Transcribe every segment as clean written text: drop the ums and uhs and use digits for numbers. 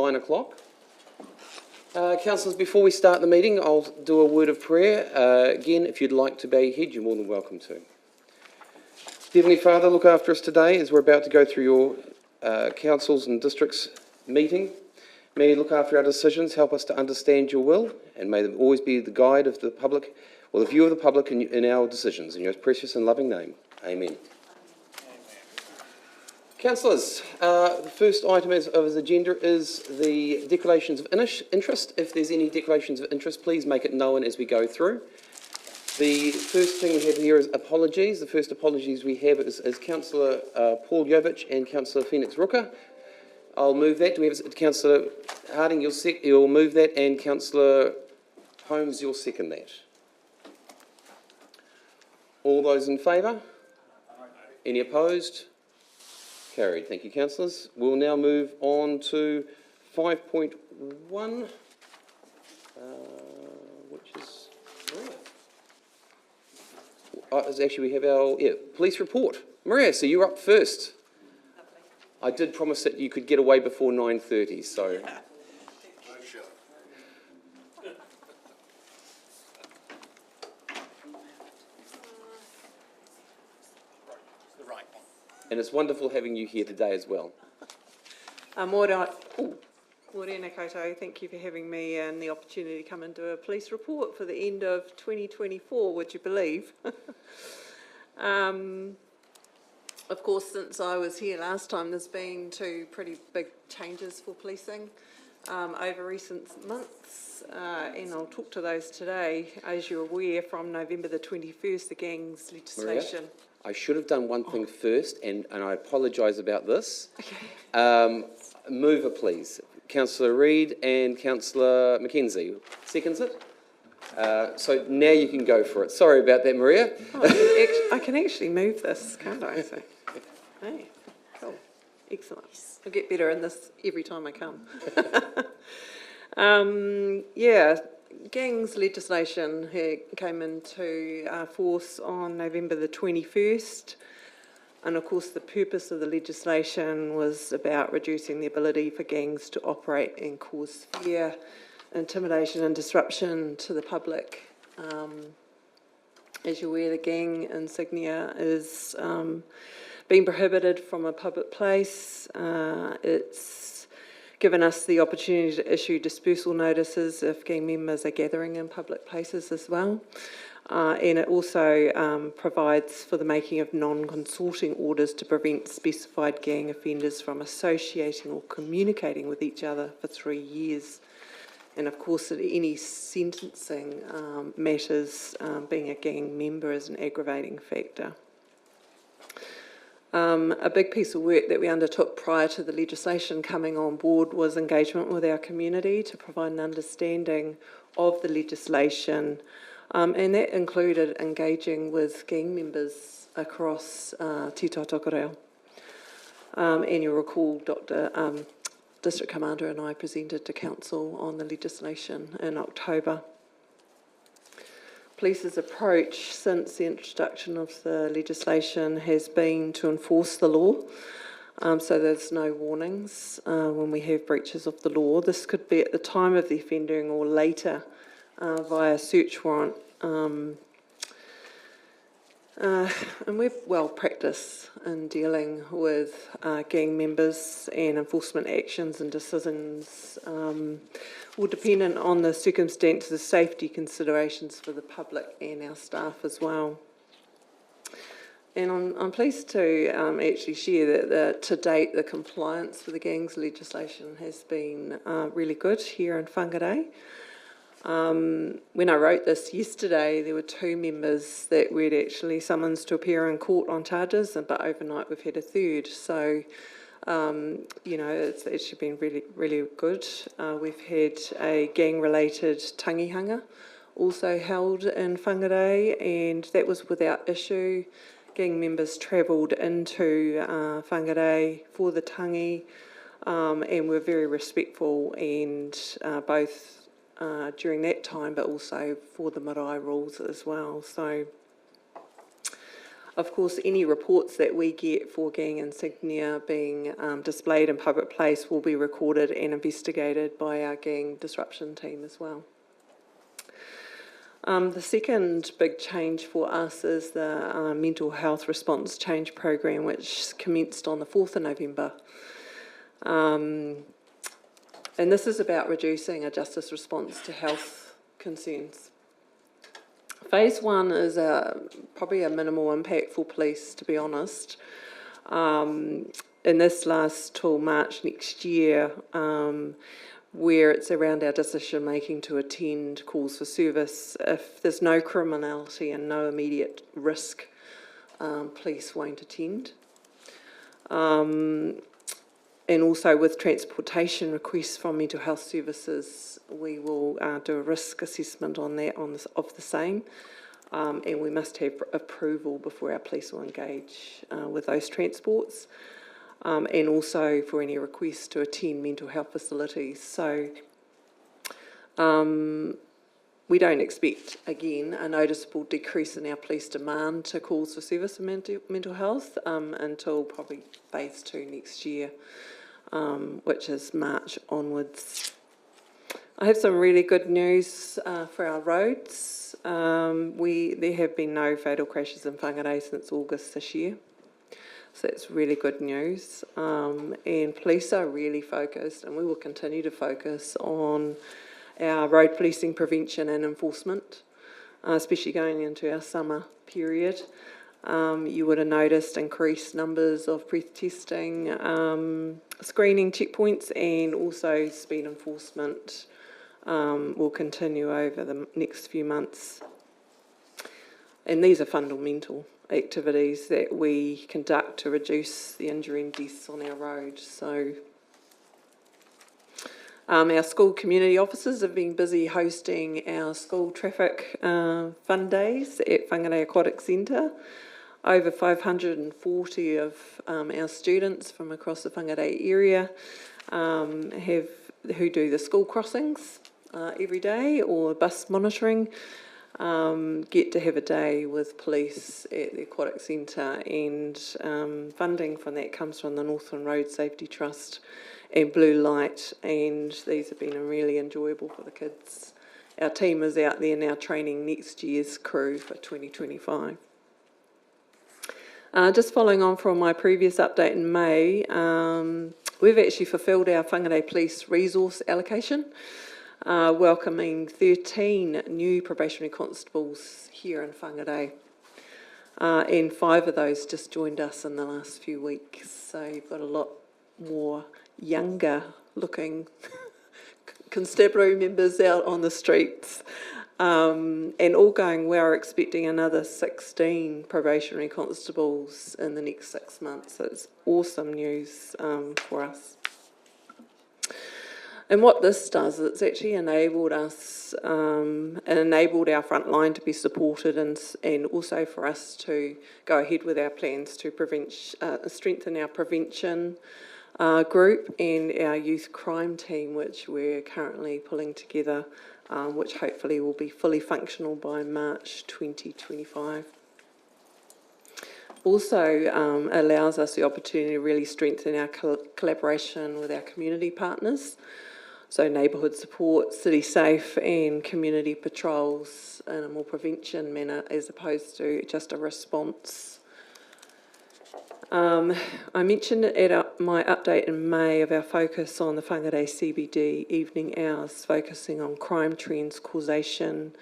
9 o'clock. Councillors, before we start the meeting, I'll do a word of prayer. Again, if you'd like to bow your head, you're more than welcome to. Heavenly Father, look after us today as we're about to go through your councils and districts meeting. May you look after our decisions, help us to understand your will, and may them always be the guide of the public, or the view of the public in our decisions. In your precious and loving name. Amen. Councillors, the first item of the agenda is the declarations of interest. If there's any declarations of interest, please make it known as we go through. The first thing we have here is apologies. The first apologies we have is Councillor Paul Jovich and Councillor Phoenix Rooker. I'll move that. Do we have Councillor Harding, you'll move that, and Councillor Holmes, you'll second that. All those in favour? Any opposed? Carried. Thank you, councillors. We'll now move on to 5.1, which is... actually, we have our police report. Maria, so you're up first. I did promise that you could get away before 9:30, so... And it's wonderful having you here today as well. Morena koutou, thank you for having me and the opportunity to come and do a police report for the end of 2024, would you believe? Of course, since I was here last time, there's been two pretty big changes for policing over recent months, and I'll talk to those today. As you're aware, from November the 21st, the gangs legislation... Maria? I should have done one thing first, and I apologise about this. Okay. Mover, please. Councillor Reid and Councillor Mackenzie. Seconds it? So now you can go for it. Sorry about that, Maria. Oh, I can actually move this, can't I? So, hey, cool. Excellent. I'll get better in this every time I come. Gangs legislation came into force on November the 21st, and of course the purpose of the legislation was about reducing the ability for gangs to operate and cause fear, intimidation and disruption to the public. As you're aware, the gang insignia is being prohibited from a public place. It's given us the opportunity to issue dispersal notices if gang members are gathering in public places as well. And it also provides for the making of non-consulting orders to prevent specified gang offenders from associating or communicating with each other for 3 years. And of course, any sentencing matters, being a gang member is an aggravating factor. A big piece of work that we undertook prior to the legislation coming on board was engagement with our community to provide an understanding of the legislation, and that included engaging with gang members across Te Tautakarau. And you'll recall District Commander and I presented to Council on the legislation in October. Police's approach since the introduction of the legislation has been to enforce the law, so there's no warnings when we have breaches of the law. This could be at the time of the offending or later via search warrant. And we're well practiced in dealing with gang members, and enforcement actions and decisions will depend on the circumstances, safety considerations for the public and our staff as well. And I'm pleased to actually share that to date the compliance with the gangs legislation has been really good here in Whangarei. When I wrote this yesterday, there were 2 members that we'd actually summoned to appear in court on charges, but overnight we've had a 3rd. So, it's actually been really, really good. We've had a gang-related tangihanga also held in Whangarei, and that was without issue. Gang members travelled into Whangarei for the tangi, and were very respectful, and both during that time, but also for the marae rules as well. So Of course, any reports that we get for gang insignia being displayed in public place will be recorded and investigated by our gang disruption team as well. The second big change for us is the mental health response change program, which commenced on the 4th of November. And this is about reducing a justice response to health concerns. Phase 1 is probably a minimal impact for police, to be honest. And this lasts till March next year, where it's around our decision making to attend calls for service. If there's no criminality and no immediate risk, police won't attend. And also with transportation requests from mental health services, we will do a risk assessment on that of the same, and we must have approval before our police will engage with those transports, and also for any requests to attend mental health facilities. So we don't expect, again, a noticeable decrease in our police demand to calls for service in mental health until probably phase 2 next year, which is March onwards. I have some really good news for our roads. There have been no fatal crashes in Whangarei since August this year, so that's really good news. And police are really focused, and we will continue to focus on our road policing prevention and enforcement, especially going into our summer period. You would have noticed increased numbers of breath testing, screening checkpoints, and also speed enforcement will continue over the next few months. And these are fundamental activities that we conduct to reduce the injury and deaths on our roads. So our school community officers have been busy hosting our school traffic fun days at Whangarei Aquatic Centre. Over 540 of our students from across the Whangarei area who do the school crossings every day or bus monitoring get to have a day with police at the Aquatic Centre, and funding from that comes from the Northern Road Safety Trust and Blue Light, and these have been really enjoyable for the kids. Our team is out there now training next year's crew for 2025. Just following on from my previous update in May, we've actually fulfilled our Whangarei Police resource allocation, welcoming 13 new probationary constables here in Whangarei. And 5 of those just joined us in the last few weeks, so you've got a lot more younger looking constabulary members out on the streets. And all going well, we're expecting another 16 probationary constables in the next 6 months. So it's awesome news for us. And what this does is it's actually enabled us and enabled our front line to be supported, and also for us to go ahead with our plans to strengthen our prevention group and our youth crime team, which we're currently pulling together, which hopefully will be fully functional by March 2025. Also allows us the opportunity to really strengthen our collaboration with our community partners, so neighbourhood support, city safe and community patrols in a more prevention manner as opposed to just a response. I mentioned at my update in May of our focus on the Whangarei CBD evening hours, focusing on crime trends, causation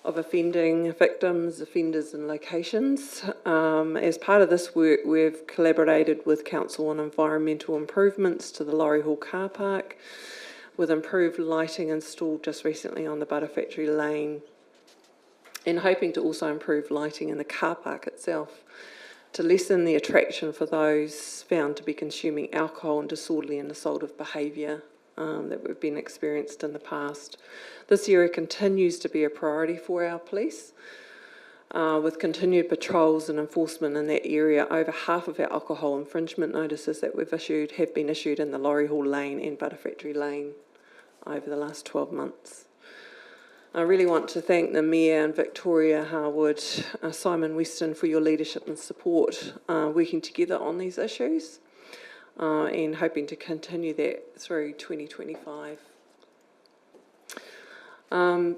of offending, victims, offenders and locations. As part of this work, we've collaborated with Council on environmental improvements to the Lorry Hall car park, with improved lighting installed just recently on the Butter Factory Lane, and hoping to also improve lighting in the car park itself to lessen the attraction for those found to be consuming alcohol and disorderly and assaultive behaviour that we've been experienced in the past. This area continues to be a priority for our police, with continued patrols and enforcement in that area. Over half of our alcohol infringement notices that we've issued have been issued in the Lorry Hall Lane and Butter Factory Lane over the last 12 months. I really want to thank the Mayor and Victoria Harwood, Simon Weston, for your leadership and support working together on these issues and hoping to continue that through 2025.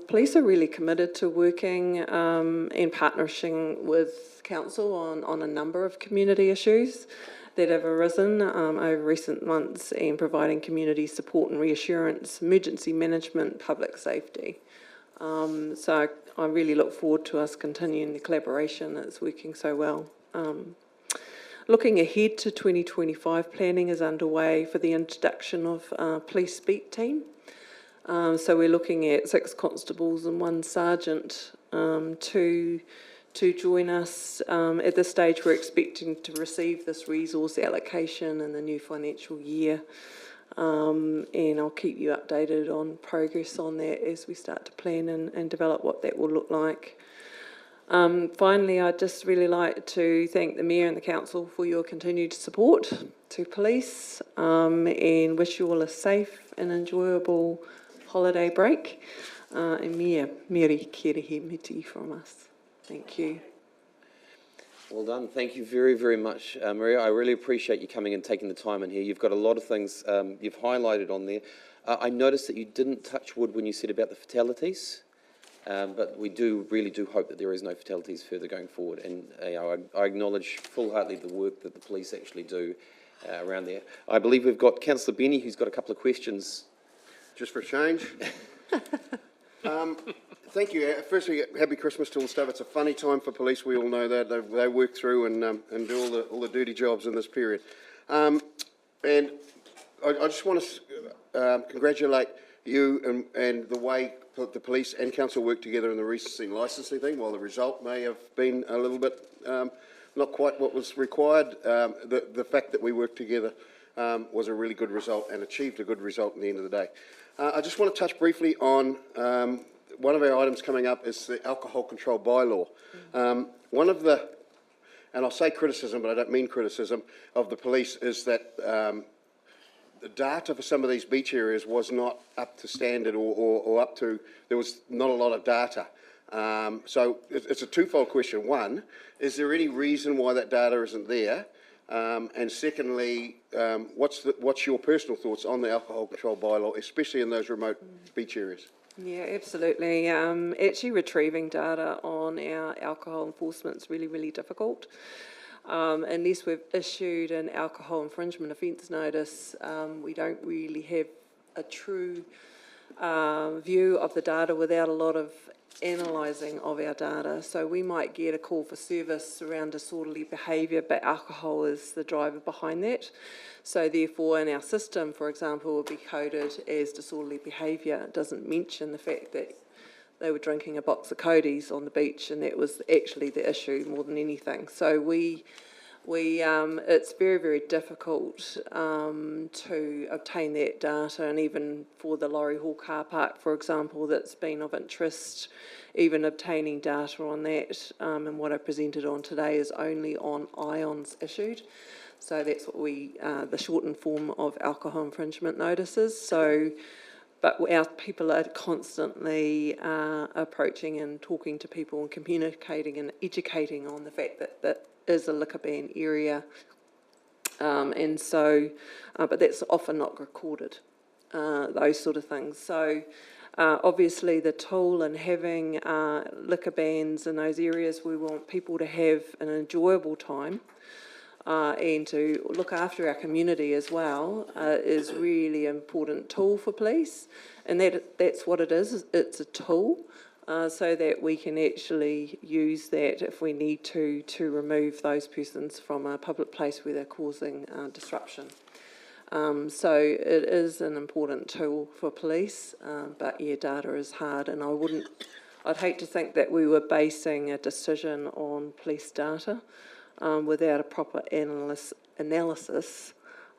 Police are really committed to working and partnering with Council on a number of community issues that have arisen over recent months and providing community support and reassurance, emergency management, public safety. So I really look forward to us continuing the collaboration that's working so well. Looking ahead to 2025, planning is underway for the introduction of police beat team. So we're looking at 6 constables and 1 sergeant to join us. At this stage, we're expecting to receive this resource allocation in the new financial year. And I'll keep you updated on progress on that as we start to plan and develop what that will look like. Finally, I'd just really like to thank the Mayor and the Council for your continued support to police and wish you all a safe and enjoyable holiday break. And Mayor, mere kia he miti from us. Thank you. Well done. Thank you very, very much, Maria. I really appreciate you coming and taking the time in here. You've got a lot of things you've highlighted on there. I noticed that you didn't touch wood when you said about the fatalities, but we really do hope that there is no fatalities further going forward. And I acknowledge full-heartedly the work that the police actually do around there. I believe we've got Councillor Benny, who's got a couple of questions. Just for a change. Thank you. Firstly, happy Christmas to all staff. It's a funny time for police. We all know that they work through and do all the dirty jobs in this period. And I just want to congratulate you and the way the police and council worked together in the recent licensing thing. While the result may have been a little bit not quite what was required, the fact that we worked together was a really good result and achieved a good result in the end of the day. I just want to touch briefly on one of our items coming up is the alcohol control bylaw. One of the, and I'll say criticism, but I don't mean criticism, of the police is that the data for some of these beach areas was not up to standard or up to, there was not a lot of data. So it's a twofold question. One, is there any reason why that data isn't there? And secondly, what's your personal thoughts on the alcohol control bylaw, especially in those remote beach areas? Yeah, absolutely. Actually retrieving data on our alcohol enforcement is really, really difficult. Unless we've issued an alcohol infringement offence notice, we don't really have a true view of the data without a lot of analysing of our data. So we might get a call for service around disorderly behaviour, but alcohol is the driver behind that. So therefore in our system, for example, will be coded as disorderly behaviour. It doesn't mention the fact that they were drinking a box of Cody's on the beach, and that was actually the issue more than anything. So it's very, very difficult to obtain that data, and even for the Laurie Hall car park, for example, that's been of interest, even obtaining data on that, and what I presented on today is only on ions issued. So that's what the shortened form of alcohol infringement notices. So, but our people are constantly approaching and talking to people and communicating and educating on the fact that that is a liquor ban area, and so, but that's often not recorded, those sort of things. So obviously the tool in having liquor bans in those areas, we want people to have an enjoyable time and to look after our community as well, is really important tool for police, and that's what it is. It's a tool. So that we can actually use that if we need to remove those persons from a public place where they're causing disruption. So it is an important tool for police, but yeah, data is hard, and I'd hate to think that we were basing a decision on police data without a proper analysis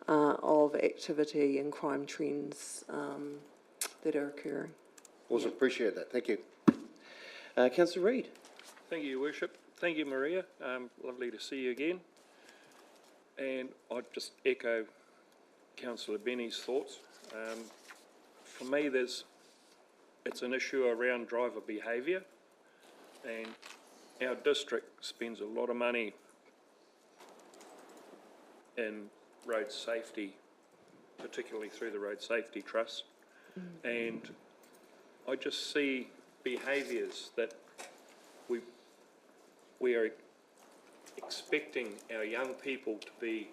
of activity and crime trends that are occurring. Awesome, appreciate that. Thank you. Councillor Reid. Thank you, Your Worship. Thank you, Maria. Lovely to see you again. And I'd just echo Councillor Benny's thoughts. For me, it's an issue around driver behaviour, and our district spends a lot of money in road safety, particularly through the Road Safety Trust, and I just see behaviours that we are expecting our young people to be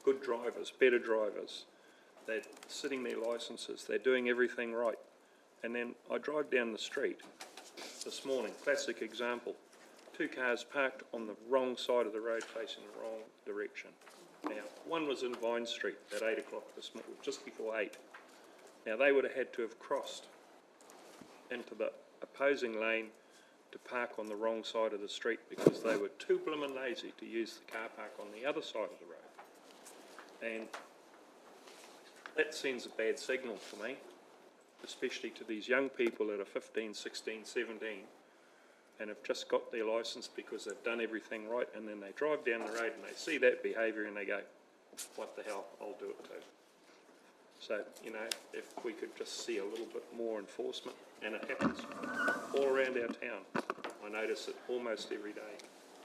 good drivers, better drivers. They're sitting their licences, they're doing everything right. And then I drive down the street this morning, classic example, 2 cars parked on the wrong side of the road facing the wrong direction. Now, one was in Vine Street at 8 o'clock this morning, just before 8. Now, they would have had to have crossed into the opposing lane to park on the wrong side of the street because they were too blimmin' lazy to use the car park on the other side of the road. And that sends a bad signal to me, especially to these young people that are 15, 16, 17 and have just got their licence because they've done everything right, and then they drive down the road and they see that behaviour and they go, what the hell, I'll do it too. So, you know, if we could just see a little bit more enforcement, and it happens all around our town. I notice it almost every day.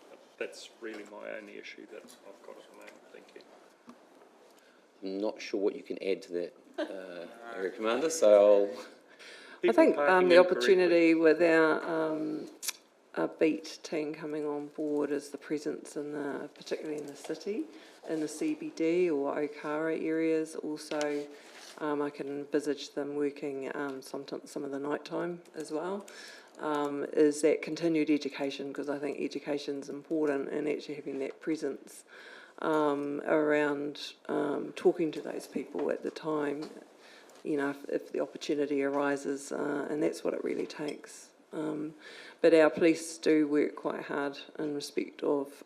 But that's really my only issue that I've got at the moment. Thank you. I'm not sure what you can add to that, Area Commander, so I think the opportunity with our beat team coming on board is the presence in the, particularly in the city, in the CBD or Whangarei areas. Also, I can envisage them working some of the nighttime as well. Is that continued education, because I think education is important, and actually having that presence around talking to those people at the time, you know, if the opportunity arises, and that's what it really takes. But our police do work quite hard in respect of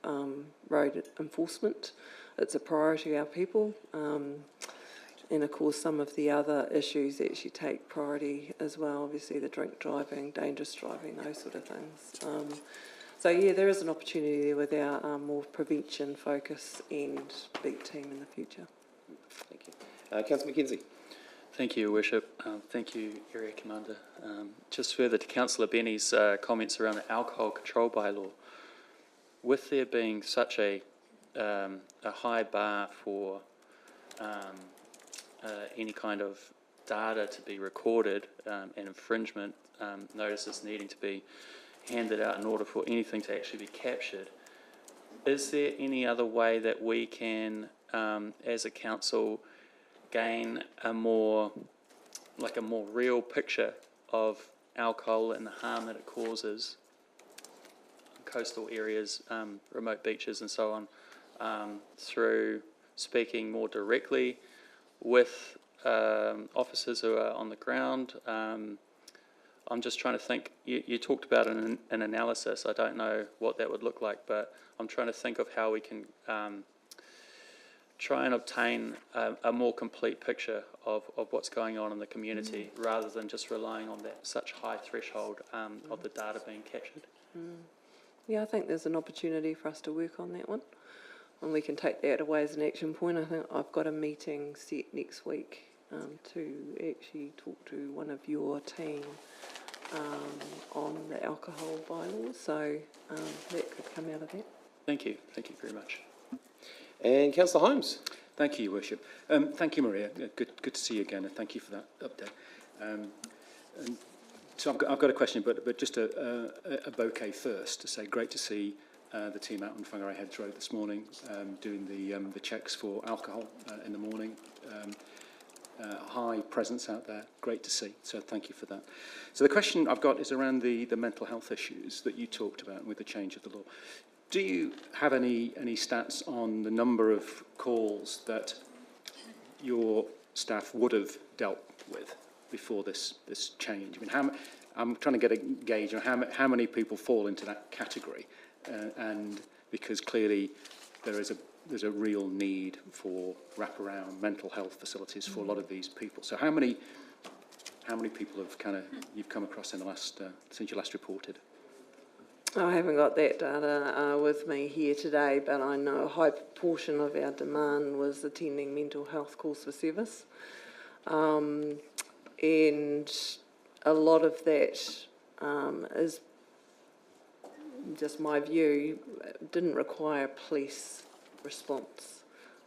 road enforcement. It's a priority, our people. And of course, some of the other issues actually take priority as well. Obviously, the drink driving, dangerous driving, those sort of things. So yeah, there is an opportunity there with our more prevention focus and beat team in the future. thank you. Councillor McKenzie. Thank you, Your Worship. Thank you, Area Commander. Just further to Councillor Benny's comments around the alcohol control bylaw, with there being such a high bar for any kind of data to be recorded and infringement notices needing to be handed out in order for anything to actually be captured, is there any other way that we can, as a council, gain a more real picture of alcohol and the harm that it causes in coastal areas, remote beaches and so on, through speaking more directly with officers who are on the ground? I'm just trying to think, you talked about an analysis. I don't know what that would look like, but I'm trying to think of how we can try and obtain a more complete picture of what's going on in the community, rather than just relying on that such high threshold of the data being captured. Yeah, I think there's an opportunity for us to work on that one, and we can take that away as an action point. I think I've got a meeting set next week to actually talk to one of your team on the alcohol bylaws, so that could come out of that. Thank you very much. And Councillor Holmes. Thank you, Your Worship. Thank you, Maria. Good to see you again, and thank you for that update. And so I've got a question, but just a bouquet first to say great to see the team out on Whangarei Heads Road this morning doing the checks for alcohol in the morning. High presence out there, great to see, so thank you for that. So the question I've got is around the mental health issues that you talked about with the change of the law. Do you have any stats on the number of calls that your staff would have dealt with before this change? I mean, I'm trying to get a gauge on how many people fall into that category, and because clearly there's a real need for wraparound mental health facilities for a lot of these people. So how many people have you've come across in the last since you last reported? I haven't got that data with me here today, but I know a high proportion of our demand was attending mental health calls for service. And a lot of that is just my view, didn't require police response.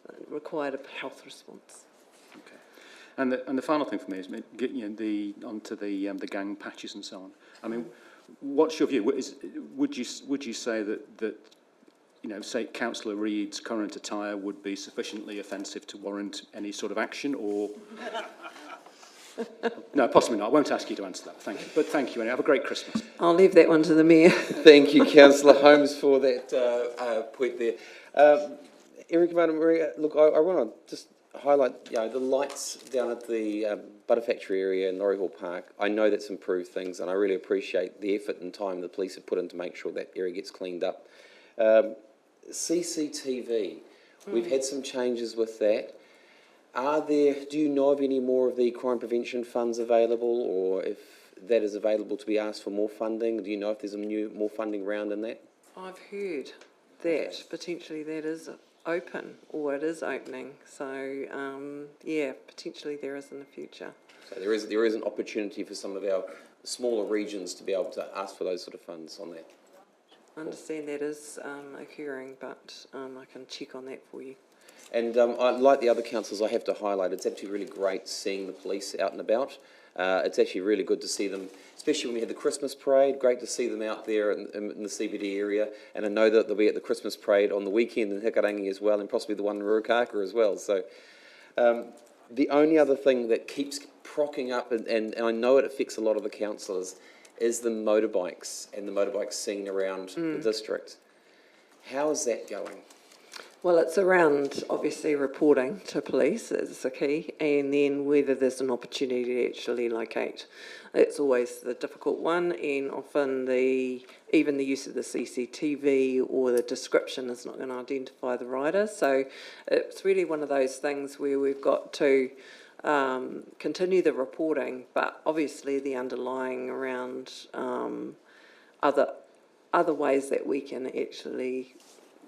It required a health response. Okay. And the final thing for me is onto the gang patches and so on. I mean, what's your view? Would you say that say Councillor Reid's current attire would be sufficiently offensive to warrant any sort of action, or? No, possibly not. I won't ask you to answer that. Thank you. But thank you, and have a great Christmas. I'll leave that one to the Mayor. Thank you, Councillor Holmes, for that point there. Eric, Madam Maria, look, I want to just highlight, the lights down at the butter factory area in Laurie Hall Park. I know that's improved things, and I really appreciate the effort and time the police have put in to make sure that area gets cleaned up. CCTV, we've had some changes with that. Do you know of any more of the crime prevention funds available, or if that is available to be asked for more funding? Do you know if there's more funding round in that? I've heard that potentially that is open, or it is opening. So, potentially there is in the future. So there is an opportunity for some of our smaller regions to be able to ask for those sort of funds on that. I understand that is occurring, but I can check on that for you. And like the other councils, I have to highlight, it's actually really great seeing the police out and about. It's actually really good to see them, especially when we had the Christmas parade. Great to see them out there in the CBD area. And I know that they'll be at the Christmas parade on the weekend in Hikarangi as well, and possibly the one in Ruakaka as well. So the only other thing that keeps crocking up, and I know it affects a lot of the councillors, is the motorbikes and the motorbike scene around the district. How is that going? Well, it's around, obviously, reporting to police is the key, and then whether there's an opportunity to actually locate. It's always the difficult one, and often even the use of the CCTV or the description is not going to identify the rider. So it's really one of those things where we've got to continue the reporting, but obviously the underlying around other ways that we can actually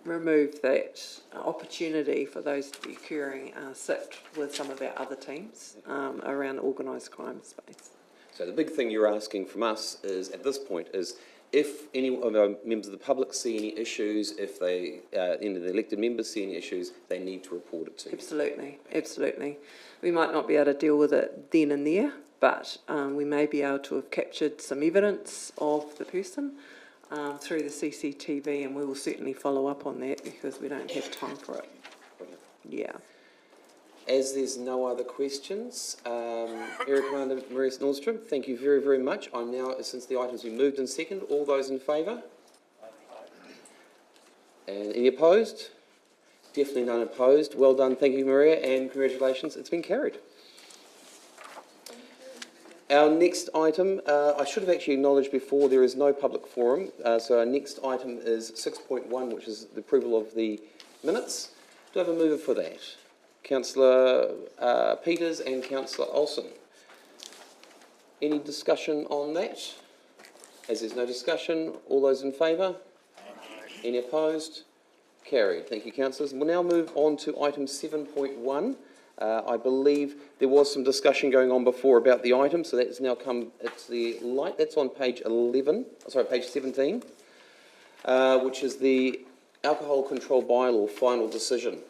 remove that opportunity for those to be occurring sit with some of our other teams around organised crime space. So the big thing you're asking from us is, at this point, is if any of our members of the public see any issues, if any of the elected members see any issues, they need to report it to you. Absolutely, absolutely. We might not be able to deal with it then and there, but we may be able to have captured some evidence of the person through the CCTV, and we will certainly follow up on that because we don't have time for it. Yeah. As there's no other questions, Eric Maria Nordstrom, thank you very, very much. I'm now, since the items we moved in second, all those in favour? And any opposed? Definitely none opposed. Well done, thank you, Maria, and congratulations, it's been carried. Our next item, I should have actually acknowledged before, there is no public forum, so our next item is 6.1, which is the approval of the minutes. Do I have a mover for that? Councillor Peters and Councillor Olsen. Any discussion on that? As there's no discussion, all those in favour? Any opposed? Carried. Thank you, councillors. We'll now move on to item 7.1. I believe there was some discussion going on before about the item, so that's now come, it's the light, that's on page 17, which is the alcohol control bylaw final decision.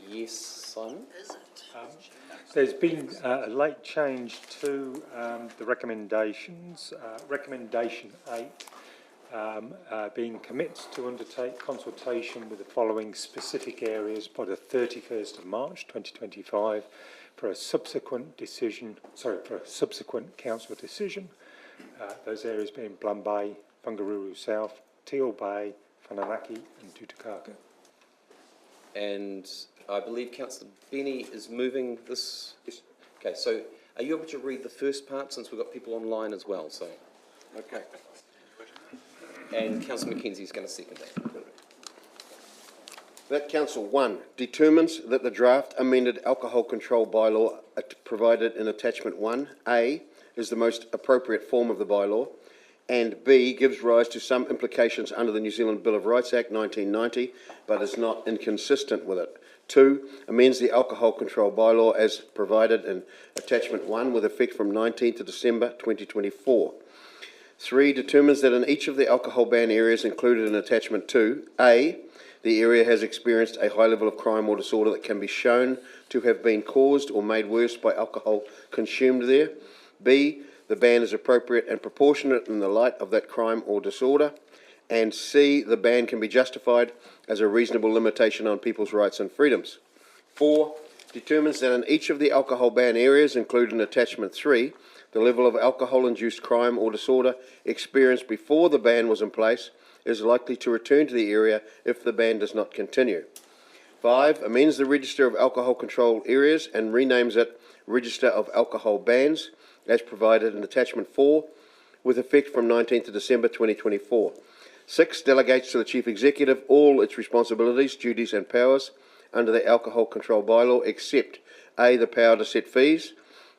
Yes, Simon? There's been a late change to the recommendations. Recommendation 8 being commits to undertake consultation with the following specific areas by the 31st of March 2025 for a subsequent decision, for a subsequent council decision. Those areas being Blum Bay, Whangarei South, Teal Bay, Whananaki and Tutukaka. And I believe Councillor Benny is moving this. Yes. Okay, so are you able to read the first part since we've got people online as well? So, okay. And Councillor Mackenzie is going to second that. That Council 1 determines that the draft amended alcohol control bylaw provided in attachment 1A is the most appropriate form of the bylaw, and B gives rise to some implications under the New Zealand Bill of Rights Act 1990, but is not inconsistent with it. 2, amends the alcohol control bylaw as provided in attachment 1 with effect from 19th of December 2024. 3, determines that in each of the alcohol ban areas included in attachment 2, A, the area has experienced a high level of crime or disorder that can be shown to have been caused or made worse by alcohol consumed there. B, the ban is appropriate and proportionate in the light of that crime or disorder. And C, the ban can be justified as a reasonable limitation on people's rights and freedoms. 4, determines that in each of the alcohol ban areas included in attachment 3, the level of alcohol-induced crime or disorder experienced before the ban was in place is likely to return to the area if the ban does not continue. 5, amends the Register of Alcohol Control Areas and renames it Register of Alcohol Bans as provided in attachment 4 with effect from 19th of December 2024. 6, delegates to the Chief Executive all its responsibilities, duties and powers under the Alcohol Control Bylaw except A, the power to set fees,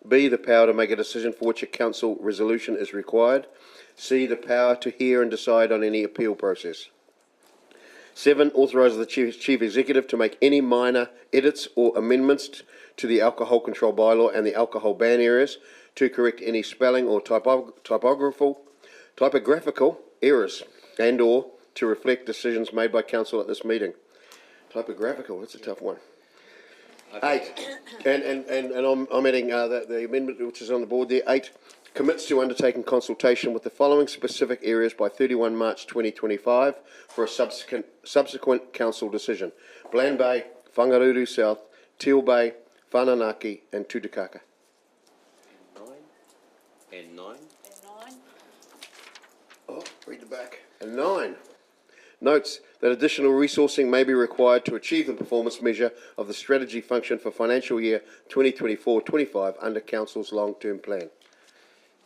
B, the power to make a decision for which a council resolution is required, C, the power to hear and decide on any appeal process. 7, authorises the Chief Executive to make any minor edits or amendments to the Alcohol Control Bylaw and the alcohol ban areas to correct any spelling or typographical errors and or to reflect decisions made by council at this meeting. Typographical, that's a tough one. 8, and I'm adding the amendment which is on the board there. 8, commits to undertaking consultation with the following specific areas by 31 March 2025 for a subsequent council decision: Bland Bay, Whangarei South, Teal Bay, Whananaki and Tutukaka. 9. Oh, read the back. And 9. Notes that additional resourcing may be required to achieve the performance measure of the strategy function for financial year 2024-25 under Council's long-term plan.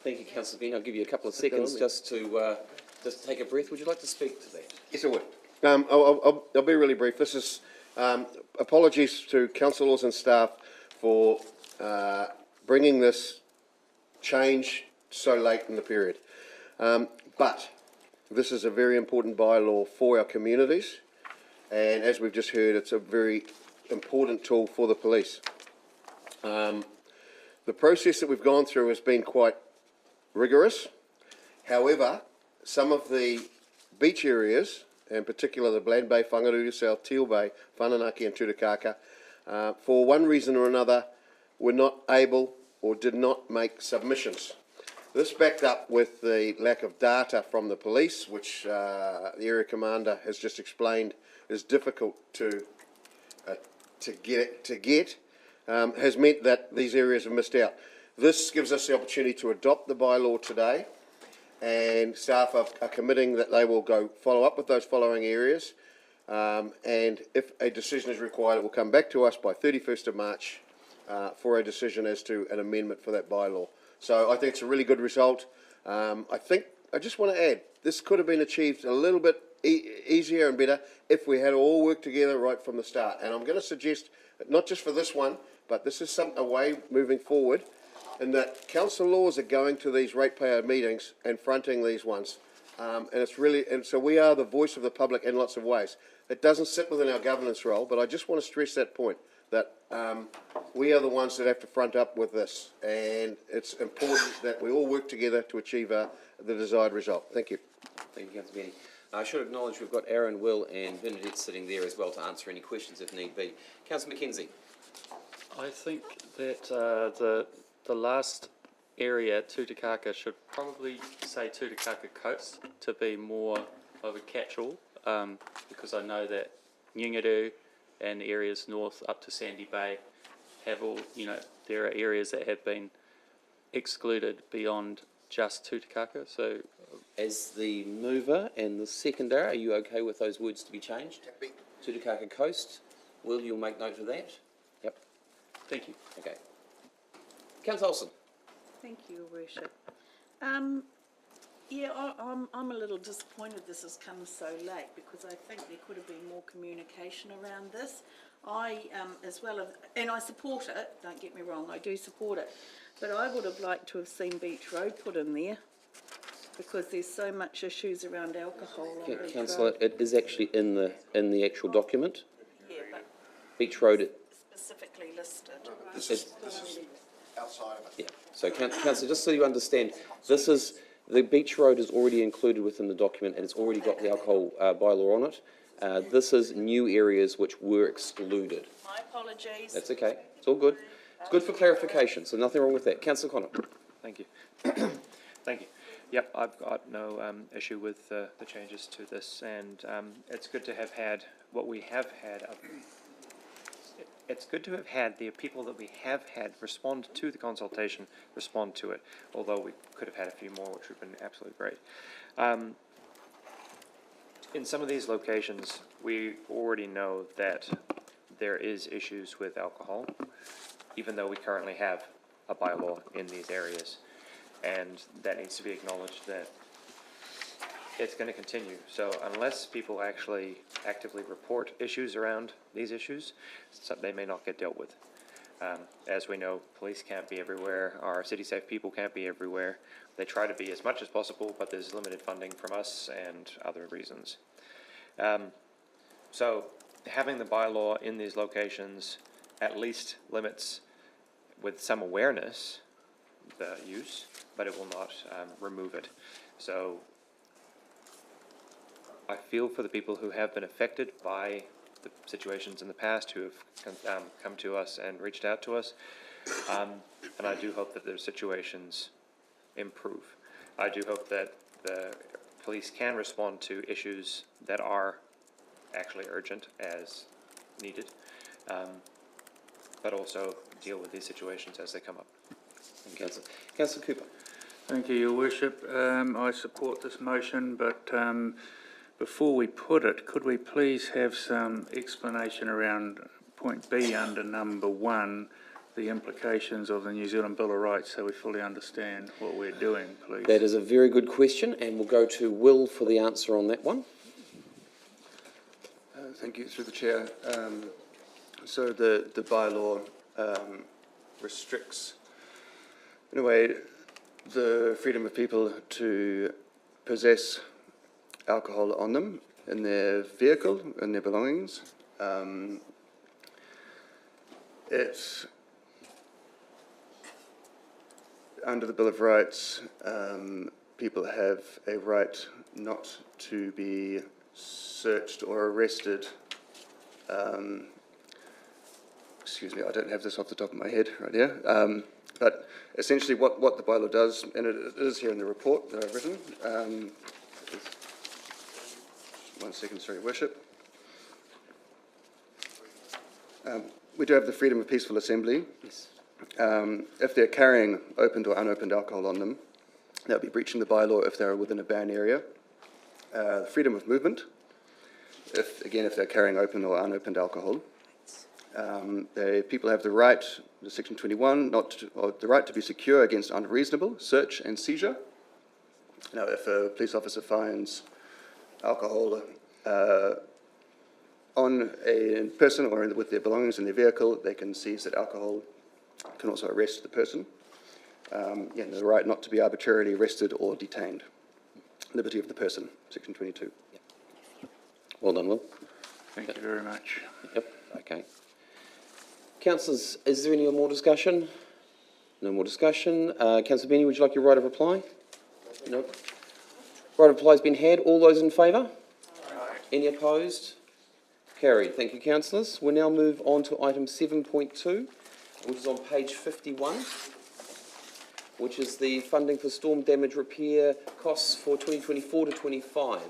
Thank you, Councillor Bean. I'll give you a couple of seconds just to take a breath. Would you like to speak to that? Yes, I would. I'll be really brief. This is apologies to councillors and staff for bringing this change so late in the period. But this is a very important bylaw for our communities, and as we've just heard, it's a very important tool for the police. The process that we've gone through has been quite rigorous. However, some of the beach areas, in particular the Bland Bay, Whangarei South, Teal Bay, Whananaki and Tutukaka, for one reason or another, were not able or did not make submissions. This backed up with the lack of data from the police, which the area commander has just explained is difficult to get, has meant that these areas have missed out. This gives us the opportunity to adopt the bylaw today, and staff are committing that they will go follow up with those following areas, and if a decision is required, it will come back to us by 31st of March for a decision as to an amendment for that bylaw. So I think it's a really good result. I just want to add, this could have been achieved a little bit easier and better if we had all worked together right from the start. And I'm going to suggest, not just for this one, but this is a way moving forward, in that council laws are going to these ratepayer meetings and fronting these ones. And so we are the voice of the public in lots of ways. It doesn't sit within our governance role, but I just want to stress that point, that we are the ones that have to front up with this, and it's important that we all work together to achieve the desired result. Thank you. Thank you, Councillor Benny. I should acknowledge we've got Aaron, Will and Bernadette sitting there as well to answer any questions if need be. Councillor Mackenzie. I think that the last area, Tutukaka, should probably say Tutukaka Coast to be more of a catch-all, because I know that Whangarei and areas north up to Sandy Bay have all, there are areas that have been excluded beyond just Tutukaka. So, as the mover and the seconder, are you okay with those words to be changed? Happy. Tutukaka Coast. Will, you'll make note of that? Yep. thank you. Okay. Councillor Olsen. Thank you, Worship. Yeah, I'm a little disappointed this has come so late, because I think there could have been more communication around this. And I support it, don't get me wrong, I do support it, but I would have liked to have seen Beach Road put in there, because there's so much issues around alcohol on Beach Councillor, Road. it is actually in the actual document. Yeah, but Beach Road, Specifically listed. This is outside of it. yeah. So councillor, just so you understand, the Beach Road is already included within the document and it's already got the alcohol bylaw on it. This is new areas which were excluded. My apologies. That's okay. It's all good. It's good for clarification, so nothing wrong with that. Councillor Connor. Thank you. Thank you. Yep, I've got no issue with the changes to this, and it's good to have had what we have had. It's good to have had the people that we have had respond to the consultation, respond to it, although we could have had a few more, which would have been absolutely great. In some of these locations, we already know that there is issues with alcohol, even though we currently have a bylaw in these areas. And that needs to be acknowledged that it's going to continue. So unless people actually actively report issues around these issues, they may not get dealt with. As we know, police can't be everywhere. Our city safe people can't be everywhere. They try to be as much as possible, but there's limited funding from us and other reasons. So having the bylaw in these locations at least limits, with some awareness, the use, but it will not remove it. So I feel for the people who have been affected by the situations in the past, who have come to us and reached out to us, and I do hope that their situations improve. I do hope that the police can respond to issues that are actually urgent as needed, but also deal with these situations as they come up. Councillor Cooper. Thank you, Your Worship. I support this motion, but before we put it, could we please have some explanation around point B under number 1, the implications of the New Zealand Bill of Rights, so we fully understand what we're doing, please? That is a very good question, and we'll go to Will for the answer on that one. Thank you, through the chair. So the bylaw restricts, in a way, the freedom of people to possess alcohol on them in their vehicle, in their belongings. It's under the Bill of Rights, people have a right not to be searched or arrested. Excuse me, I don't have this off the top of my head right here. But essentially what the bylaw does, and it is here in the report that I've written, one second, sorry, Worship. We do have the freedom of peaceful assembly. Yes. If they're carrying opened or unopened alcohol on them, they'll be breaching the bylaw if they're within a ban area. Freedom of movement, if they're carrying open or unopened alcohol. People have the right, Section 21, the right to be secure against unreasonable search and seizure. Now, if a police officer finds alcohol on a person or with their belongings in their vehicle, they can seize that alcohol, can also arrest the person. The right not to be arbitrarily arrested or detained. Liberty of the person, Section 22. Well done, Will. Thank you very much. Yep, okay. Councillors, is there any more discussion? No more discussion. Councillor Benny, would you like your right of reply? No. Right of reply has been had. All those in favour? Any opposed? Carried. Thank you, councillors. We'll now move on to item 7.2, which is on page 51, which is the funding for storm damage repair costs for 2024 to 25.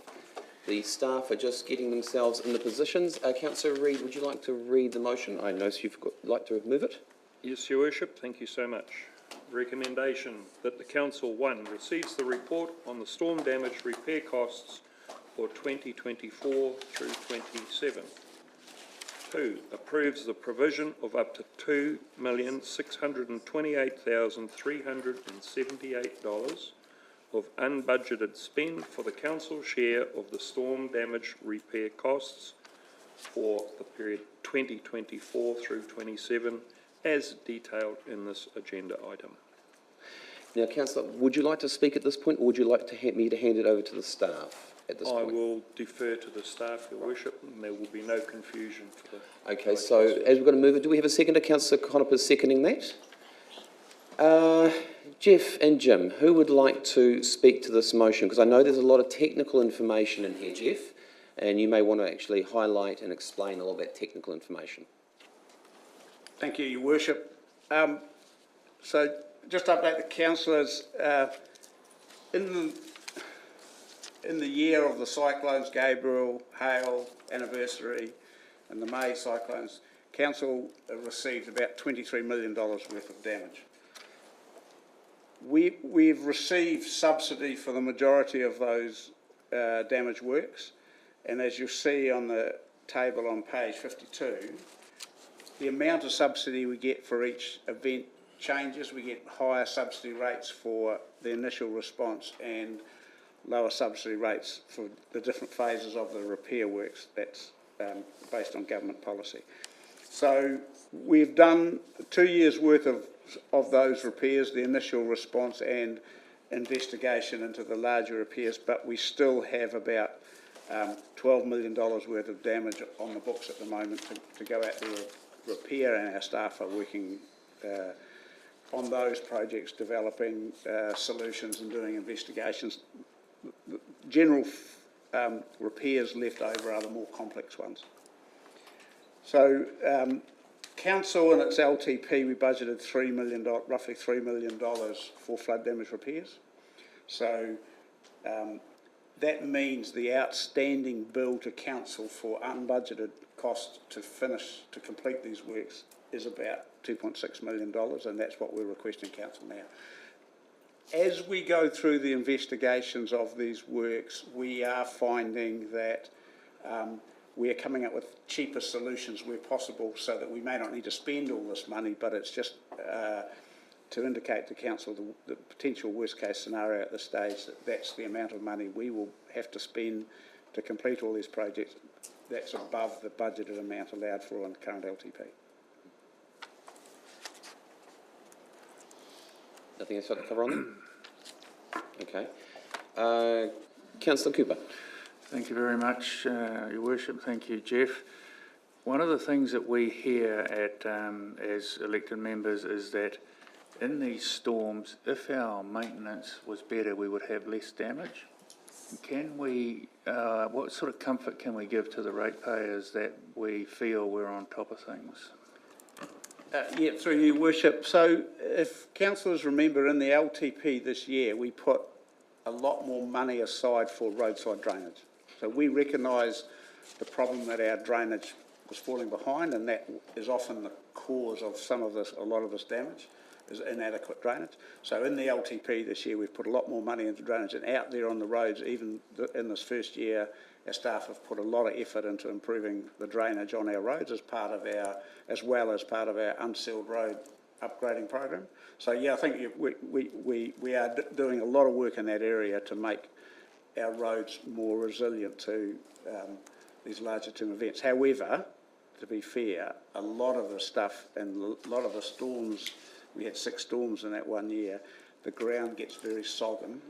The staff are just getting themselves in the positions. Councillor Reid, would you like to read the motion? I know you'd like to move it. Yes, Your Worship, thank you so much. Recommendation that the Council, 1, receives the report on the storm damage repair costs for 2024 through 27. 2, approves the provision of up to $2,628,378 of unbudgeted spend for the council share of the storm damage repair costs for the period 2024 through 27 as detailed in this agenda item. Now, councillor, would you like to speak at this point, or would you like to me to hand it over to the staff? at this I point? will defer to the staff, Your Worship, and there will be no confusion for the... Okay, so as we're going to move it, do we have a seconder? Councillor Coniper seconding that? Jeff and Jim, who would like to speak to this motion? Because I know there's a lot of technical information in here, Jeff, and you may want to actually highlight and explain all that technical information. Thank you, Your Worship. So just to update the councillors, in the year of the cyclones, Gabriel, Hale, anniversary, and the May cyclones, council received about $23 million worth of damage. We've received subsidy for the majority of those damage works, and as you'll see on the table on page 52, the amount of subsidy we get for each event changes. We get higher subsidy rates for the initial response and lower subsidy rates for the different phases of the repair works. That's based on government policy. So we've done 2 years' worth of those repairs, the initial response and investigation into the larger repairs, but we still have about $12 million worth of damage on the books at the moment to go out there and repair, and our staff are working on those projects, developing solutions and doing investigations. The general repairs left over are the more complex ones. So council and its LTP, we budgeted roughly $3 million for flood damage repairs. So that means the outstanding bill to council for unbudgeted costs to complete these works is about $2.6 million, and that's what we're requesting council now. As we go through the investigations of these works, we are finding that we are coming up with cheaper solutions where possible, so that we may not need to spend all this money, but it's just to indicate to council the potential worst case scenario at this stage, that's the amount of money we will have to spend to complete all these projects. That's above the budgeted amount allowed for on the current LTP. Nothing else to cover on that? Okay. Councillor Cooper. Thank you very much, Your Worship. Thank you, Jeff. One of the things that we hear at as elected members is that in these storms, if our maintenance was better, we would have less damage. Can we, what sort of comfort can we give to the ratepayers that we feel we're on top of things? Yeah, through Your Worship. So if councillors remember, in the LTP this year, we put a lot more money aside for roadside drainage. So we recognise the problem that our drainage was falling behind, and that is often the cause of a lot of this damage, is inadequate drainage. So in the LTP this year, we've put a lot more money into drainage, and out there on the roads, even in this first year, our staff have put a lot of effort into improving the drainage on our roads as well as part of our unsealed road upgrading program. So yeah, I think we are doing a lot of work in that area to make our roads more resilient to these larger term events. However, to be fair, a lot of the stuff and a lot of the storms, we had 6 storms in that 1 year, the ground gets very sodden,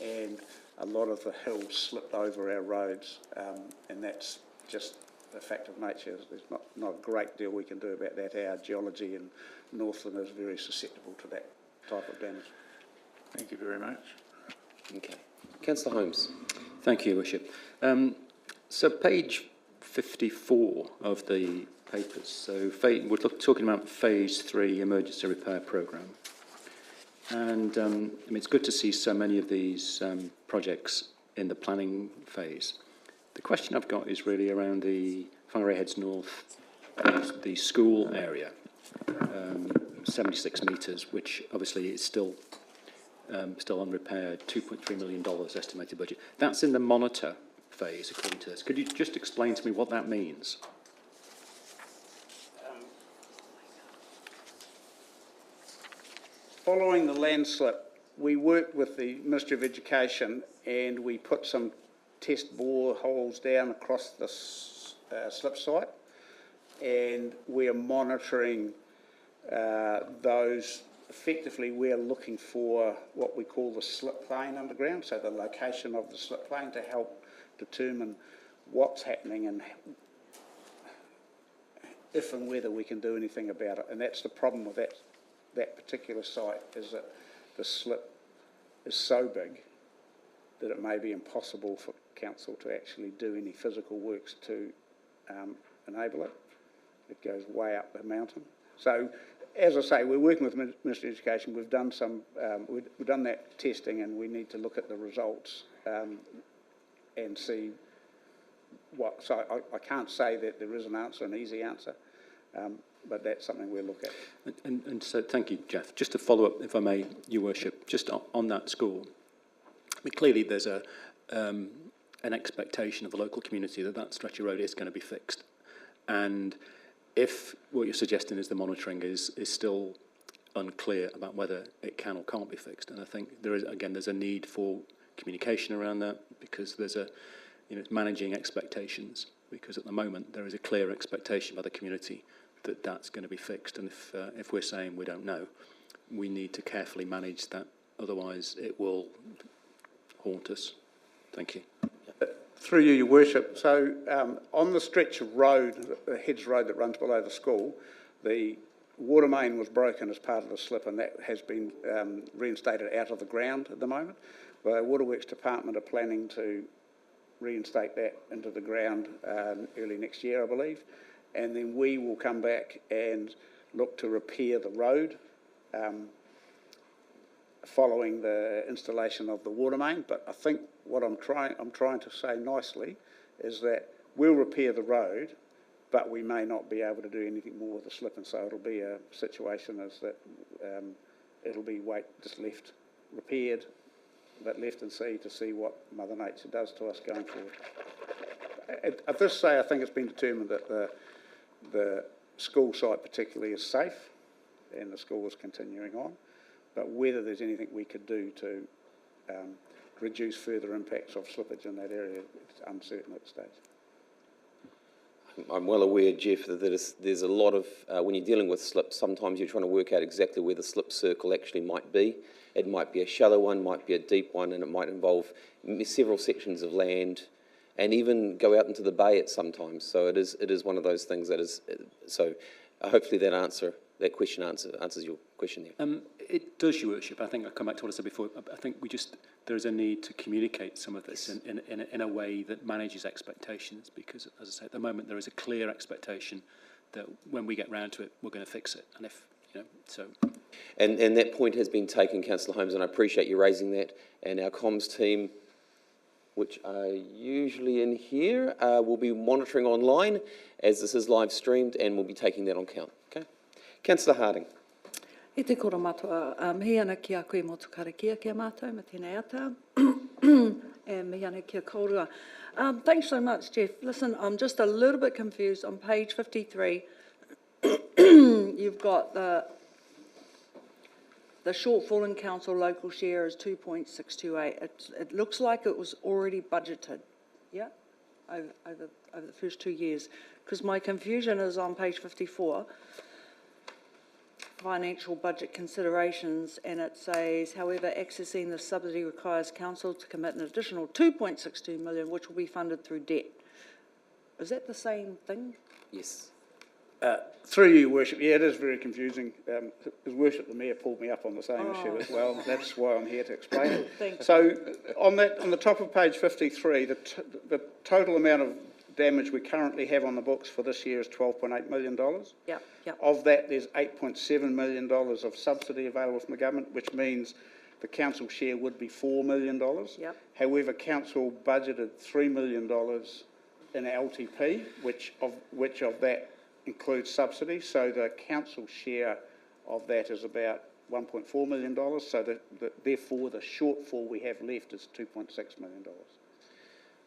and a lot of the hills slipped over our roads, and that's just a fact of nature. There's not a great deal we can do about that. Our geology in Northland is very susceptible to that type of damage. Thank you very much. Okay. Councillor Holmes. Thank you, Your Worship. So page 54 of the papers. So we're talking about Phase 3 Emergency Repair Programme. And I mean, it's good to see so many of these projects in the planning phase. The question I've got is really around the Whangarei Heads North, the school area, 76 metres, which obviously is still unrepaired, $2.3 million estimated budget. That's in the monitor phase, according to this. Could you just explain to me what that means? Following the landslip, we worked with the Ministry of Education, and we put some test bore holes down across the slip site, and we are monitoring those effectively we're looking for what we call the slip plane underground, so the location of the slip plane to help determine what's happening and if and whether we can do anything about it. And that's the problem with that particular site, is that the slip is so big that it may be impossible for council to actually do any physical works to enable it. It goes way up the mountain. So, as I say, we're working with the Ministry of Education. We've done we've done that testing, and we need to look at the results and see what. So I can't say that there is an easy answer, but that's something we'll look at. And so, thank you, Jeff. Just to follow up, if I may, Your Worship, just on that school. I mean, clearly there's an expectation of the local community that stretch of road is going to be fixed, and if what you're suggesting is the monitoring is still unclear about whether it can or can't be fixed, and I think there's a need for communication around that, because there's it's managing expectations, because at the moment there is a clear expectation by the community that that's going to be fixed, and if we're saying we don't know, we need to carefully manage that, otherwise it will haunt us. Thank you. Through you, Your Worship, so on the stretch of road, the Heads Road that runs below the school, the water main was broken as part of the slip, and that has been reinstated out of the ground at the moment. The Waterworks Department are planning to reinstate that into the ground early next year, I believe, and then we will come back and look to repair the road following the installation of the water main. But I think what I'm trying to say nicely is that we'll repair the road, but we may not be able to do anything more with the slip, and so it'll be a situation as that it'll be just left repaired, but left and see what Mother Nature does to us going forward. At this stage, I think it's been determined that the school site particularly is safe, and the school is continuing on. But whether there's anything we could do to reduce further impacts of slippage in that area, it's uncertain at this stage. I'm well aware, Jeff, that there's a lot of, when you're dealing with slips, sometimes you're trying to work out exactly where the slip circle actually might be. It might be a shallow one, might be a deep one, and it might involve several sections of land, and even go out into the bay at sometimes. So it is one of those things that is, so hopefully that question answers your question there. It does, Your Worship. I think I'll come back to what I said before. I think there's a need to communicate some of this in a way that manages expectations, because, as I say, at the moment there is a clear expectation that when we get round to it, we're going to fix it. And if, so. And that point has been taken, Councillor Holmes, and I appreciate you raising that. And our comms team, which are usually in here, will be monitoring online as this is live streamed, and we'll be taking that on count. Okay, Councillor Harding. E te kora matua, mihi ana ki a koe mo tukarakia kia mātou, ma tēnei ata, and mihi ana kia kōrua. Thanks so much, Jeff. Listen, I'm just a little bit confused. On page 53, you've got the shortfall in council local share is 2.628. It looks like it was already budgeted, yeah, over the first 2 years. Because my confusion is on page 54, financial budget considerations, and it says, however, accessing the subsidy requires council to commit an additional 2.62 million, which will be funded through debt. Is that the same thing? Yes. Through you, Worship, yeah, it is very confusing. His Worship, the Mayor, pulled me up on the same issue as well. That's why I'm here to explain it. Thank you. So, on the top of page 53, the total amount of damage we currently have on the books for this year is $12.8 million. Yep. Of that, there's $8.7 million of subsidy available from the government, which means the council share would be $4 million. Yep. However, council budgeted $3 million in LTP, which of that includes subsidy, so the council share of that is about $1.4 million, so therefore the shortfall we have left is $2.6 million.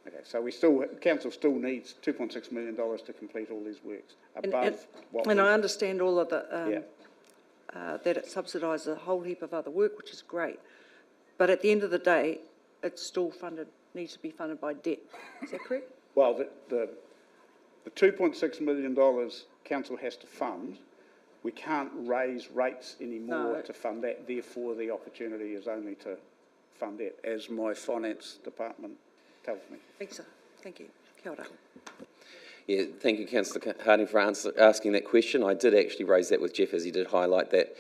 Okay, so council still needs $2.6 million to complete all these works above and I understand all of the that it subsidises a whole heap of other work, which is great, but at the end of the day, it's still needs to be funded by debt. Is that correct? Well, the $2.6 million council has to fund we can't raise rates anymore No. to fund that, therefore the opportunity is only to fund that, as my finance department tells me. Thanks, sir. Thank you. Kia ora. Yeah, thank you, Councillor Harding, for asking that question. I did actually raise that with Jeff, as he did highlight that,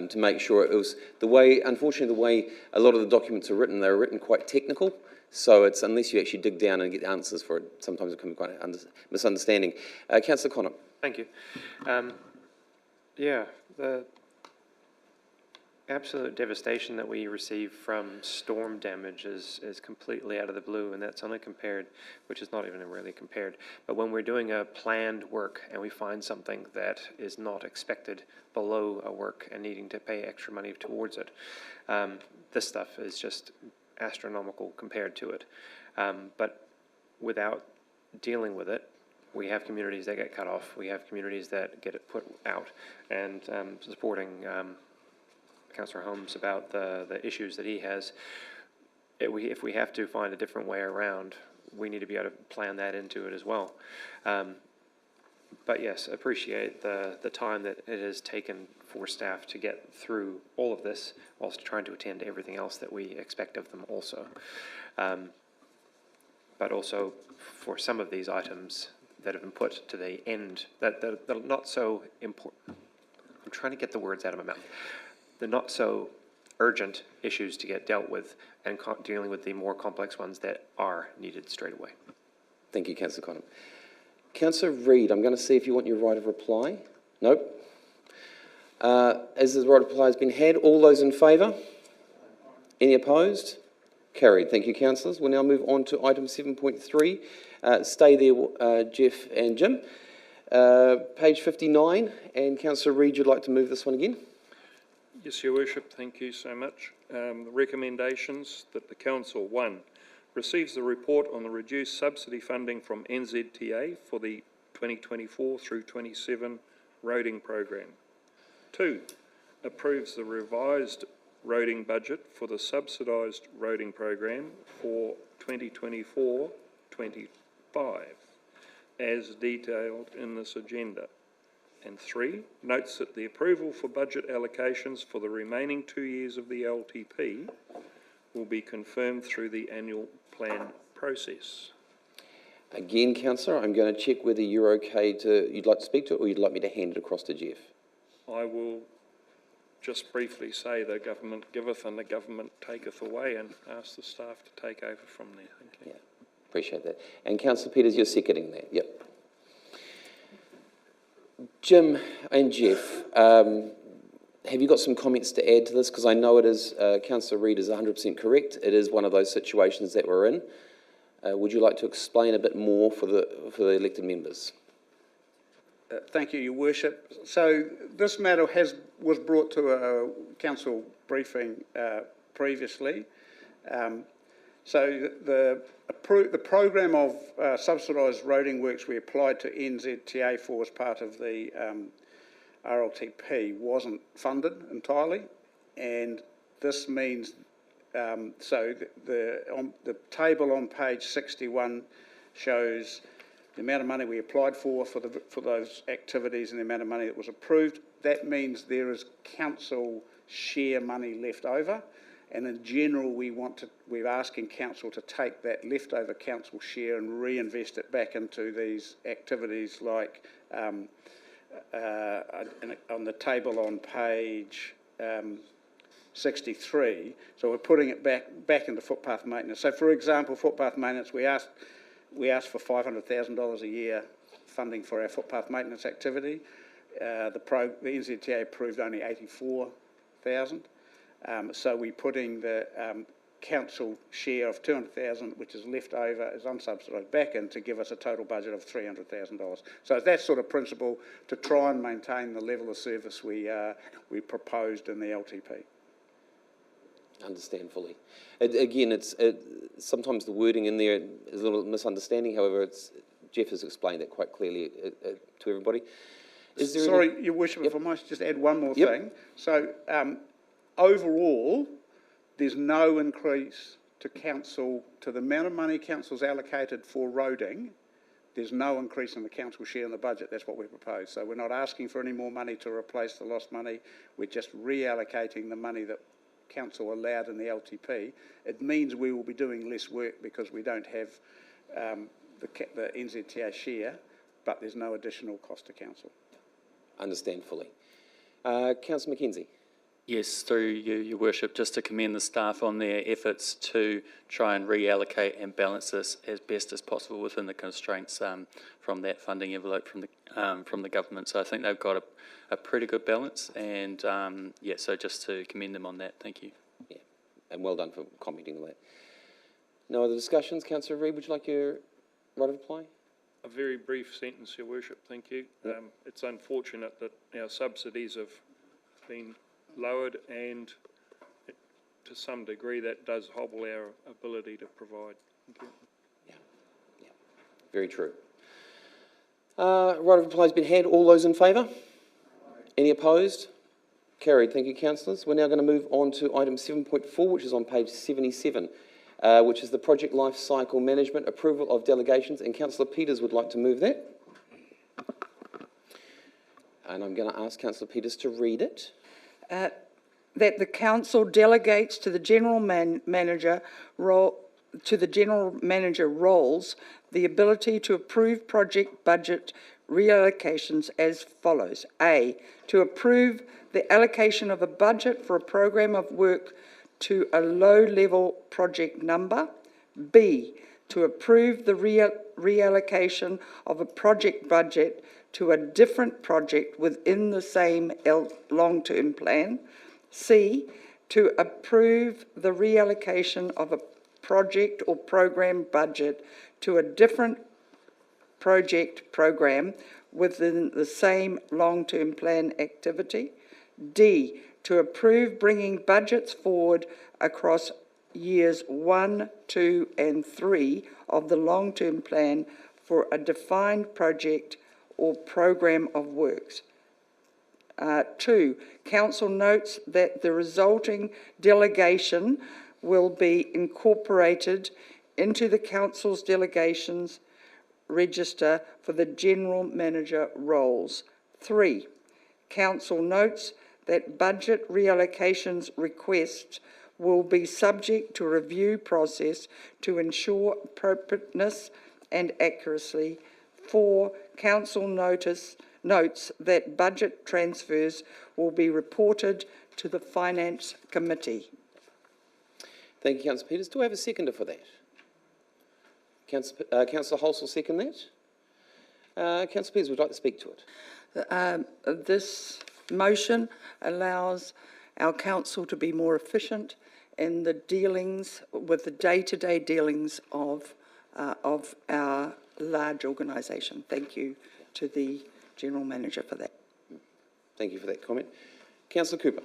to make sure it was the way, unfortunately, the way a lot of the documents are written, they're written quite technical. So it's, unless you actually dig down and get answers for it, sometimes it can be quite a misunderstanding. Councillor Connor. Thank you. Yeah, the absolute devastation that we receive from storm damage is completely out of the blue, and that's only compared, which is not even really compared, but when we're doing a planned work and we find something that is not expected below a work and needing to pay extra money towards it, this stuff is just astronomical compared to it. But without dealing with it, we have communities that get cut off, we have communities that get it put out, and supporting Councillor Holmes about the issues that he has. If we have to find a different way around, we need to be able to plan that into it as well. But yes, appreciate the time that it has taken for staff to get through all of this whilst trying to attend to everything else that we expect of them also. But also for some of these items that have been put to the end, that are not so important. I'm trying to get the words out of my mouth. The not so urgent issues to get dealt with, and dealing with the more complex ones that are needed straight away. Thank you, Councillor Connor. Councillor Reid, I'm going to see if you want your right of reply. Nope. As the right of reply has been had, all those in favour? Any opposed? Carried. Thank you, councillors. We'll now move on to item 7.3. Stay there, Jeff and Jim. Page 59, and Councillor Reid, you'd like to move this one again? Yes, Your Worship, thank you so much. The recommendations that the Council, 1, receives the report on the reduced subsidy funding from NZTA for the 2024 through 27 roading program. 2, approves the revised roading budget for the subsidised roading program for 2024-25 as detailed in this agenda. And 3, notes that the approval for budget allocations for the remaining 2 years of the LTP will be confirmed through the annual plan process. Again, councillor, I'm going to check whether you're okay you'd like to speak to it, or you'd like me to hand it across to Jeff. I will just briefly say the government giveth and the government taketh away, and ask the staff to take over from there. Thank you. Yeah, appreciate that. And Councillor Peters, you're seconding that. Yep. Jim and Jeff, have you got some comments to add to this? Because I know it is, Councillor Reid is 100% correct. It is one of those situations that we're in. Would you like to explain a bit more for the elected members? Thank you, Your Worship. So this matter was brought to a council briefing previously. So the program of subsidised roading works we applied to NZTA for as part of the RLTP wasn't funded entirely, and this means so the table on page 61 shows the amount of money we applied for those activities and the amount of money that was approved. That means there is council share money left over. And in general, we're asking council to take that leftover council share and reinvest it back into these activities, like on the table on page 63. So we're putting it back into footpath maintenance. So, for example, footpath maintenance, we asked for $500,000 a year funding for our footpath maintenance activity. The NZTA approved only $84,000. So we're putting the council share of $200,000, which is left over as unsubsidised, back in to give us a total budget of $300,000. So it's that sort of principle to try and maintain the level of service we proposed in the LTP. Understand fully. Again, sometimes the wording in there is a little misunderstanding. However, Jeff has explained it quite clearly to everybody. Sorry, Your Worship, if I might just add one more Yep. thing. So overall, there's no increase to the amount of money council's allocated for roading. There's no increase in the council share in the budget. That's what we propose. So we're not asking for any more money to replace the lost money. We're just reallocating the money that council allowed in the LTP. It means we will be doing less work because we don't have the NZTA share, but there's no additional cost to council. Understand fully. Councillor Mackenzie. Yes, through you, Your Worship, just to commend the staff on their efforts to try and reallocate and balance this as best as possible within the constraints from that funding envelope from the government. So I think they've got a pretty good balance, and yeah, so just to commend them on that. Thank you. Yeah, and well done for commenting on that. No other discussions? Councillor Reid, would you like your right of reply? A very brief sentence, Your Worship, thank you. Yep. It's unfortunate that our subsidies have been lowered, and to some degree that does hobble our ability to provide. Thank you. Yeah, very true. Right of reply has been had. All those in favour? Any opposed? Carried. Thank you, councillors. We're now going to move on to item 7.4, which is on page 77, which is the project life cycle management approval of delegations, and Councillor Peters would like to move that. And I'm going to ask Councillor Peters to read it. That the council delegates to the general manager roles the ability to approve project budget reallocations as follows. A, to approve the allocation of a budget for a program of work to a low-level project number. B, to approve the reallocation of a project budget to a different project within the same long-term plan. C, to approve the reallocation of a project or program budget to a different program within the same long-term plan activity. D, to approve bringing budgets forward across years 1, 2 and 3 of the long-term plan for a defined project or program of works. 2, council notes that the resulting delegation will be incorporated into the council's delegations register for the general manager roles. 3, council notes that budget reallocations requests will be subject to a review process to ensure appropriateness and accuracy. 4, council notes that budget transfers will be reported to the Finance Committee. Thank you, Councillor Peters. Do I have a seconder for that? Councillor Hulse will second that. Councillor Peters would like to speak to it. This motion allows our council to be more efficient in the dealings with the day-to-day dealings of our large organisation. Thank you to the General Manager for that. Thank you for that comment. Councillor Cooper.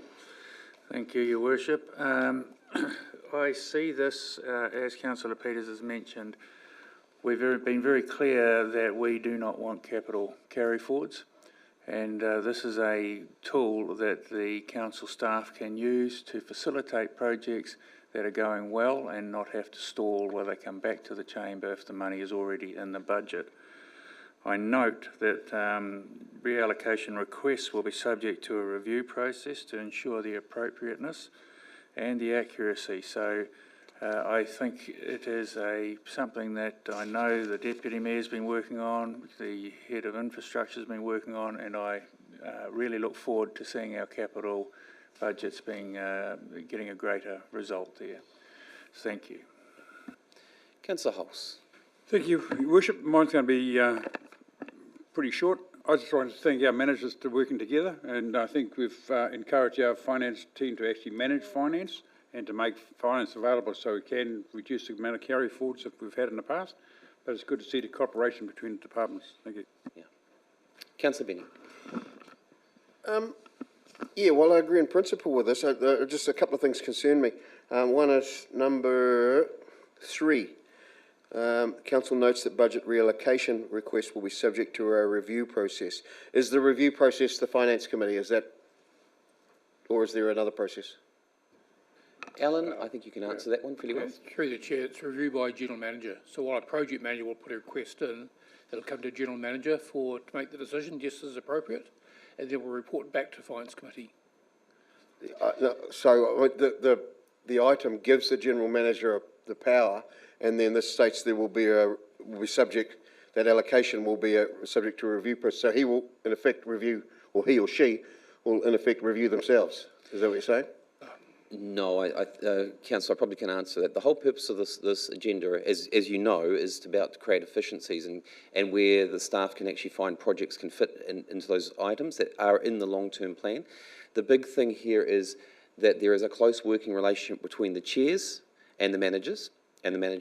Thank you, Your Worship. I see this, as Councillor Peters has mentioned, we've been very clear that we do not want capital carry forwards, and this is a tool that the council staff can use to facilitate projects that are going well and not have to stall while they come back to the chamber if the money is already in the budget. I note that reallocation requests will be subject to a review process to ensure the appropriateness and the accuracy. So I think it is something that I know the Deputy Mayor's been working on, the Head of Infrastructure has been working on, and I really look forward to seeing our capital budgets getting a greater result there. Thank you. Councillor Hulse. Thank you, Your Worship. Mine's going to be pretty short. I just want to thank our managers for working together, and I think we've encouraged our finance team to actually manage finance and to make finance available so we can reduce the amount of carry forwards that we've had in the past. But it's good to see the cooperation between the departments. Thank you. Yeah. Councillor Benny. Yeah, well, I agree in principle with this. Just a couple of things concern me. One is number 3. Council notes that budget reallocation requests will be subject to a review process. Is the review process the Finance Committee? Is that, or is there another process? Alan, I think you can answer that one pretty well. Through the Chair, it's reviewed by General Manager. So while a project manager will put a request in, It'll come to General Manager to make the decision, just as appropriate, and then we'll report back to Finance Committee. No, so the item gives the general manager the power, and then this states there will be subject, that allocation will be subject to a review process. So he will in effect review, or he or she will in effect review themselves. Is that what you're saying? No, Councillor, I probably can answer that. The whole purpose of this agenda, as you know, is about to create efficiencies and where the staff can actually find projects can fit into those items that are in the long-term plan. The big thing here is that there is a close working relationship between the chairs and the managers,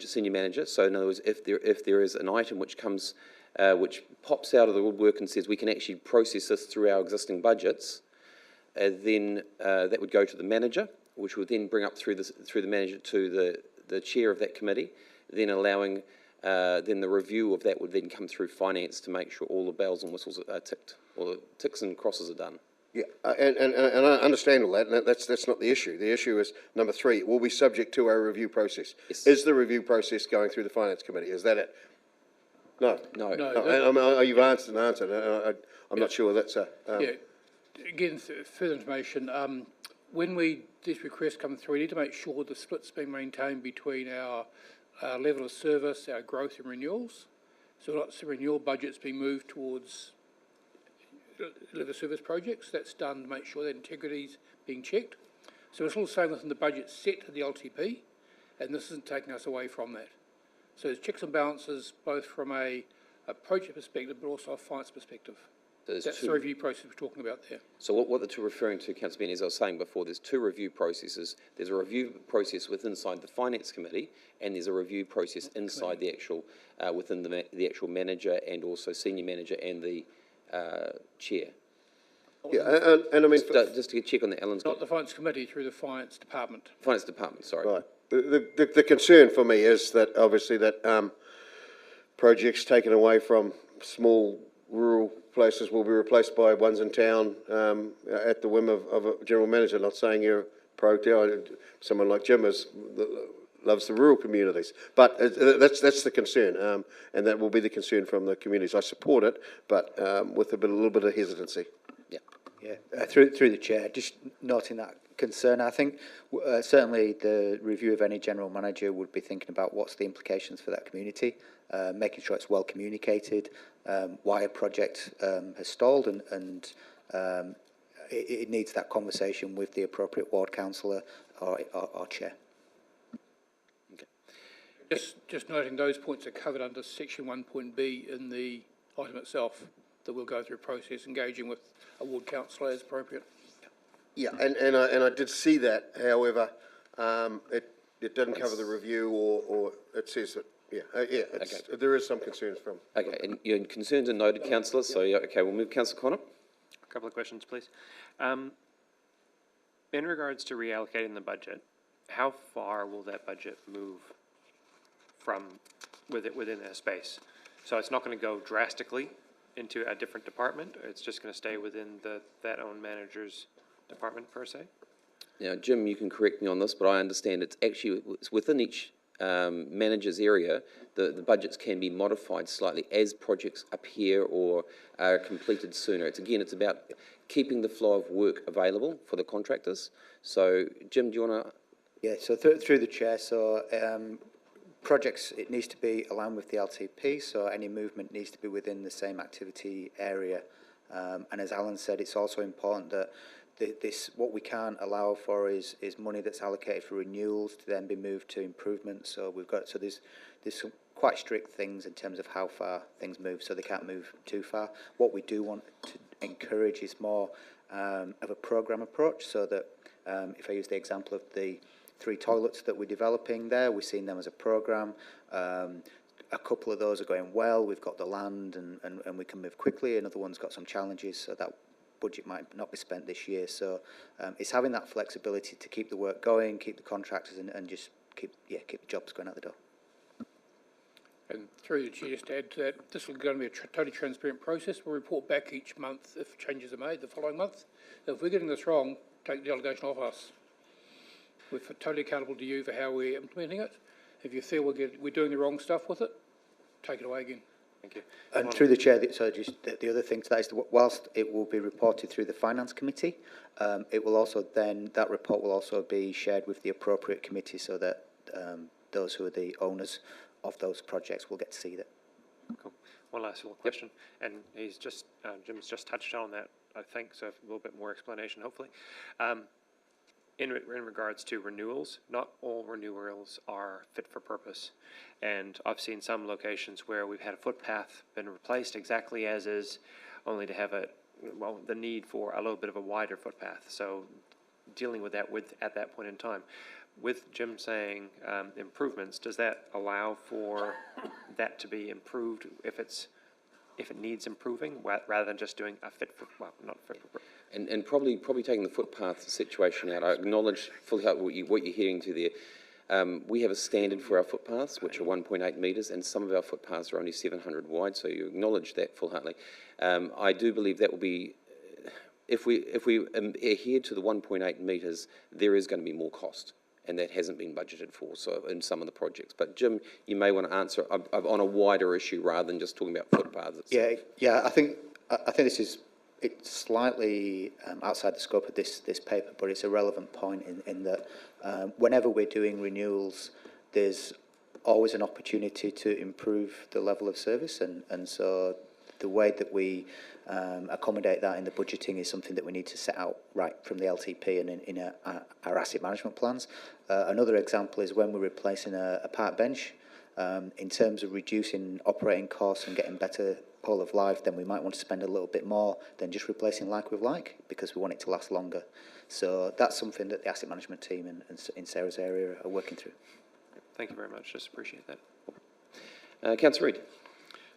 senior manager. So in other words, if there is an item which comes, which pops out of the woodwork and says we can actually process this through our existing budgets, then that would go to the manager, which would then bring up through the manager to the chair of that committee, then allowing then the review of that would then come through finance to make sure all the bells and whistles are ticked, or the ticks and crosses are done. Yeah, and I understand all that, and that's not the issue. The issue is, number 3, it will be subject to our review process. Yes. Is the review process going through the Finance Committee? Is that it? No. No. You've answered. I'm not sure that's a... Yeah, again, further information, when these requests come through, we need to make sure the split's being maintained between our level of service, our growth and renewals. So lots of renewal budgets being moved towards level of service projects. That's done to make sure that integrity's being checked. So it's all staying within the budget set to the LTP, and this isn't taking us away from that. So there's checks and balances both from a project perspective but also a finance perspective. That's the review process we're talking about there. So what the two referring to, Councillor Benny, as I was saying before, there's 2 review processes. There's a review process inside the Finance Committee, and there's a review process inside the actual, within the actual manager and also senior manager and the chair. Yeah, and I mean... Just to check on the Alan's... Not the Finance Committee, through the Finance Department. Finance Department, sorry. Right. The concern for me is that obviously that projects taken away from small rural places will be replaced by ones in town at the whim of a general manager. Not saying you're pro town. Someone like Jim loves the rural communities, but that's the concern, and that will be the concern from the communities. I support it, but with a little bit of hesitancy. Yeah, through the chair, just noting that concern. I think certainly the review of any general manager would be thinking about what's the implications for that community, making sure it's well communicated, why a project has stalled, and it needs that conversation with the appropriate ward councillor or chair. Okay. Just noting those points are covered under section 1.b in the item itself, that we'll go through a process engaging with a ward councillor as appropriate. Yeah, and I did see that. However, it didn't cover the review, or it says that. Okay. There is some concerns from. Okay, and your concerns are noted, councillor. So okay, we'll move Councillor Connor. A couple of questions, please. In regards to reallocating the budget, how far will that budget move from within that space? So it's not going to go drastically into a different department, or it's just going to stay within that own manager's department per se? Now, Jim, you can correct me on this, but I understand it's within each manager's area, the budgets can be modified slightly as projects appear or are completed sooner. It's about keeping the flow of work available for the contractors. So, Jim, do you want to... Yeah, so through the chair, so projects, it needs to be aligned with the LTP, so any movement needs to be within the same activity area. And as Alan said, it's also important that what we can't allow for is money that's allocated for renewals to then be moved to improvements. So there's some quite strict things in terms of how far things move, so they can't move too far. What we do want to encourage is more of a program approach, so that if I use the example of the 3 toilets that we're developing there, we're seeing them as a program. A couple of those are going well. We've got the land and we can move quickly. Another one's got some challenges, so that budget might not be spent this year. So it's having that flexibility to keep the work going, keep the contractors, and just keep the jobs going out the door. And through the chair, just to add to that, this is going to be a totally transparent process. We'll report back each month if changes are made the following month. If we're getting this wrong, take the delegation off us. We're totally accountable to you for how we're implementing it. If you feel we're doing the wrong stuff with it, take it away again. Thank you. And through the chair, so just the other thing to that is that whilst it will be reported through the finance committee, it will also then, that report will also be shared with the appropriate committee so that those who are the owners of those projects will get to see that. Cool. One last little question, and he's just, Jim's just touched on that, I think, so a little bit more explanation, hopefully. In regards to renewals, not all renewals are fit for purpose. And I've seen some locations where we've had a footpath been replaced exactly as is, only to have the need for a little bit of a wider footpath. So dealing with that at that point in time. With Jim saying improvements, does that allow for that to be improved if it needs improving, rather than just doing a fit for, well, not fit for purpose? And probably taking the footpath situation out, I acknowledge fully what you're hearing to there. We have a standard for our footpaths, which are 1.8 metres, and some of our footpaths are only 700 wide, so you acknowledge that full-heartedly. I do believe that will be, if we adhere to the 1.8 metres, there is going to be more cost, and that hasn't been budgeted for, so in some of the projects. But Jim, you may want to answer on a wider issue rather than just talking about footpaths itself. Yeah, I think this is, it's slightly outside the scope of this paper, but it's a relevant point in that whenever we're doing renewals, there's always an opportunity to improve the level of service, and so the way that we accommodate that in the budgeting is something that we need to set out right from the LTP and in our asset management plans. Another example is when we're replacing a park bench. In terms of reducing operating costs and getting better whole of life, then we might want to spend a little bit more than just replacing like with like, because we want it to last longer. So that's something that the asset management team in Sarah's area are working through. Thank you very much, just appreciate that. Councillor Reid.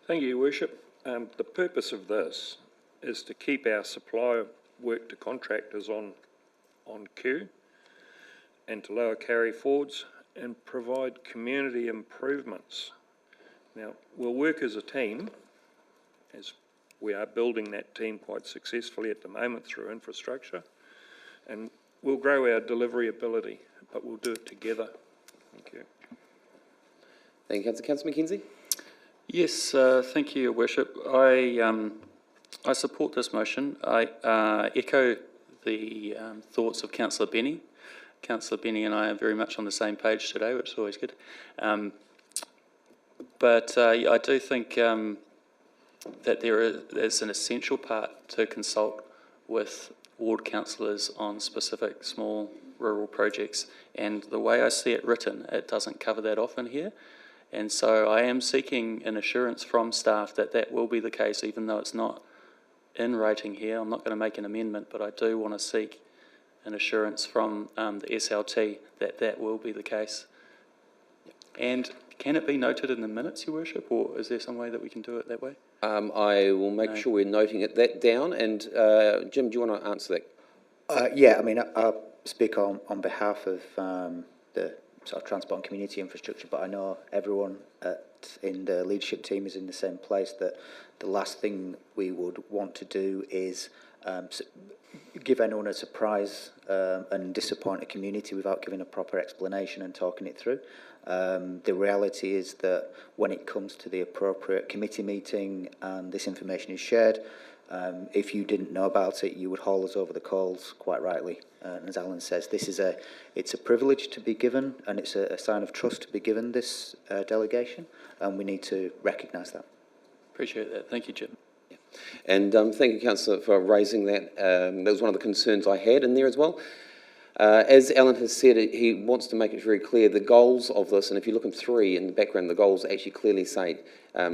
Thank you, Your Worship. The purpose of this is to keep our supply work to contractors on queue and to lower carry forwards and provide community improvements. Now, we'll work as a team, as we are building that team quite successfully at the moment through infrastructure, and we'll grow our delivery ability, but we'll do it together. Thank you. Thank you, Councillor McKenzie. Yes, thank you, Your Worship. I support this motion. I echo the thoughts of Councillor Benny. Councillor Benny and I are very much on the same page today, which is always good. But I do think that there is an essential part to consult with ward councillors on specific small rural projects. And the way I see it written, it doesn't cover that off in here. And so I am seeking an assurance from staff that that will be the case, even though it's not in writing here. I'm not going to make an amendment, but I do want to seek an assurance from the SLT that that will be the case. And can it be noted in the minutes, Your Worship, or is there some way that we can do it that way? I will make sure we're noting that down. And Jim, do you want to answer that? Yeah, I mean, I'll speak on behalf of the sort of transport and community infrastructure, but I know everyone in the leadership team is in the same place, that the last thing we would want to do is give anyone a surprise and disappoint a community without giving a proper explanation and talking it through. The reality is that when it comes to the appropriate committee meeting and this information is shared, if you didn't know about it, you would haul us over the coals, quite rightly. As Alan says, it's a privilege to be given, and it's a sign of trust to be given this delegation, and we need to recognise that. Appreciate that. Thank you, Jim. Yeah. And thank you, Councillor, for raising that. That was one of the concerns I had in there as well. As Alan has said, he wants to make it very clear the goals of this, and if you look in 3 in the background, the goals actually clearly say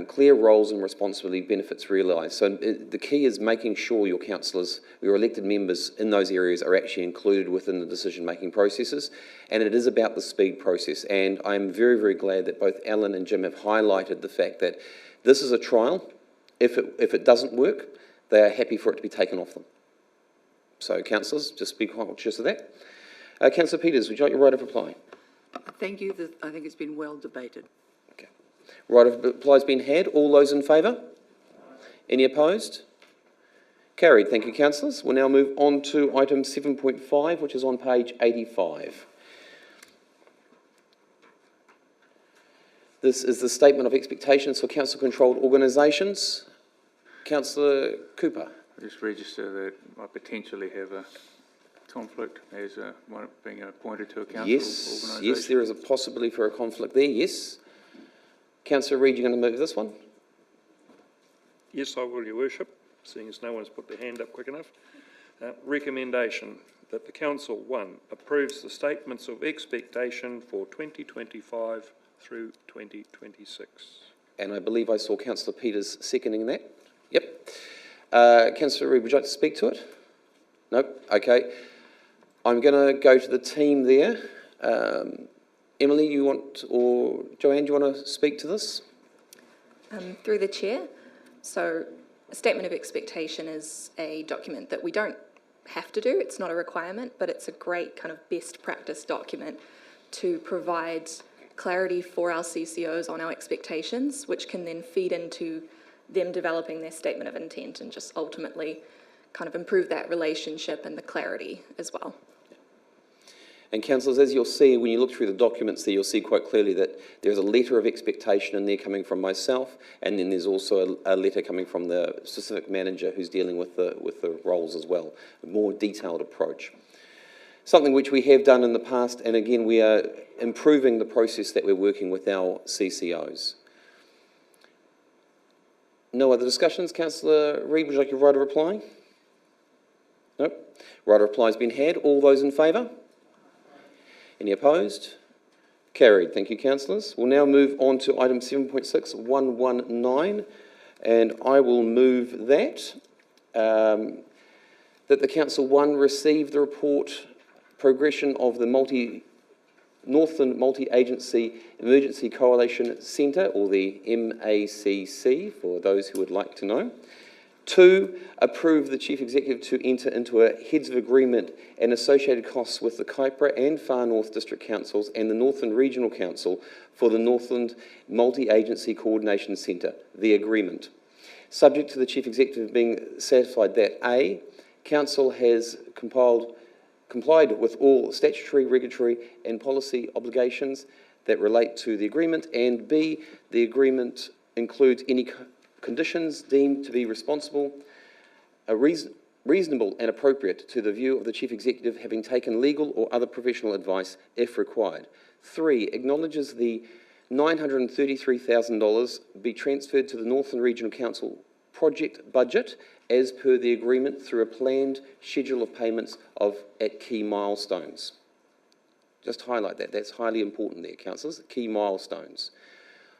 clear roles and responsibility, benefits realised. So the key is making sure your councillors, your elected members in those areas are actually included within the decision-making processes, and it is about the speed process. And I'm very, very glad that both Alan and Jim have highlighted the fact that this is a trial. If it doesn't work, they are happy for it to be taken off them. So, councillors, just be conscious of that. Councillor Peters, would you like your right of reply? Thank you. I think it's been well debated. Okay. Right of reply has been had. All those in favour? Any opposed? Carried. Thank you, councillors. We'll now move on to item 7.5, which is on page 85. This is the statement of expectations for council-controlled organisations. Councillor Cooper. I just register that I potentially have a conflict as one being appointed to a council organisation. Yes, there is a possibility for a conflict there, yes. Councillor Reid, you're going to move this one? Yes, I will, Your Worship, seeing as no one's put their hand up quick enough. Recommendation that the Council, 1, approves the statements of expectation for 2025 through 2026. And I believe I saw Councillor Peters seconding that. Yep. Councillor Reid, would you like to speak to it? No? Okay. I'm going to go to the team there. Emily, you want, or Joanne, do you want to speak to this? Through the chair. So a statement of expectation is a document that we don't have to do. It's not a requirement, but it's a great kind of best practice document to provide clarity for our CCOs on our expectations, which can then feed into them developing their statement of intent and just ultimately kind of improve that relationship and the clarity as well. And councillors, as you'll see, when you look through the documents there, you'll see quite clearly that there's a letter of expectation in there coming from myself, and then there's also a letter coming from the specific manager who's dealing with the roles as well, a more detailed approach. Something which we have done in the past, and again, we are improving the process that we're working with our CCOs. No other discussions? Councillor Reid, would you like your right of reply? Nope. Right of reply has been had. All those in favour? Any opposed? Carried. Thank you, councillors. We'll now move on to item 7.6119, and I will move that, that the Council 1 receive the report progression of the Northland Multi-Agency Emergency Coalition Centre, or the MACC, for those who would like to know. 2, approve the Chief Executive to enter into a heads of agreement and associated costs with the Kaipara and Far North District Councils and the Northland Regional Council for the Northland Multi-Agency Coordination Centre, the agreement. Subject to the Chief Executive being satisfied that A, Council has complied with all statutory, regulatory and policy obligations that relate to the agreement, and B, the agreement includes any conditions deemed to be reasonable and appropriate to the view of the Chief Executive having taken legal or other professional advice if required. 3, acknowledges the $933,000 be transferred to the Northland Regional Council project budget as per the agreement through a planned schedule of payments at key milestones. Just highlight that. That's highly important there, councillors, key milestones.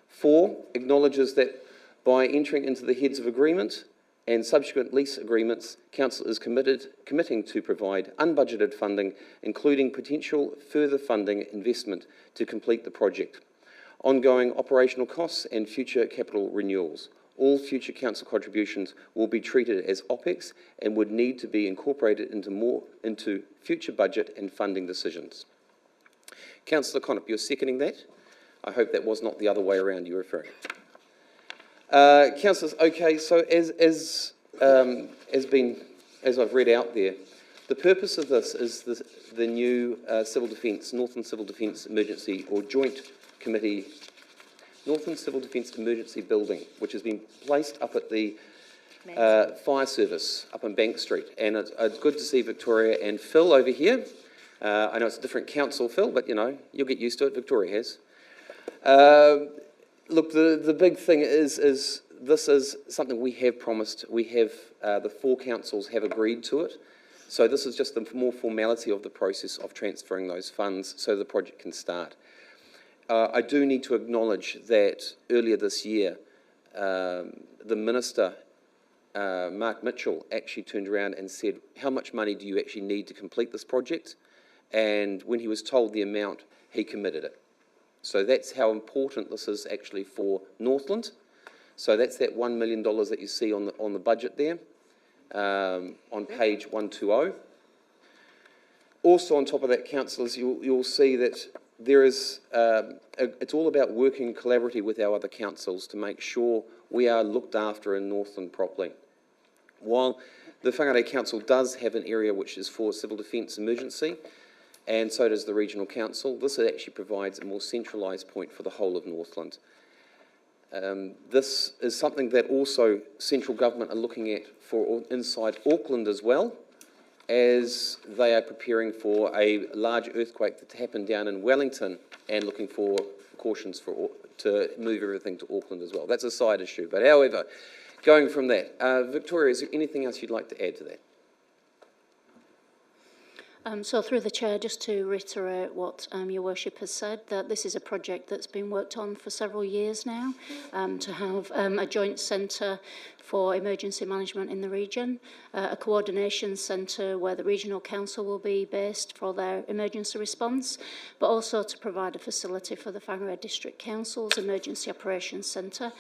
4, acknowledges that by entering into the heads of agreement and subsequent lease agreements, Council is committing to provide unbudgeted funding, including potential further funding investment to complete the project, ongoing operational costs and future capital renewals. All future Council contributions will be treated as OPEX and would need to be incorporated into future budget and funding decisions. Councillor Connop, you're seconding that? I hope that was not the other way around you were referring. Councillors, okay, so as I've read out there, the purpose of this is the new Civil Defence, Northland Civil Defence Emergency or Joint Committee, Northland Civil Defence Emergency Building, which has been placed up at the Fire Service up on Bank Street. And it's good to see Victoria and Phil over here. I know it's a different council, Phil, but you know, you'll get used to it, Victoria has. Look, the big thing is this is something we have promised. We have, the 4 councils have agreed to it. So this is just the more formality of the process of transferring those funds so the project can start. I do need to acknowledge that earlier this year, the Minister, Mark Mitchell, actually turned around and said, how much money do you actually need to complete this project? And when he was told the amount, he committed it. So that's how important this is actually for Northland. So that's that $1 million that you see on the budget there, on page 120. Also on top of that, councillors, you'll see that there is, it's all about working collaboratively with our other councils to make sure we are looked after in Northland properly. While the Whangarei Council does have an area which is for civil defence emergency, and so does the Regional Council, this actually provides a more centralised point for the whole of Northland. This is something that also central government are looking at for inside Auckland as well, as they are preparing for a large earthquake to happen down in Wellington and looking for precautions to move everything to Auckland as well. That's a side issue. But however, going from that, Victoria, is there anything else you'd like to add to that? So through the Chair, just to reiterate what Your Worship has said, that this is a project that's been worked on for several years now, to have a joint centre for emergency management in the region, a coordination centre where the regional council will be based for their emergency response, but also to provide a facility for the Whangarei District Council's emergency operations centre,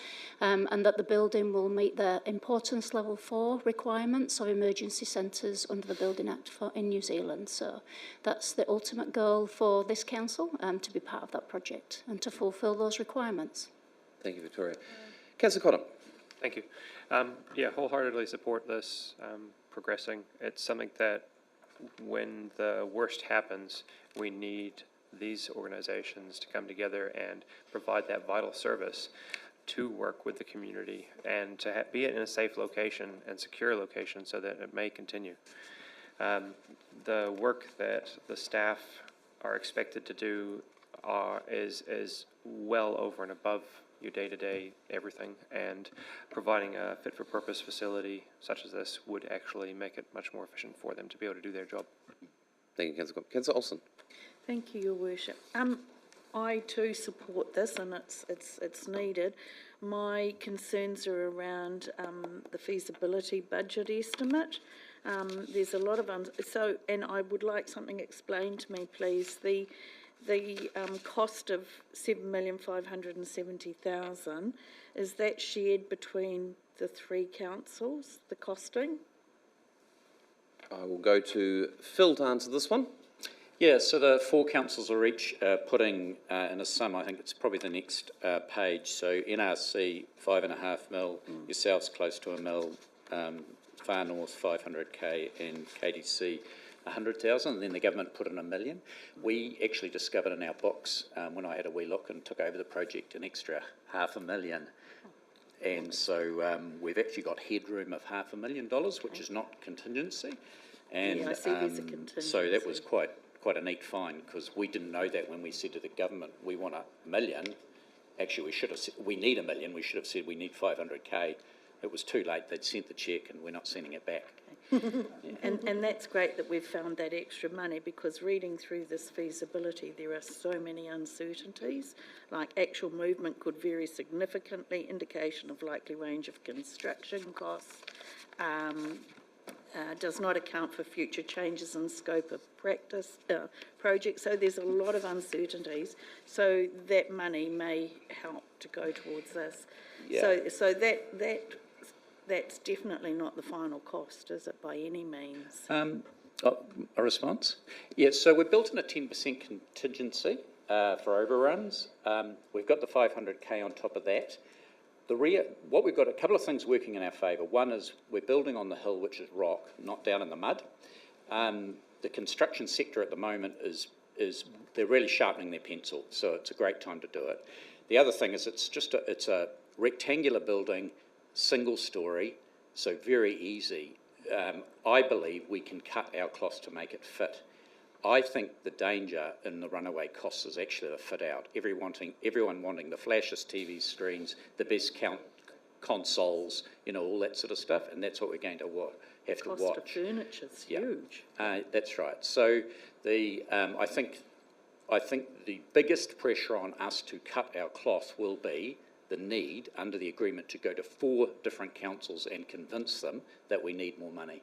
and that the building will meet the importance level 4 requirements of emergency centres under the Building Act in New Zealand. So that's the ultimate goal for this council, to be part of that project and to fulfil those requirements. Thank you, Victoria. Councillor Cotton. Thank you. Yeah, wholeheartedly support this progressing. It's something that when the worst happens, we need these organizations to come together and provide that vital service to work with the community and to be it in a safe location and secure location so that it may continue. The work that the staff are expected to do is well over and above your day-to-day everything, and providing a fit-for-purpose facility such as this would actually make it much more efficient for them to be able to do their job. Thank you, Councillor. Councillor Olsen. Thank you, Your Worship. I too support this, and it's needed. My concerns are around the feasibility budget estimate. There's a lot of and I would like something explained to me, please. The cost of $7,570,000, is that shared between the 3 councils, the costing? I will go to Phil to answer this one. Yeah, so the 4 councils are each putting in a sum, I think it's probably the next page, so NRC 5.5 mil, yourselves close to $1 mil, Far North 500k and KDC 100,000, and then the government put in $1 million. We actually discovered in our books, when I had a wee look and took over the project, an extra $500,000. And so we've actually got headroom of $500,000, which is not contingency. And yeah, I see there's a contingency. So that was quite a neat find, because we didn't know that when we said to the government, we want $1 million. Actually, we should have said, we need $1 million. We should have said we need 500k. It was too late. They'd sent the cheque and we're not sending it back. And that's great that we've found that extra money, because reading through this feasibility, there are so many uncertainties, like actual movement could vary significantly, indication of likely range of construction costs, does not account for future changes in scope of practice projects. So there's a lot of uncertainties. So that money may help to go towards this. Yeah. So that's definitely not the final cost, is it, by any means? A response? Yes, so we're built in a 10% contingency for overruns. We've got the 500k on top of that. What we've got, a couple of things working in our favour. One is we're building on the hill, which is rock, not down in the mud. The construction sector at the moment is they're really sharpening their pencil, so it's a great time to do it. The other thing is it's a rectangular building, single story, so very easy. I believe we can cut our cloth to make it fit. I think the danger in the runaway costs is actually the fit out. Everyone wanting the flashiest TV screens, the best consoles, all that sort of stuff, and that's what we're going to have to watch. Cost of furniture's huge. That's right. So I think the biggest pressure on us to cut our cloth will be the need under the agreement to go to 4 different councils and convince them that we need more money.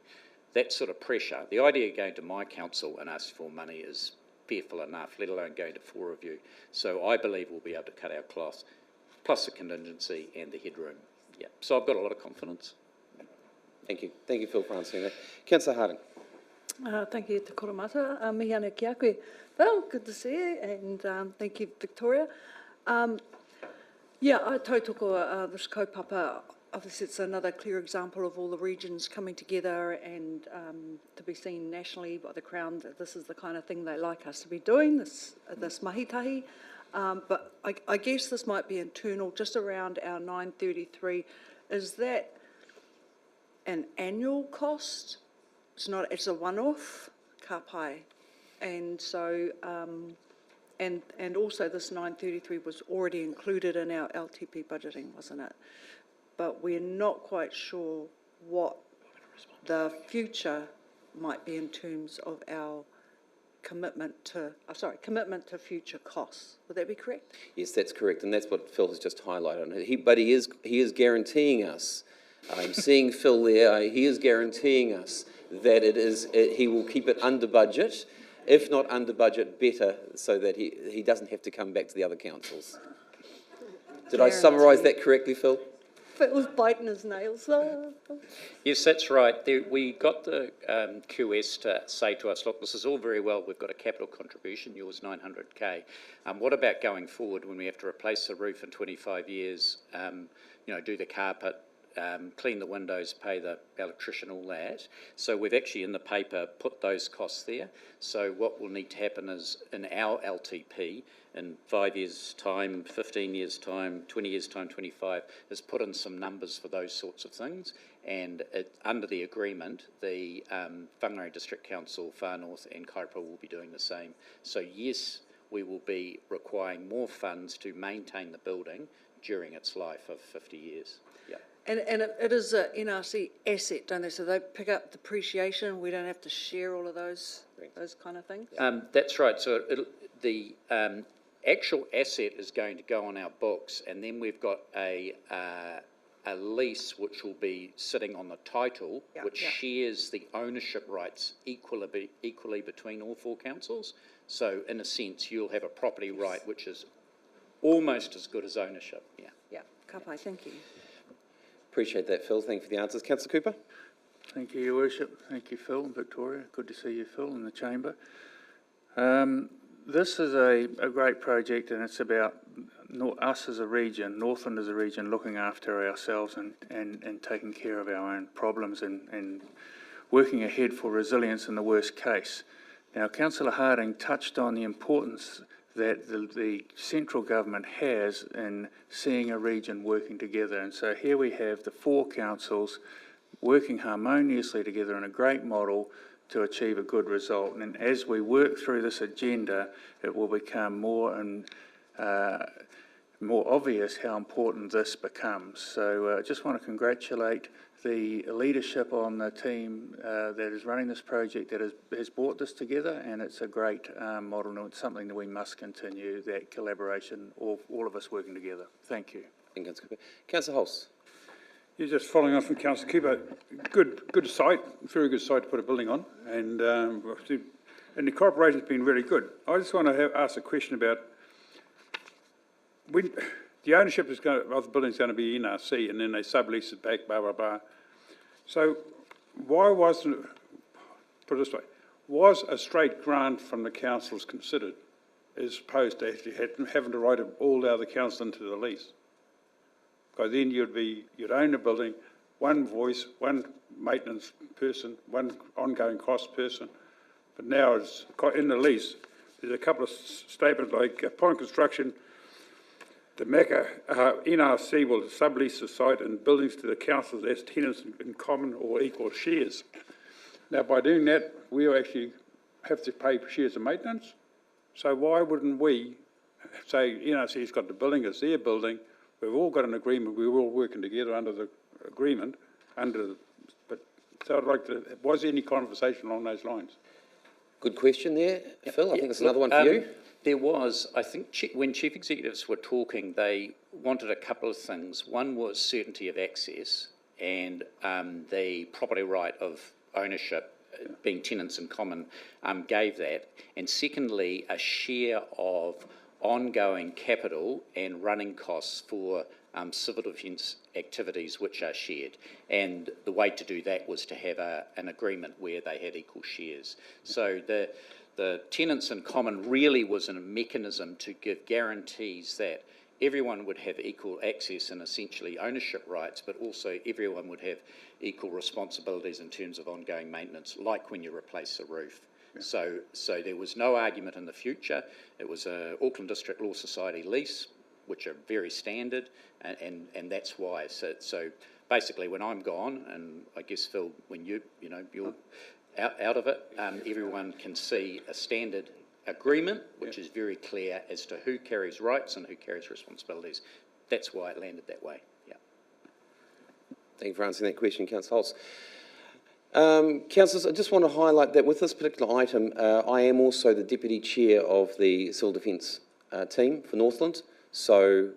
That sort of pressure, the idea of going to my council and ask for money is fearful enough, let alone going to 4 of you. So I believe we'll be able to cut our cloth, plus the contingency and the headroom. Yeah. So I've got a lot of confidence. Thank you. Thank you, Phil, for answering that. Councillor Harding. Thank you, Te Koromata. Mihi ana ki a koe. Well, good to see you, and thank you, Victoria. Yeah, I tautoko this kaupapa. Obviously, it's another clear example of all the regions coming together and to be seen nationally by the Crown that this is the kind of thing they like us to be doing, this mahitahi. But I guess this might be internal, just around our 933. Is that an annual cost? It's not, it's a one-off, ka pai. And so, and also this 933 was already included in our LTP budgeting, wasn't it? But we're not quite sure what the future might be in terms of our commitment to future costs. Would that be correct? Yes, that's correct, and that's what Phil has just highlighted. But he is guaranteeing us. I'm seeing Phil there. He is guaranteeing us that he will keep it under budget, if not under budget, better, so that he doesn't have to come back to the other councils. Did I summarise that correctly, Phil? Phil's biting his nails. Yes, that's right. We got the QS to say to us, look, this is all very well, we've got a capital contribution, yours 900K. What about going forward when we have to replace the roof in 25 years, do the carpet, clean the windows, pay the electrician, all that. So we've actually in the paper put those costs there. So what will need to happen is in our LTP, in 5 years' time, 15 years' time, 20 years' time, 25, is put in some numbers for those sorts of things. And under the agreement, the Whangarei District Council, Far North and Kaipara will be doing the same. So yes, we will be requiring more funds to maintain the building during its life of 50 years. Yeah. And it is an NRC asset, don't they? So they pick up depreciation. We don't have to share all of those kind of things. That's right. So the actual asset is going to go on our books, and then we've got a lease which will be sitting on the title, which shares the ownership rights equally between all four councils. So in a sense, you'll have a property right which is almost as good as ownership. Yeah. Yeah. Ka pai, thank you. Appreciate that, Phil. Thank you for the answers. Councillor Cooper? Thank you, Your Worship. Thank you, Phil and Victoria. Good to see you, Phil, in the chamber. This is a great project, and it's about us as a region, Northland as a region, looking after ourselves and taking care of our own problems and working ahead for resilience in the worst case. Now, Councillor Harding touched on the importance that the central government has in seeing a region working together. And so here we have the four councils working harmoniously together in a great model to achieve a good result. And as we work through this agenda, it will become more and more obvious how important this becomes. So I just want to congratulate the leadership on the team that is running this project, that has brought this together, and it's a great model, and it's something that we must continue, that collaboration, all of us working together. Thank you. Thank you, Councillor Cooper. Councillor Hulse. Yeah, just following on from Councillor Cooper, good site, very good site to put a building on, and the cooperation's been really good. I just want to ask a question about when the ownership of the building is going to be NRC, and then they sublease it back, blah, blah, blah. So why wasn't, put it this way, was a straight grant from the councils considered as opposed to actually having to write all the other councils into the lease? Because then you'd own the building, one voice, one maintenance person, one ongoing cost person. But now it's in the lease, there's a couple of statements like upon construction, the NRC will sublease the site and buildings to the councils as tenants in common or equal shares. Now, by doing that, we actually have to pay shares of maintenance. So why wouldn't we say NRC's got the building, it's their building, we've all got an agreement, we're all working together under the agreement, so I'd like to, was there any conversation along those lines? Good question there, Phil. I think there's another one for you. There was, I think, when chief executives were talking, they wanted a couple of things. One was certainty of access and the property right of ownership, being tenants in common, gave that. And secondly, a share of ongoing capital and running costs for civil defence activities which are shared. And the way to do that was to have an agreement where they had equal shares. So the tenants in common really was a mechanism to give guarantees that everyone would have equal access and essentially ownership rights, but also everyone would have equal responsibilities in terms of ongoing maintenance, like when you replace a roof. So there was no argument in the future. It was a Auckland District Law Society lease, which are very standard, and that's why. So basically, when I'm gone, and I guess Phil, when you're out of it, everyone can see a standard agreement, which is very clear as to who carries rights and who carries responsibilities. That's why it landed that way. Yeah. Thank you for answering that question, Councillor Holtz. Councillors, I just want to highlight that with this particular item, I am also the Deputy Chair of the Civil Defence team for Northland. So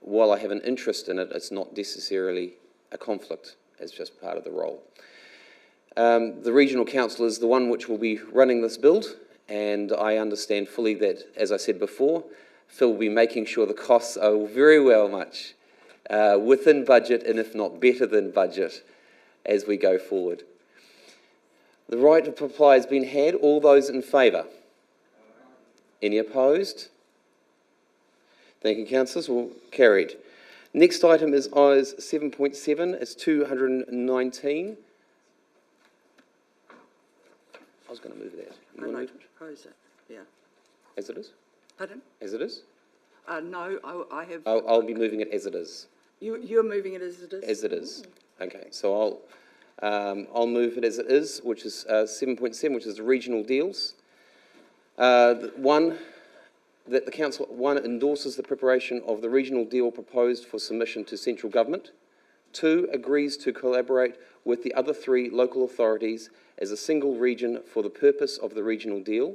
while I have an interest in it, it's not necessarily a conflict. It's just part of the role. The Regional Council is the one which will be running this build, and I understand fully that, as I said before, Phil will be making sure the costs are very well much within budget, and if not better than budget, as we go forward. The right to apply has been had. All those in favour? Any opposed? Thank you, councillors. Well, carried. Next item is 7.7. It's 219. I was going to move that. I'd like to propose it, yeah. As it is? Pardon? As it is? No, I have... I'll be moving it as it is. You're moving it as it is? As it is. Okay, so I'll move it as it is, which is 7.7, which is the regional deals. One, that the council, endorses the preparation of the regional deal proposed for submission to central government. 2, agrees to collaborate with the other 3 local authorities as a single region for the purpose of the regional deal.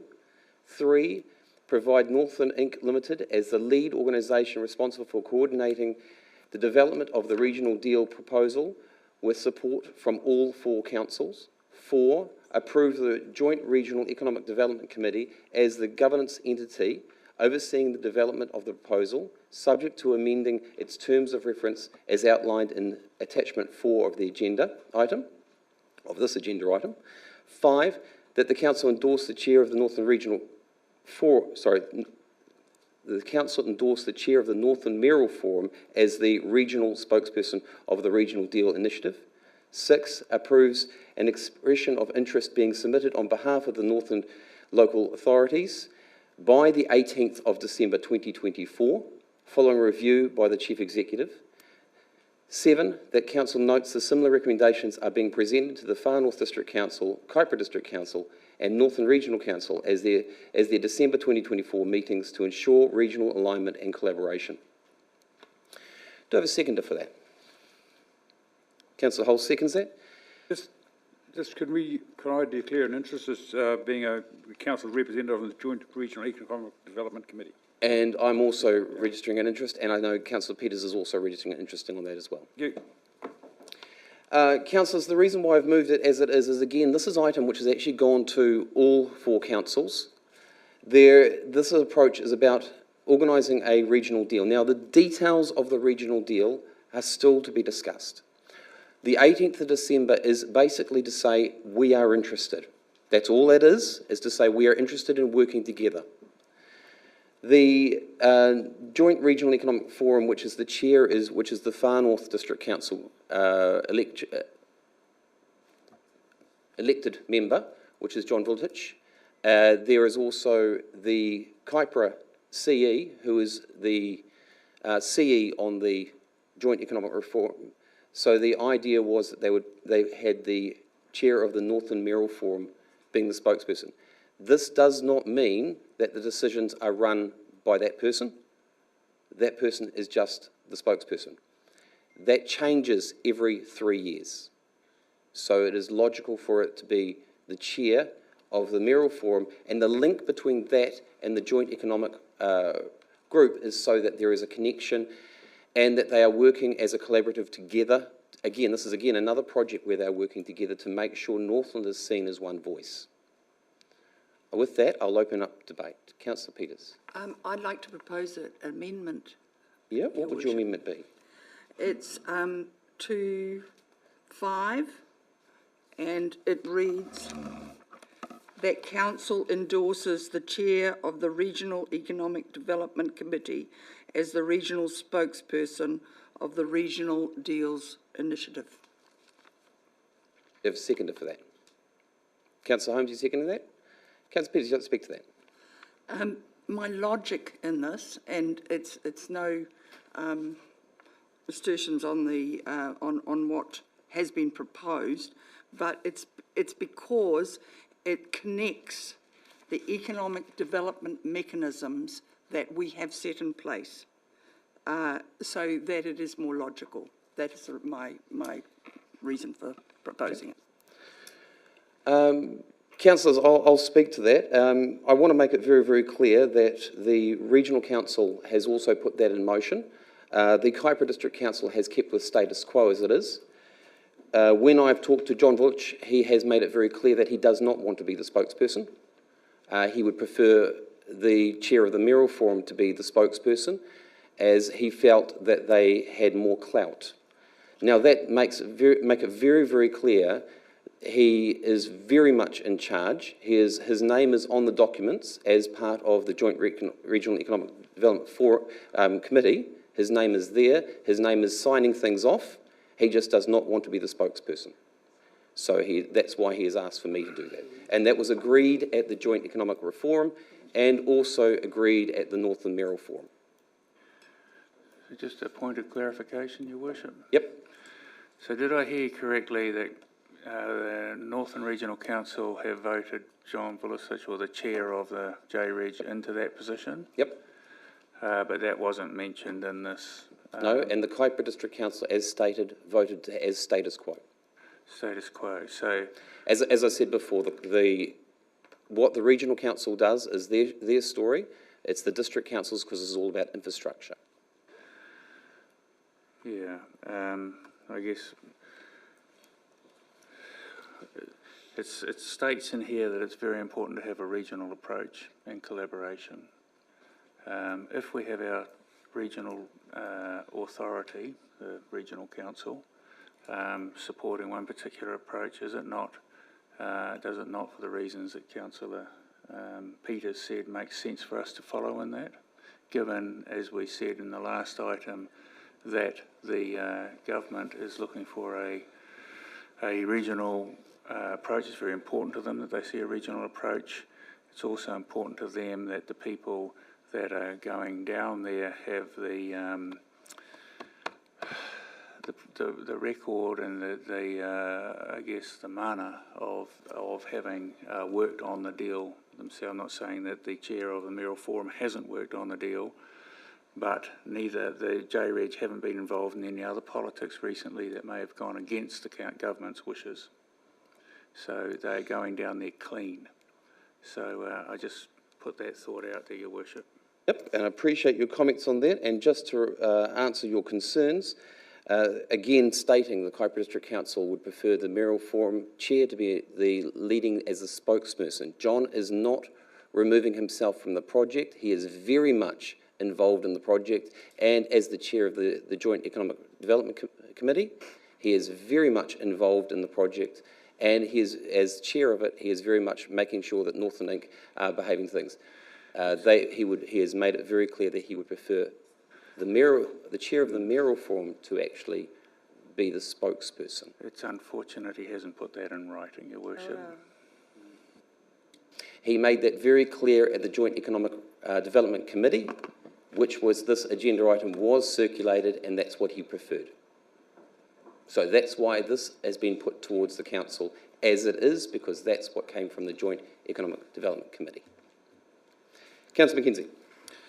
3, provide Northland Inc Limited as the lead organisation responsible for coordinating the development of the regional deal proposal with support from all 4 councils. 4, approve the Joint Regional Economic Development Committee as the governance entity overseeing the development of the proposal, subject to amending its terms of reference as outlined in attachment 4 of the agenda item, of this agenda item. 5, that the council endorse the chair of the Northland Regional the council endorse the chair of the Northland Mayoral Forum as the regional spokesperson of the Regional Deal Initiative. 6, approves an expression of interest being submitted on behalf of the Northland local authorities by the 18th of December 2024, following review by the Chief Executive. 7, that Council notes the similar recommendations are being presented to the Far North District Council, Kaipara District Council and Northland Regional Council as their December 2024 meetings to ensure regional alignment and collaboration. Do I have a seconder for that? Councillor Holtz seconds that. Just can I declare an interest as being a council representative on the Joint Regional Economic Development Committee? And I'm also registering an interest, and I know Councillor Peters is also registering an interest on that as well. Yeah. Councillors, the reason why I've moved it as it is again, this is an item which has actually gone to all 4 councils. This approach is about organising a regional deal. Now, the details of the regional deal are still to be discussed. The 18th of December is basically to say we are interested. That's all that is to say we are interested in working together. The Joint Regional Economic Forum, which is the chair, which is the Far North District Council elected member, which is John Viltich. There is also the Kaipara CE, who is the CE on the Joint Economic Reform. So the idea was that they had the chair of the Northland Mayoral Forum being the spokesperson. This does not mean that the decisions are run by that person. That person is just the spokesperson. That changes every 3 years. So it is logical for it to be the chair of the Mayoral Forum, and the link between that and the Joint Economic Group is so that there is a connection and that they are working as a collaborative together. Again, this is another project where they're working together to make sure Northland is seen as one voice. With that, I'll open up debate. Councillor Peters. I'd like to propose an amendment. Yeah, what would your amendment be? It's to 5, and it reads that council endorses the chair of the Regional Economic Development Committee as the regional spokesperson of the Regional Deals Initiative. You have a seconder for that. Councillor Holmes, you seconding that? Councillor Peters, you'd like to speak to that? My logic in this, and it's no assertions on the on what has been proposed, but it's because it connects the economic development mechanisms that we have set in place, so that it is more logical. That is my reason for proposing it. Councillors, I'll speak to that. I want to make it very, very clear that the Regional Council has also put that in motion. The Kaipara District Council has kept the status quo as it is. When I've talked to John Vulch, he has made it very clear that he does not want to be the spokesperson. He would prefer the chair of the Mayoral Forum to be the spokesperson, as he felt that they had more clout. Now, that make it very, very clear he is very much in charge. His name is on the documents as part of the Joint Regional Economic Development Committee. His name is there. His name is signing things off. He just does not want to be the spokesperson. So that's why he has asked for me to do that. And that was agreed at the Joint Economic Reform and also agreed at the Northland Mayoral Forum. Just a point of clarification, Your Worship. Yep. So did I hear correctly that the Northern Regional Council have voted John Vulisich, or the chair of the JREG, into that position? Yep. But that wasn't mentioned in this. No, and the Kaipara District Council, as stated, voted as status quo. Status quo. So, as I said before, what the Regional Council does is their story. It's the District Councils because it's all about infrastructure. yeah, I guess it states in here that it's very important to have a regional approach and collaboration. If we have our regional authority, the Regional Council, supporting one particular approach, does it not, for the reasons that Councillor Peters said, make sense for us to follow in that, given, as we said in the last item, that the government is looking for a regional approach. It's very important to them that they see a regional approach. It's also important to them that the people that are going down there have the record and I guess the mana of having worked on the deal themselves. I'm not saying that the chair of the Mayoral Forum hasn't worked on the deal, but neither the JREG haven't been involved in any other politics recently that may have gone against the government's wishes. So they're going down there clean. So I just put that thought out there, Your Worship. Yep, and I appreciate your comments on that. And just to answer your concerns, again stating the Kaipara District Council would prefer the Mayoral Forum chair to be the leading as a spokesperson. John is not removing himself from the project. He is very much involved in the project, and as the chair of the Joint Economic Development Committee, he is very much involved in the project, and he is, as chair of it, he is very much making sure that Northland Inc. are behaving things. He has made it very clear that he would prefer the chair of the Mayoral Forum to actually be the spokesperson. It's unfortunate he hasn't put that in writing, Your Worship. He made that very clear at the Joint Economic Development Committee, which was this agenda item was circulated, and that's what he preferred. So that's why this has been put towards the council as it is, because that's what came from the Joint Economic Development Committee. Councillor McKenzie.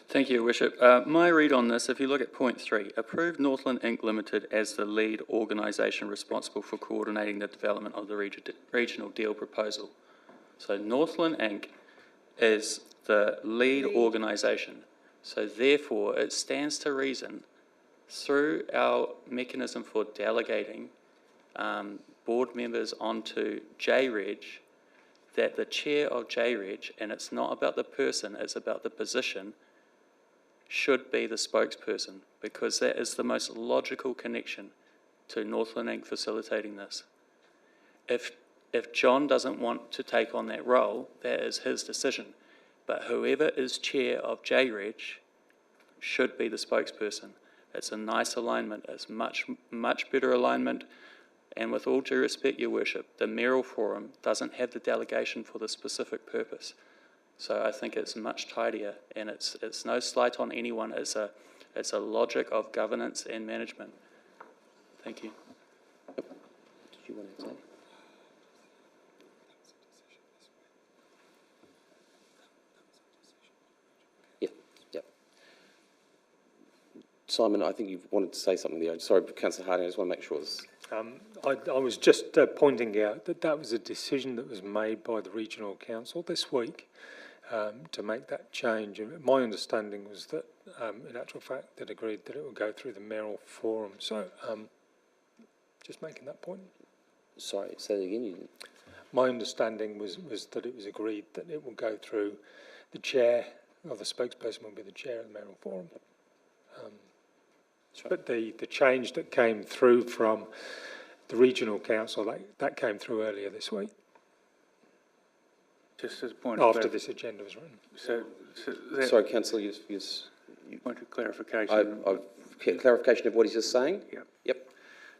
Thank you, Your Worship. My read on this, if you look at point 3, approve Northland Inc. Limited as the lead organisation responsible for coordinating the development of the regional deal proposal. So Northland Inc. is the lead organisation. So therefore, it stands to reason, through our mechanism for delegating board members onto JREG, that the chair of JREG, and it's not about the person, it's about the position, should be the spokesperson, because that is the most logical connection to Northland Inc. facilitating this. If John doesn't want to take on that role, that is his decision. But whoever is chair of JREG should be the spokesperson. It's a nice alignment. It's much better alignment. And with all due respect, Your Worship, the Mayoral Forum doesn't have the delegation for the specific purpose. So I think it's much tidier, and it's no slight on anyone. It's a logic of governance and management. Thank you. Did you want to say? Yep. Simon, I think you've wanted to say something there. Sorry, Councillor Harding, I just want to make sure this... I was just pointing out that that was a decision that was made by the Regional Council this week to make that change. And my understanding was that, in actual fact, they'd agreed that it would go through the mayoral forum. So, just making that point. Sorry, say that again. My understanding was that it was agreed that it will go through the chair, or the spokesperson will be the chair of the mayoral forum. But the change that came through from the Regional Council, that came through earlier this week. Just as a point after this agenda was written. So sorry, Councillor, yes. Point of clarification. Clarification of what he's just saying? Yep.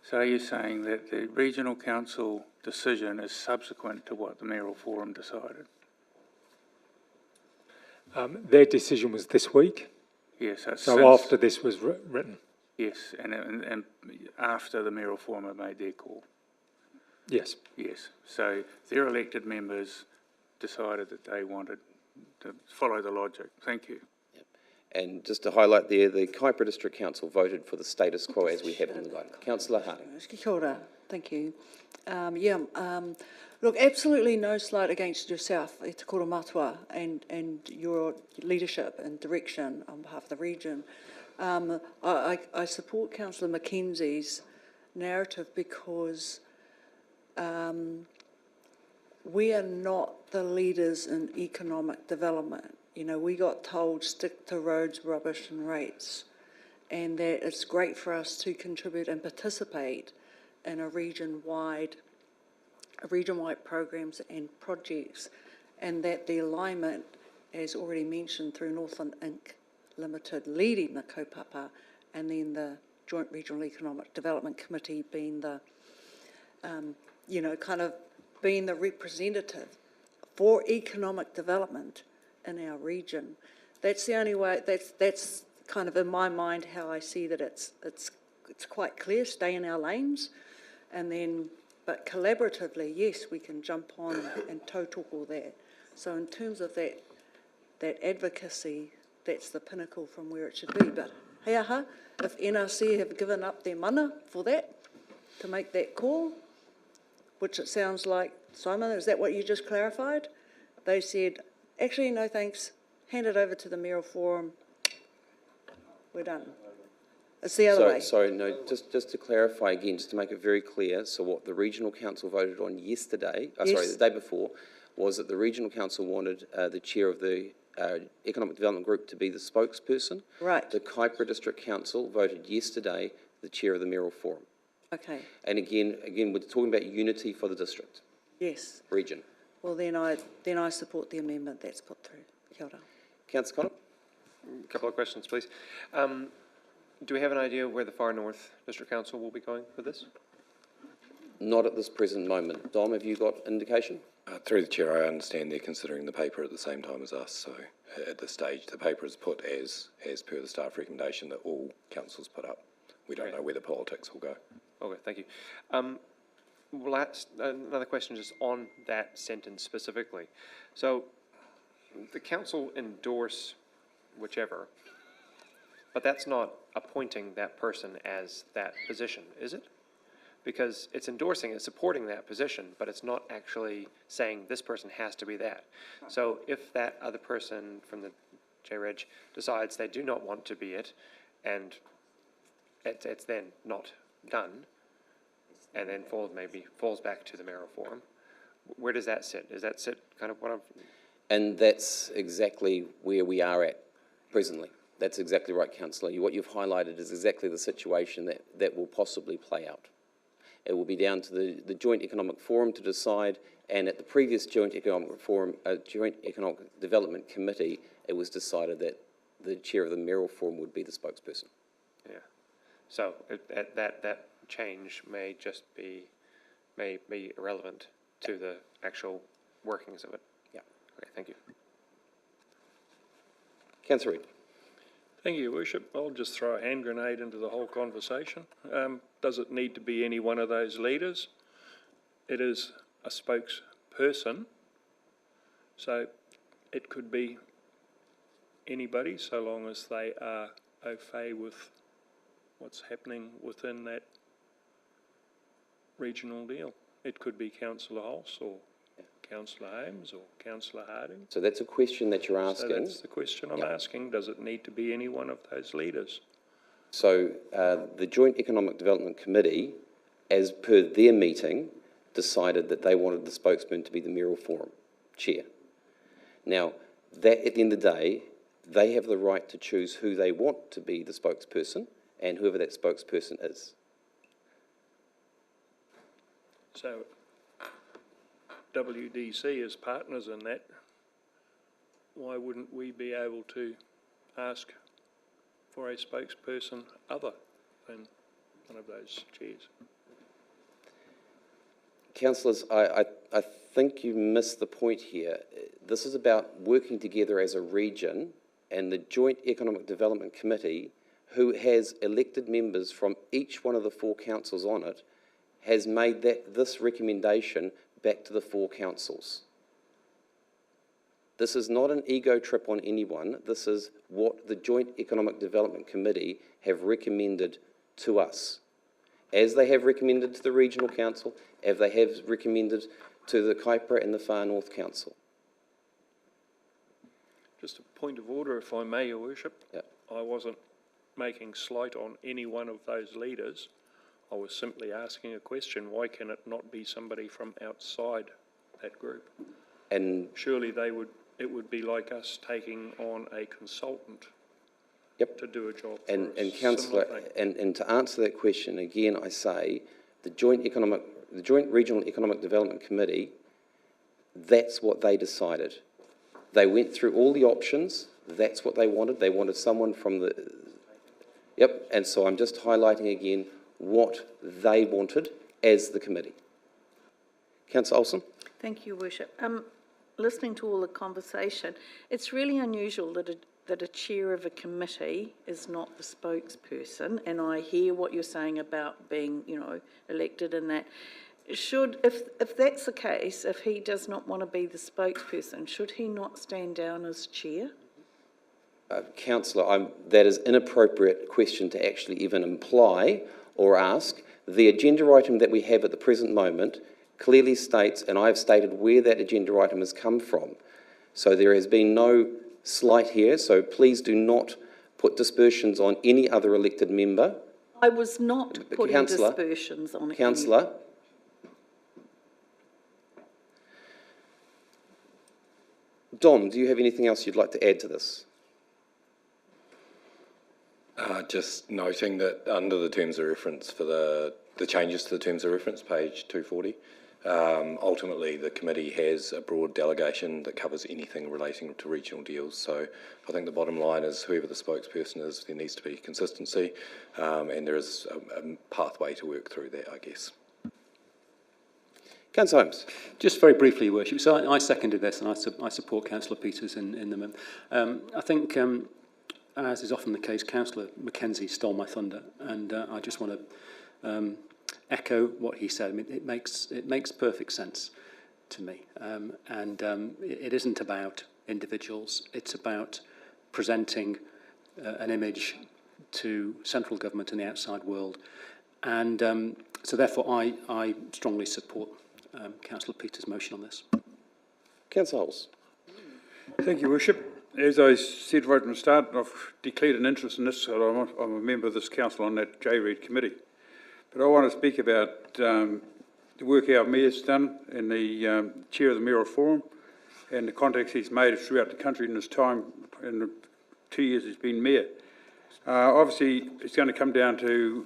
So are you saying that the Regional Council decision is subsequent to what the mayoral forum decided? Their decision was this week. Yes. So after this was written. Yes, and after the mayoral forum had made their call. Yes. Yes. So their elected members decided that they wanted to follow the logic. Thank you. Yep. And just to highlight there, the Kaipara District Council voted for the status quo as we have in the guidance. Councillor Harding. Kia ora. Thank you. Look, absolutely no slight against yourself, e te koro matua, and your leadership and direction on behalf of the region. I support Councillor Mackenzie's narrative because we are not the leaders in economic development. You know, we got told stick to roads, rubbish and rates, and that it's great for us to contribute and participate in a region-wide programs and projects, and that the alignment, as already mentioned, through Northland Inc. Limited leading the kaupapa, and then the Joint Regional Economic Development Committee being the, kind of being the representative for economic development in our region. That's the only way. That's kind of in my mind how I see that it's quite clear. Stay in our lanes, and then. But collaboratively, yes, we can jump on and talk all that. So in terms of that advocacy, that's the pinnacle from where it should be. But hei aha, if NRC have given up their mana for that, to make that call, which it sounds like, Simon, is that what you just clarified? They said, actually, no thanks, hand it over to the mayoral forum, we're done. It's the other way. Sorry, no, just to clarify again, just to make it very clear, so what the Regional Council voted on yesterday, the day before, was that the Regional Council wanted the chair of the Economic Development Group to be the spokesperson. Right. The Kaipara District Council voted yesterday the chair of the mayoral forum. Okay. And again, we're talking about unity for the district. Yes. Region. Well, then I support the amendment that's put through. Kia ora. Councillor Connor? A couple of questions, please. Do we have an idea where the Far North District Council will be going for this? Not at this present moment. Dom, have you got indication? Through the Chair, I understand they're considering the paper at the same time as us, so at this stage the paper is put as per the staff recommendation that all councils put up. We don't know where the politics will go. Okay, thank you. Another question just on that sentence specifically. So the council endorse whichever, but that's not appointing that person as that position, is it? Because it's endorsing, it's supporting that position, but it's not actually saying this person has to be that. So if that other person from the JREG decides they do not want to be it, and it's then not done, and then falls back to the mayoral forum, where does that sit? Does that sit kind of what I'm... And that's exactly where we are at presently. That's exactly right, Councillor. What you've highlighted is exactly the situation that will possibly play out. It will be down to the Joint Economic Forum to decide, and at the previous Joint Economic Forum, Joint Economic Development Committee, it was decided that the chair of the mayoral forum would be the spokesperson. Yeah. So that change may just be irrelevant to the actual workings of it. Yeah. Okay, thank you. Councillor Reid. Thank you, Your Worship. I'll just throw a hand grenade into the whole conversation. Does it need to be any one of those leaders? It is a spokesperson, so it could be anybody so long as they are au fait with what's happening within that regional deal. It could be Councillor Hulse or Councillor Holmes or Councillor Harding. So that's a question that you're asking. So that's the question I'm asking. Does it need to be any one of those leaders? So the Joint Economic Development Committee, as per their meeting, decided that they wanted the spokesman to be the Mayoral Forum chair. Now, that at the end of the day, they have the right to choose who they want to be the spokesperson and whoever that spokesperson is. So WDC is partners in that. Why wouldn't we be able to ask for a spokesperson other than one of those chairs? Councillors, I think you missed the point here. This is about working together as a region, and the Joint Economic Development Committee, who has elected members from each one of the 4 councils on it, has made this recommendation back to the 4 councils. This is not an ego trip on anyone. This is what the Joint Economic Development Committee have recommended to us, as they have recommended to the Regional Council, as they have recommended to the Kaipara and the Far North Council. Just a point of order, if I may, Your Worship. Yep. I wasn't making slight on any one of those leaders. I was simply asking a question. Why can it not be somebody from outside that group? And surely it would be like us taking on a consultant to do a job. And Councillor, and to answer that question, again, I say the Joint Regional Economic Development Committee, that's what they decided. They went through all the options. That's what they wanted. They wanted someone from the... Yep, and so I'm just highlighting again what they wanted as the committee. Councillor Olsen. Thank you, Worship. Listening to all the conversation, it's really unusual that a chair of a committee is not the spokesperson, and I hear what you're saying about being, elected in that. If that's the case, if he does not want to be the spokesperson, should he not stand down as chair? Councillor, that is an inappropriate question to actually even imply or ask. The agenda item that we have at the present moment clearly states, and I've stated where that agenda item has come from. So there has been no slight here, so please do not put dispersions on any other elected member. I was not putting dispersions on it. Councillor. Dom, do you have anything else you'd like to add to this? Just noting that under the terms of reference for the changes to the terms of reference, page 240, ultimately the committee has a broad delegation that covers anything relating to regional deals. So I think the bottom line is whoever the spokesperson is, there needs to be consistency, and there is a pathway to work through that, I guess. Councillor Holmes. Just very briefly, Your Worship. So I seconded this, and I support Councillor Peters in them. I think, as is often the case, Councillor Mackenzie stole my thunder, and I just want to echo what he said. I mean, it makes perfect sense to me, and it isn't about individuals. It's about presenting an image to central government and the outside world, and so therefore I strongly support Councillor Peters' motion on this. Councillor Hulse. Thank you, Worship. As I said right from the start, I've declared an interest in this, so I'm a member of this council on that J-Read committee. But I want to speak about the work our mayor's done and the chair of the Mayoral Forum and the contacts he's made throughout the country in his time, in the 2 years he's been mayor. Obviously, it's going to come down to,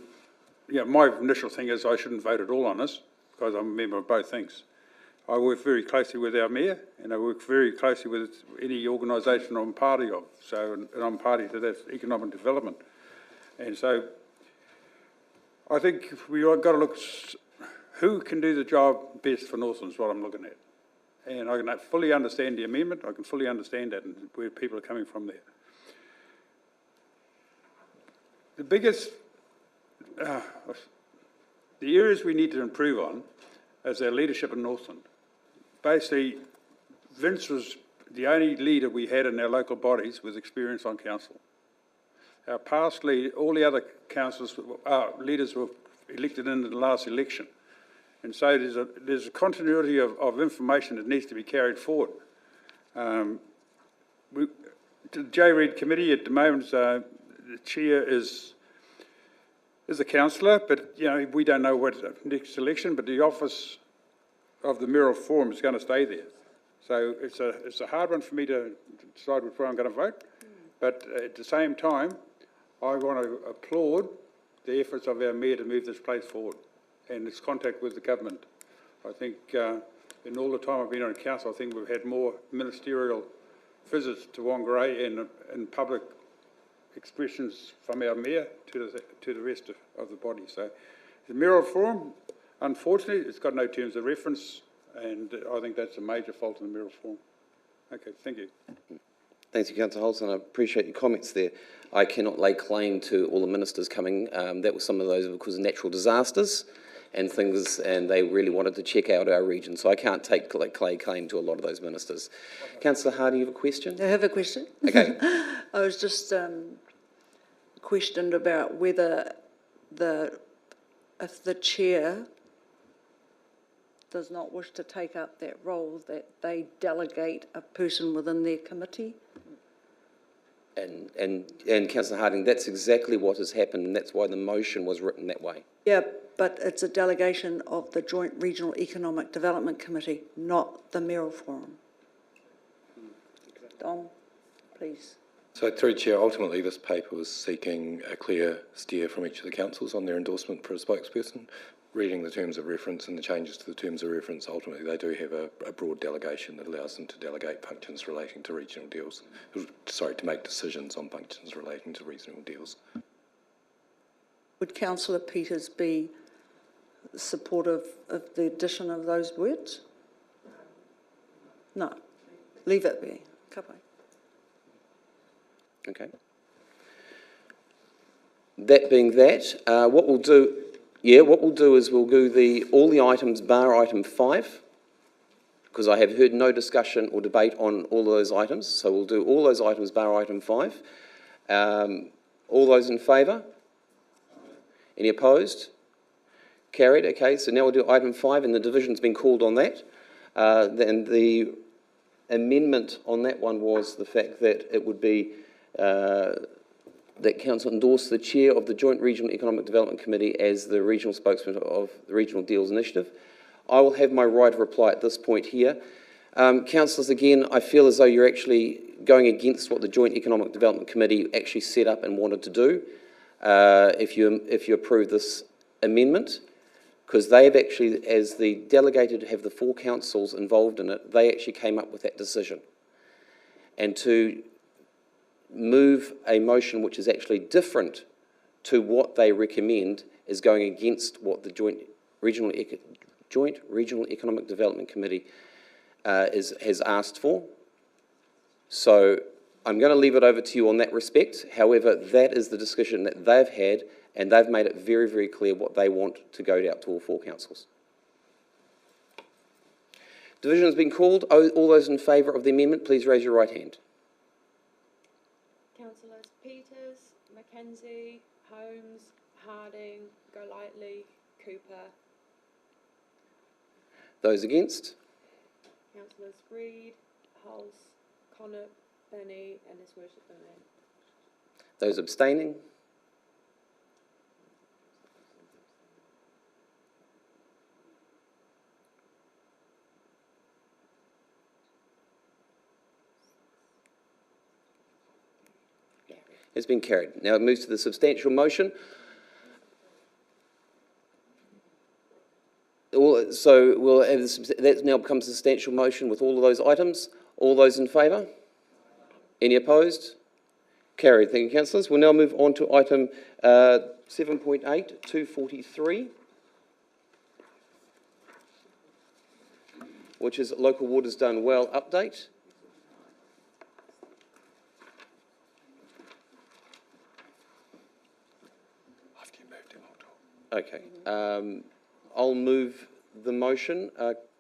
my initial thing is I shouldn't vote at all on this because I'm a member of both things. I work very closely with our mayor, and I work very closely with any organisation I'm party of. So, and I'm party to that economic development. And so, I think we've got to look who can do the job best for Northlands, what I'm looking at. And I can fully understand the amendment. I can fully understand that and where people are coming from there. the biggest, the areas we need to improve on is our leadership in Northland. Basically, Vince was the only leader we had in our local bodies with experience on council. Our past lead, all the other councillors, leaders were elected in the last election. And so there's a continuity of information that needs to be carried forward. The J-Read committee at the moment, the chair is a councillor, but we don't know what next election, but the office of the mayoral forum is going to stay there. So it's a hard one for me to decide which way I'm going to vote. But at the same time, I want to applaud the efforts of our mayor to move this place forward and its contact with the government. I think in all the time I've been on council, I think we've had more ministerial visits to Whangarei and public expressions from our mayor to the rest of the body. So the mayoral forum, unfortunately, it's got no terms of reference, and I think that's a major fault in the mayoral forum. Okay, thank you. Thanks, Councillor Holson. I appreciate your comments there. I cannot lay claim to all the ministers coming. That was some of those because of natural disasters and things, and they really wanted to check out our region. So I can't lay claim to a lot of those ministers. Councillor Hardy, you have a question? I have a question. Okay. I was just questioned about whether if the chair does not wish to take up that role, that they delegate a person within their committee. And Councillor Harding, that's exactly what has happened, and that's why the motion was written that way. Yeah, but it's a delegation of the Joint Regional Economic Development Committee, not the mayoral forum. Dom, please. So through Chair, ultimately this paper was seeking a clear steer from each of the councils on their endorsement for a spokesperson. Reading the terms of reference and the changes to the terms of reference, ultimately they do have a broad delegation that allows them to delegate functions relating to regional deals, to make decisions on functions relating to regional deals. Would Councillor Peters be supportive of the addition of those words? No. Leave it be. Kapai. Okay. That being that, what we'll do is we'll do all the items bar item 5, because I have heard no discussion or debate on all of those items. So we'll do all those items bar item 5. All those in favour? Any opposed? Carried. Okay, so now we'll do item 5, and the division's been called on that. Then the amendment on that one was the fact that it would be that Council endorsed the chair of the Joint Regional Economic Development Committee as the regional spokesman of the Regional Deals Initiative. I will have my right of reply at this point here. Councillors, again, I feel as though you're actually going against what the Joint Economic Development Committee actually set up and wanted to do if you approve this amendment, because they have actually, as the delegated have the 4 councils involved in it, they actually came up with that decision. And to move a motion which is actually different to what they recommend is going against what the Joint Regional Economic Development Committee has asked for. So I'm going to leave it over to you on that respect. However, that is the discussion that they've had, and they've made it very, very clear what they want to go out to all 4 councils. Division has been called. All those in favour of the amendment, please raise your right hand. Councillors Peters, Mackenzie, Holmes, Harding, Golightly, Cooper. Those against? Councillors Reid, Hulse, Connor, Benny, and His Worship the Mayor. Those abstaining? Has been carried. Now it moves to the substantial motion. So we'll have that now becomes a substantial motion with all of those items. All those in favour? Any opposed? Carried. Thank you, councillors. We'll now move on to item 7.8, 243, which is Local Waters Done Well update. Okay. I'll move the motion.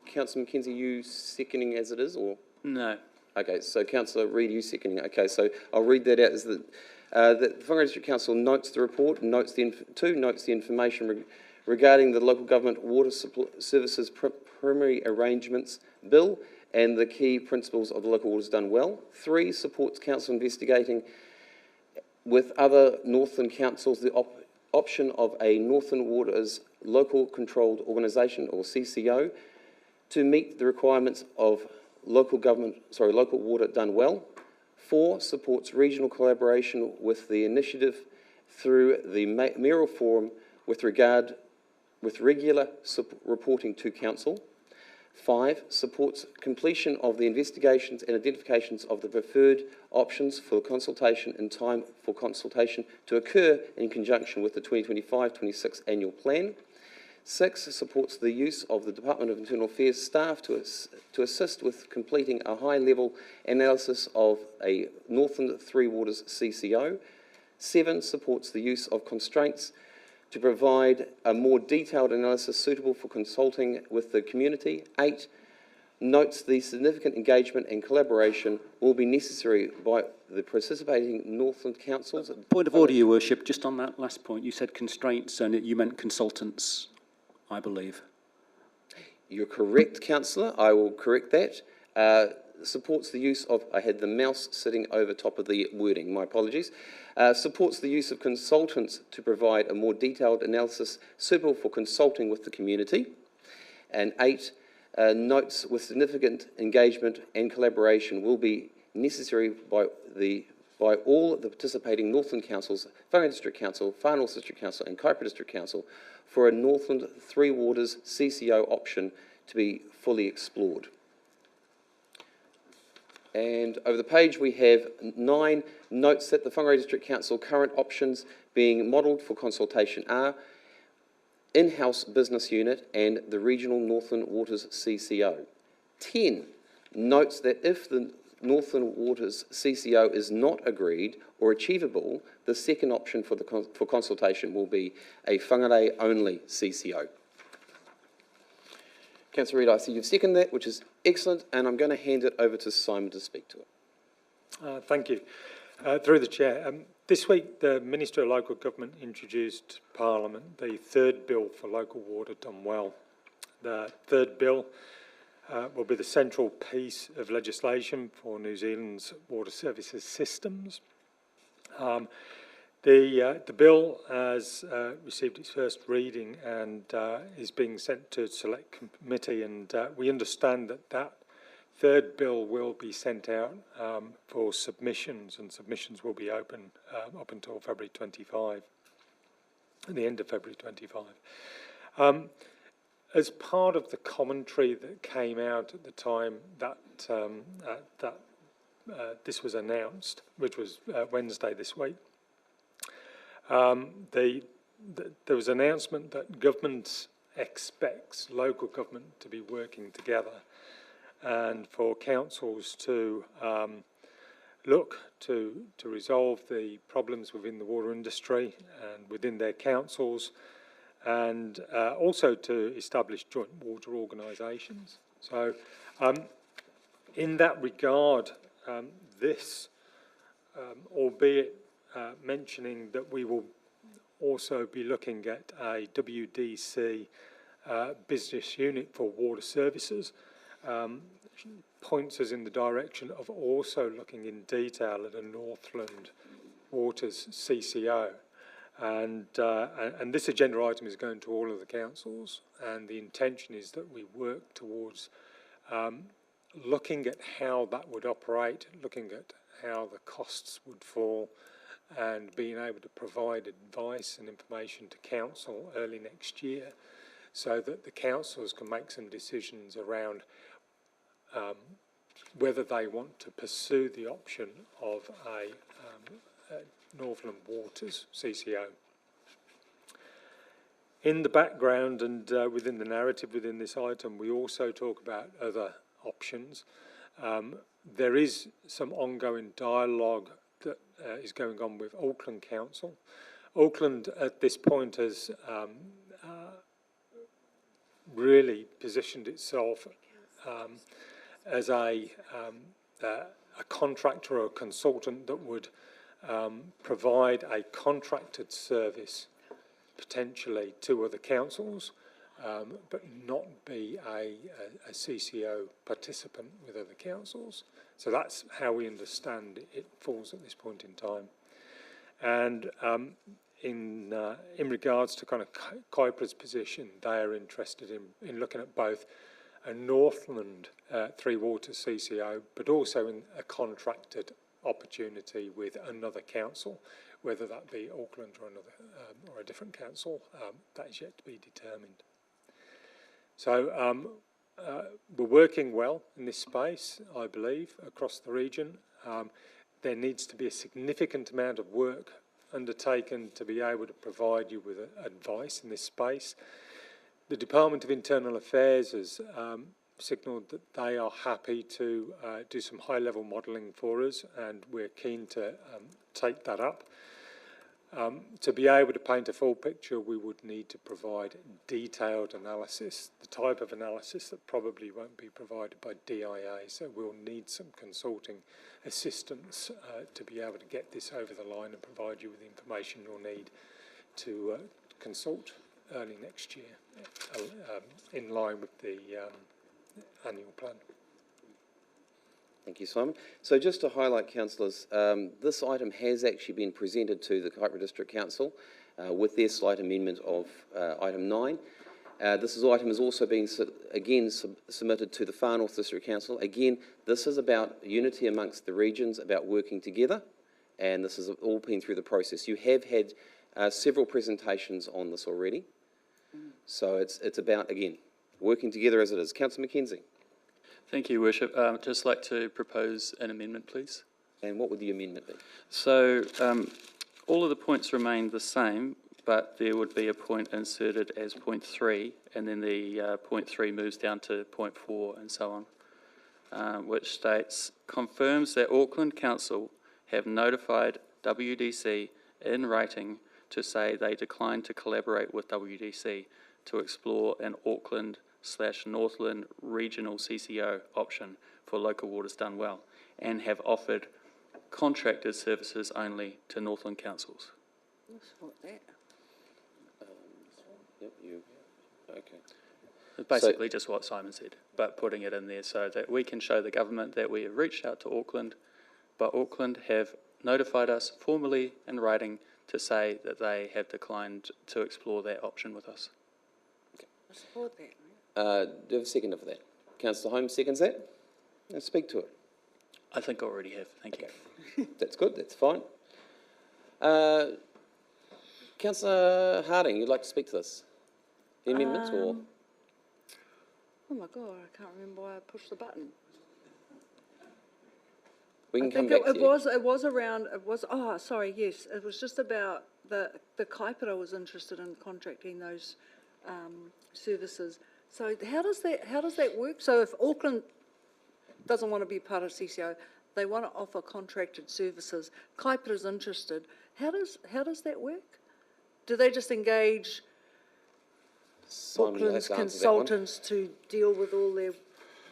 Councillor Mackenzie, you seconding as it is, or? No. Okay, so Councillor Reid, you seconding. Okay, so I'll read that out as that the Whangarei District Council notes the report, notes the information regarding the Local Government Water Services Primary Arrangements Bill and the key principles of the Local Waters Done Well. 3, supports Council investigating with other Northland councils the option of a Northland Waters Local Controlled Organisation, or CCO, to meet the requirements of local water done well. 4, supports regional collaboration with the initiative through the mayoral forum with regular reporting to council. 5, supports completion of the investigations and identifications of the preferred options for consultation in time for consultation to occur in conjunction with the 2025-26 annual plan. 6, supports the use of the Department of Internal Affairs staff to assist with completing a high-level analysis of a Northland Three Waters CCO. 7, supports the use of constraints to provide a more detailed analysis suitable for consulting with the community. 8, notes the significant engagement and collaboration will be necessary by the participating Northland councils. Point of order, Your Worship, just on that last point, you said constraints and you meant consultants, I believe. You're correct, Councillor. I will correct that. Supports the use of, I had the mouse sitting over top of the wording, my apologies. Supports the use of consultants to provide a more detailed analysis suitable for consulting with the community. And 8, notes with significant engagement and collaboration will be necessary by all the participating Northland councils, Whangarei District Council, Far North District Council and Kaipara District Council for a Northland Three Waters CCO option to be fully explored. And over the page we have 9, notes that the Whangarei District Council current options being modelled for consultation are in-house business unit and the regional Northland Waters CCO. 10, notes that if the Northland Waters CCO is not agreed or achievable, the second option for consultation will be a Whangarei only CCO. Councillor Reid, I see you've seconded that, which is excellent, and I'm going to hand it over to Simon to speak to it. Thank you. Through the Chair, this week the Minister of Local Government introduced to Parliament the third bill for local water done well. The third bill will be the central piece of legislation for New Zealand's water services systems. The bill has received its first reading and is being sent to select committee, and we understand that third bill will be sent out for submissions, and submissions will be open up until February 25, at the end of February 25. As part of the commentary that came out at the time that this was announced, which was Wednesday this week, there was an announcement that government expects local government to be working together and for councils to look to resolve the problems within the water industry and within their councils, and also to establish joint water organisations. So in that regard, this, albeit mentioning that we will also be looking at a WDC business unit for water services, points us in the direction of also looking in detail at a Northland Waters CCO. And this agenda item is going to all of the councils, and the intention is that we work towards looking at how that would operate, looking at how the costs would fall, and being able to provide advice and information to council early next year so that the councils can make some decisions around whether they want to pursue the option of a Northland Waters CCO. In the background and within the narrative within this item, we also talk about other options. There is some ongoing dialogue that is going on with Auckland Council. Auckland at this point has really positioned itself as a contractor or a consultant that would provide a contracted service potentially to other councils, but not be a CCO participant with other councils. So that's how we understand it falls at this point in time. And in regards to kind of CIPRA's position, they are interested in looking at both a Northland Three Waters CCO, but also in a contracted opportunity with another council, whether that be Auckland or another or a different council. That is yet to be determined. So we're working well in this space, I believe, across the region. There needs to be a significant amount of work undertaken to be able to provide you with advice in this space. The Department of Internal Affairs has signalled that they are happy to do some high-level modelling for us, and we're keen to take that up. To be able to paint a full picture, we would need to provide detailed analysis, the type of analysis that probably won't be provided by DIA, so we'll need some consulting assistance to be able to get this over the line and provide you with the information you'll need to consult early next year, in line with the annual plan. Thank you, Simon. So just to highlight, councillors, this item has actually been presented to the Whangarei District Council with their slight amendment of item 9. This item is also being submitted to the Far North District Council. Again, this is about unity amongst the regions, about working together, and this has all been through the process. You have had several presentations on this already, so it's about, again, working together as it is. Councillor McKenzie. Thank you, Worship. I'd just like to propose an amendment, please. And what would the amendment be? So all of the points remain the same, but there would be a point inserted as point 3, and then the point 3 moves down to point 4 and so on, which states, confirms that Auckland Council have notified WDC in writing to say they decline to collaborate with WDC to explore an Auckland/Northland regional CCO option for local waters done well, and have offered contracted services only to Northland councils. Yep, you. Okay. Basically just what Simon said, but putting it in there so that we can show the government that we have reached out to Auckland, but Auckland have notified us formally in writing to say that they have declined to explore that option with us. I support that. Do you have a seconder for that? Councillor Holmes seconds that? Let's speak to it. I think I already have, thank you. That's good, that's fine. Councillor Harding, you'd like to speak to this? The amendments or? Oh my God, I can't remember why I pushed the button. We can come back to you. It was around, oh, sorry, yes, it was just about the Kaipara was interested in contracting those services. So how does that work? So if Auckland doesn't want to be part of CCO, they want to offer contracted services, Kaipara's interested, how does that work? Do they just engage Auckland's consultants to deal with all their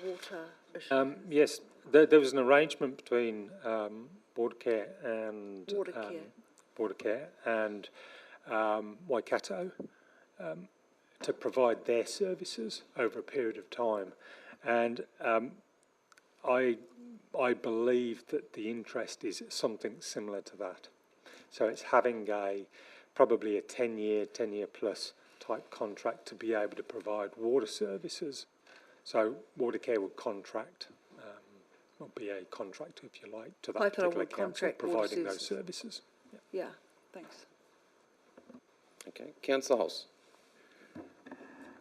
water issues? Yes, there was an arrangement between Watercare and Waikato to provide their services over a period of time, and I believe that the interest is something similar to that. So it's having probably a 10-year plus type contract to be able to provide water services. So Watercare would contract, or be a contractor, if you like, to that particular council providing those services. Yeah, thanks. Okay, Councillor Hulse.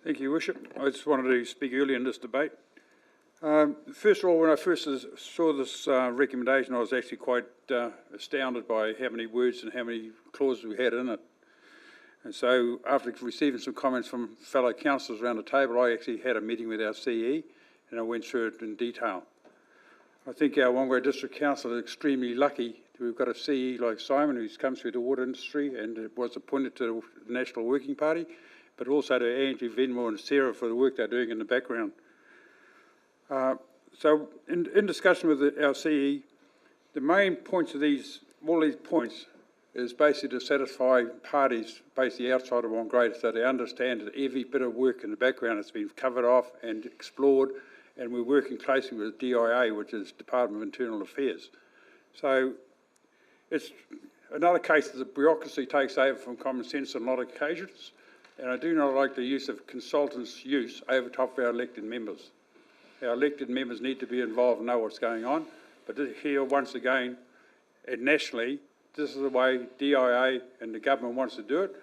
Thank you, Worship. I just wanted to speak early in this debate. First of all, when I first saw this recommendation, I was actually quite astounded by how many words and how many clauses we had in it. And so after receiving some comments from fellow councillors around the table, I actually had a meeting with our CE and I went through it in detail. I think our Whangarei District Council is extremely lucky. We've got a CE like Simon who's come through the water industry and was appointed to the National Working Party, but also to Angie, Venmore and Sarah for the work they're doing in the background. So in discussion with our CE, the main points of all these points is basically to satisfy parties basically outside of Whangarei so they understand that every bit of work in the background has been covered off and explored, and we're working closely with DIA, which is Department of Internal Affairs. So it's another case that the bureaucracy takes over from common sense on a lot of occasions, and I do not like the use of consultants' use over top of our elected members. Our elected members need to be involved and know what's going on, but here, once again, and nationally, this is the way DIA and the government wants to do it.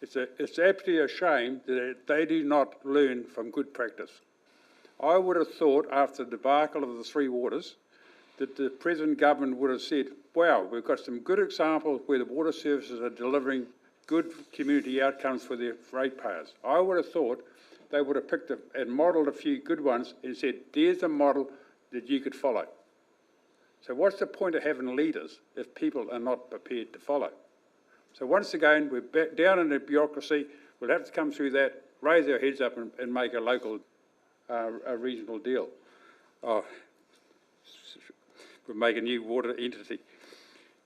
It's absolutely a shame that they do not learn from good practice. I would have thought, after the debacle of the Three Waters, that the present government would have said, wow, we've got some good examples where the water services are delivering good community outcomes for their ratepayers. I would have thought they would have picked and modelled a few good ones and said, there's a model that you could follow. So what's the point of having leaders if people are not prepared to follow? So once again, we're back down in the bureaucracy. We'll have to come through that, raise our heads up and make a local, a regional deal. Oh, we'll make a new water entity.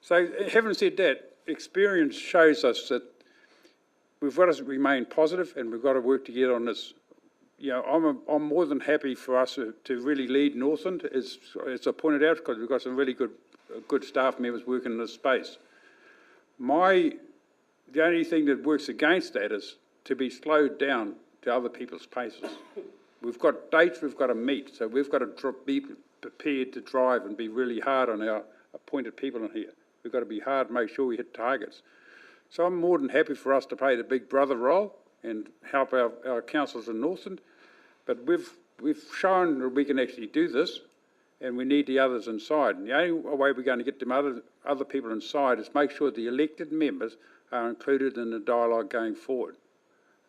So having said that, experience shows us that we've got to remain positive and we've got to work together on this. You know, I'm more than happy for us to really lead Northland, as I pointed out, because we've got some really good staff members working in this space. The only thing that works against that is to be slowed down to other people's paces. We've got dates we've got to meet, so we've got to be prepared to drive and be really hard on our appointed people in here. We've got to be hard, make sure we hit targets. So I'm more than happy for us to play the big brother role and help our councillors in Northland, but we've shown that we can actually do this, and we need the others inside. And the only way we're going to get them other people inside is make sure the elected members are included in the dialogue going forward.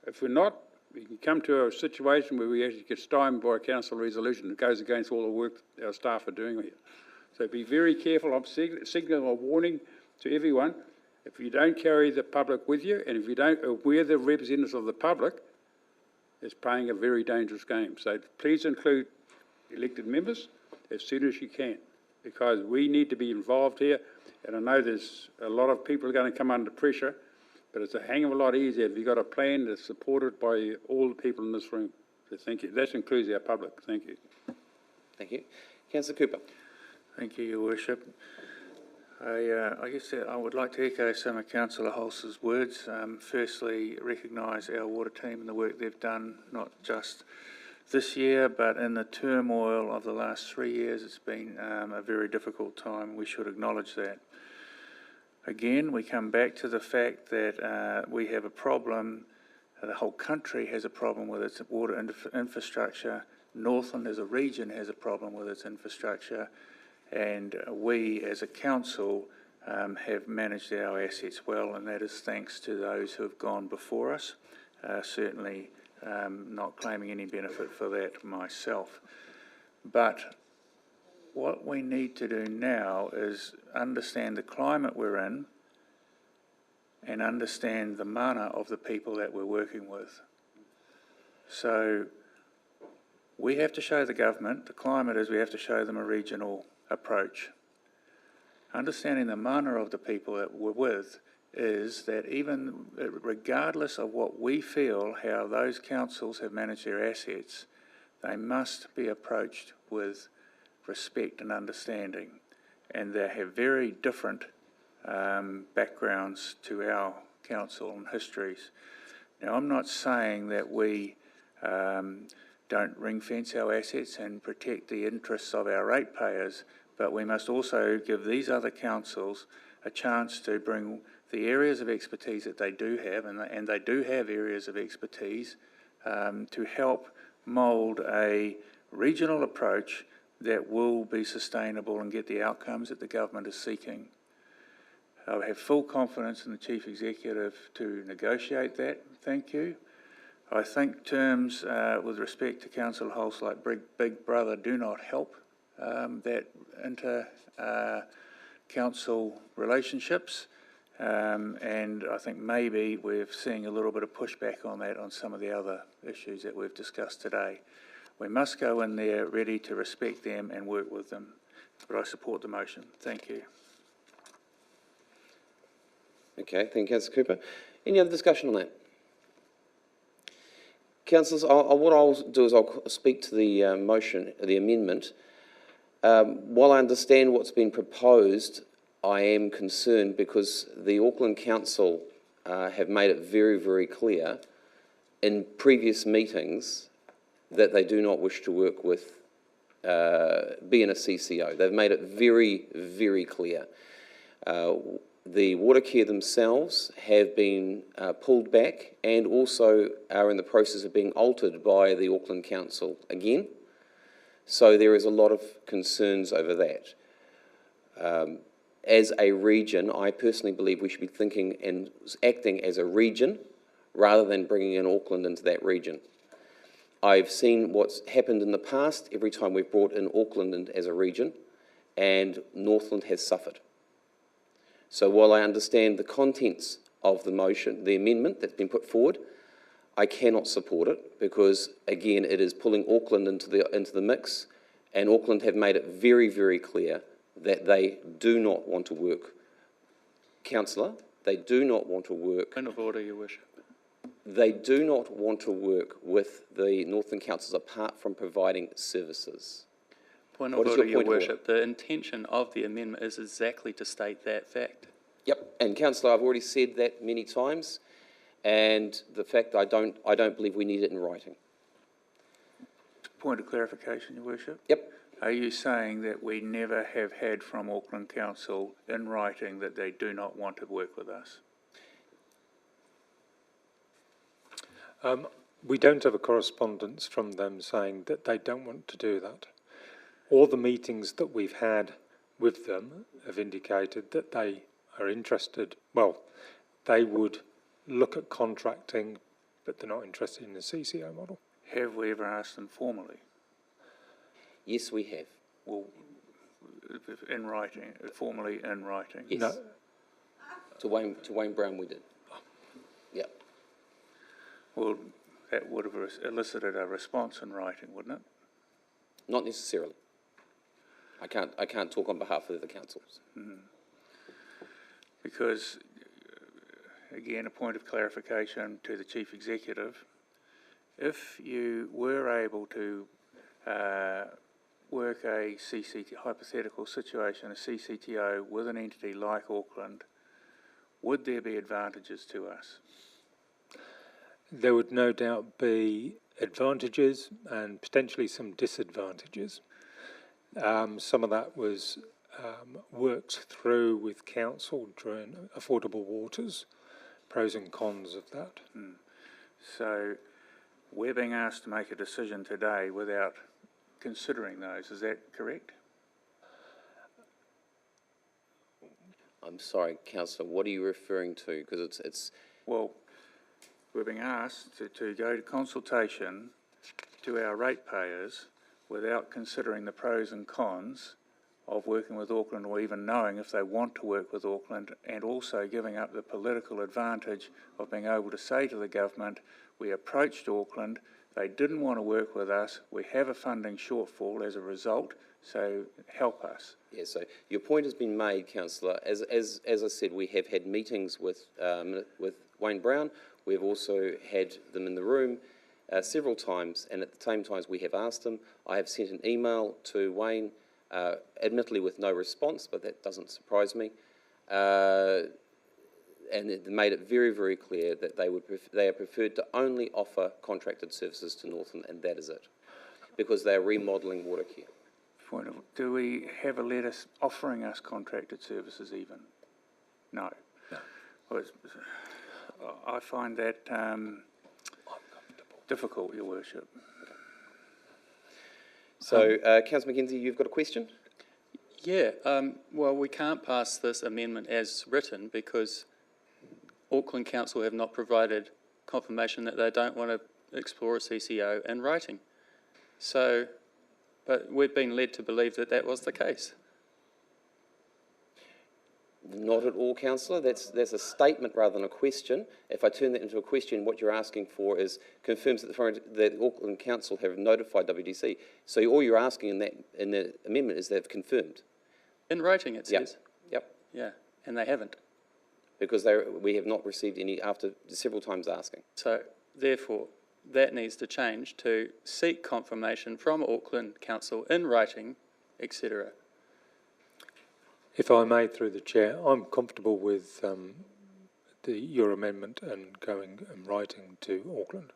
If we're not, we can come to a situation where we actually get stymied by a council resolution that goes against all the work our staff are doing here. So be very careful. I'm signaling a warning to everyone. If you don't carry the public with you, and if you don't, we're the representatives of the public, it's playing a very dangerous game. So please include elected members as soon as you can, because we need to be involved here. And I know there's a lot of people are going to come under pressure, but it's a hang of a lot easier if you've got a plan that's supported by all the people in this room. So thank you. That includes our public. Thank you. Thank you. Councillor Cooper. Thank you, Your Worship. I guess I would like to echo some of Councillor Hulse's words. Firstly, recognise our water team and the work they've done, not just this year, but in the turmoil of the last 3 years. It's been a very difficult time. We should acknowledge that. Again, we come back to the fact that we have a problem, the whole country has a problem with its water infrastructure. Northland as a region has a problem with its infrastructure. And we, as a council, have managed our assets well, and that is thanks to those who have gone before us. Certainly not claiming any benefit for that myself. But what we need to do now is understand the climate we're in and understand the mana of the people that we're working with. So we have to show the government, the climate is we have to show them a regional approach. Understanding the mana of the people that we're with is that even regardless of what we feel, how those councils have managed their assets, they must be approached with respect and understanding. And they have very different backgrounds to our council and histories. Now, I'm not saying that we don't ring fence our assets and protect the interests of our ratepayers, but we must also give these other councils a chance to bring the areas of expertise that they do have, and they do have areas of expertise, to help mould a regional approach that will be sustainable and get the outcomes that the government is seeking. I have full confidence in the Chief Executive to negotiate that. Thank you. I think terms with respect to Councillor Hulse like Big Brother do not help that inter-council relationships. And I think maybe we're seeing a little bit of pushback on that on some of the other issues that we've discussed today. We must go in there ready to respect them and work with them. But I support the motion. Thank you. Okay, thank you, Councillor Cooper. Any other discussion on that? Councillors, what I'll do is I'll speak to the motion, the amendment. While I understand what's been proposed, I am concerned because the Auckland Council have made it very, very clear in previous meetings that they do not wish to work with, be in a CCO. They've made it very, very clear. The Watercare themselves have been pulled back and also are in the process of being altered by the Auckland Council again. So there is a lot of concerns over that. As a region, I personally believe we should be thinking and acting as a region rather than bringing in Auckland into that region. I've seen what's happened in the past every time we've brought in Auckland in as a region, and Northland has suffered. So while I understand the contents of the motion, the amendment that's been put forward, I cannot support it because, again, it is pulling Auckland into the mix, and Auckland have made it very, very clear that they do not want to work. Councillor, they do not want to work. Point of order, Your Worship. They do not want to work with the Northland Councils apart from providing services. Point of order, Your Worship. The intention of the amendment is exactly to state that fact. Yep, and Councillor, I've already said that many times, and the fact I don't believe we need it in writing. Point of clarification, Your Worship. Yep. Are you saying that we never have had from Auckland Council in writing that they do not want to work with us? We don't have a correspondence from them saying that they don't want to do that. All the meetings that we've had with them have indicated that they are interested, well, they would look at contracting, but they're not interested in the CCO model. Have we ever asked them formally? Yes, we have. Well, in writing, formally in writing? Yes. No. To Wayne Brown we did. Yeah. Well, that would have elicited a response in writing, wouldn't it? Not necessarily. I can't talk on behalf of the councils. Mm. Because, again, a point of clarification to the Chief Executive, if you were able to work a hypothetical situation, a CCTO with an entity like Auckland, would there be advantages to us? There would no doubt be advantages and potentially some disadvantages. Some of that was worked through with council during affordable waters, pros and cons of that. Mm. So we're being asked to make a decision today without considering those, is that correct? I'm sorry, Councillor, what are you referring to? Because it's... Well, we're being asked to go to consultation to our ratepayers without considering the pros and cons of working with Auckland or even knowing if they want to work with Auckland, and also giving up the political advantage of being able to say to the government, we approached Auckland, they didn't want to work with us, we have a funding shortfall as a result, so help us. Yeah, so your point has been made, Councillor. As I said, we have had meetings with Wayne Brown. We've also had them in the room several times, and at the same times we have asked them. I have sent an email to Wayne, admittedly with no response, but that doesn't surprise me. And it made it very, very clear that they are preferred to only offer contracted services to Northland, and that is it, because they are remodelling Watercare. Do we have a letter offering us contracted services even? No. No. Well, I find that difficult, Your Worship. So, Councillor McKenzie, you've got a question? Yeah, well, we can't pass this amendment as written because Auckland Council have not provided confirmation that they don't want to explore a CCO in writing. So, but we've been led to believe that that was the case. Not at all, councillor. That's a statement rather than a question. If I turn that into a question, what you're asking for is confirms that the Auckland Council have notified WDC. So all you're asking in the amendment is they've confirmed. In writing, it says. Yep. Yeah, and they haven't. Because we have not received any after several times asking. So therefore, that needs to change to seek confirmation from Auckland Council in writing, etc. If I may, through the chair, I'm comfortable with your amendment and going and writing to Auckland.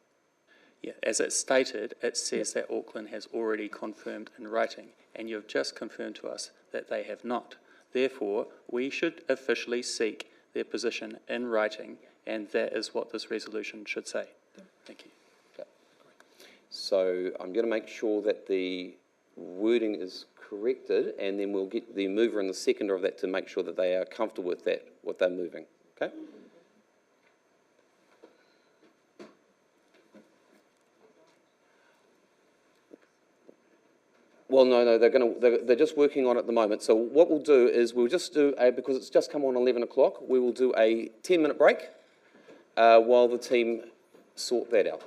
Yeah, as it's stated, it says that Auckland has already confirmed in writing, and you've just confirmed to us that they have not. Therefore, we should officially seek their position in writing, and that is what this resolution should say. Thank you. Okay. So I'm going to make sure that the wording is corrected, and then we'll get the mover and the seconder of that to make sure that they are comfortable with that, what they're moving. Okay? Well, no, they're just working on it at the moment. So what we'll do is we'll just do because it's just come on 11 o'clock, we will do a 10-minute break while the team sort that out.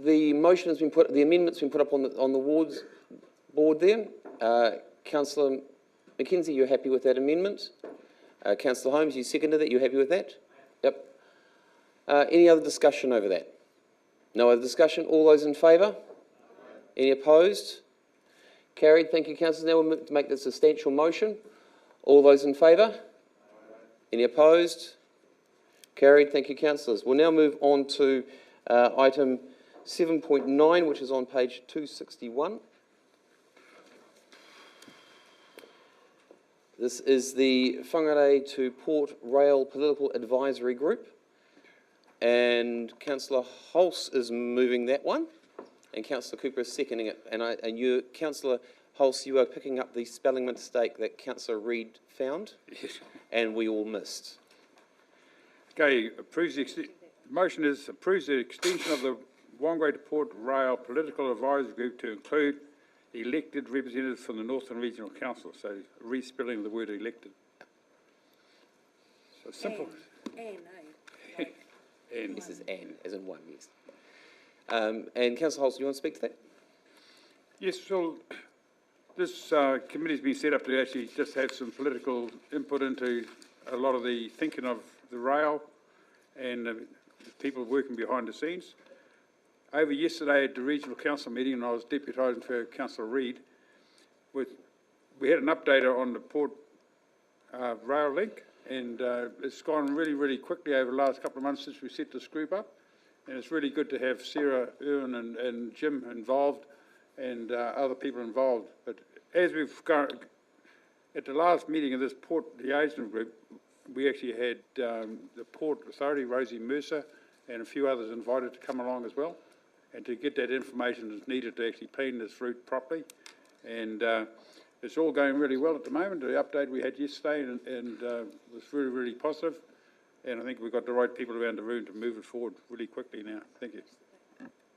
the motion has been put, the amendment's been put up on the wards board there. Councillor Mackenzie, you're happy with that amendment? Councillor Holmes, you seconded it, you happy with that? Yep. Any other discussion over that? No other discussion? All those in favour? Any opposed? Carried. Thank you, councillors. Now we'll make the substantial motion. All those in favour? Any opposed? Carried. Thank you, councillors. We'll now move on to item 7.9, which is on page 261. This is the Whangarei to Port Rail Political Advisory Group. And Councillor Hulse is moving that one. And Councillor Cooper is seconding it. And you, Councillor Hulse, you are picking up the spelling mistake that Councillor Reid found. Yes. And we all missed. Okay, motion is approves the extension of the Whangarei to Port Rail Political Advisory Group to include elected representatives from the Northern Regional Council. So respelling of the word elected. So simple. And this is Anne, as in one, yes. And Councillor Hulse, do you want to speak to that? Yes, well, this committee's been set up to actually just have some political input into a lot of the thinking of the rail and the people working behind the scenes. Over yesterday at the Regional Council meeting, and I was deputising for Councillor Reid, we had an update on the Port Rail link, and it's gone really, really quickly over the last couple of months since we set this group up. And it's really good to have Sarah, Erwin and Jim involved and other people involved. But as we've gone, at the last meeting of this port liaison group, we actually had the Port Authority, Rosie Mercer, and a few others invited to come along as well, and to get that information that's needed to actually plan this route properly. And it's all going really well at the moment. The update we had yesterday and was really, really positive. And I think we've got the right people around the room to move it forward really quickly now. Thank you.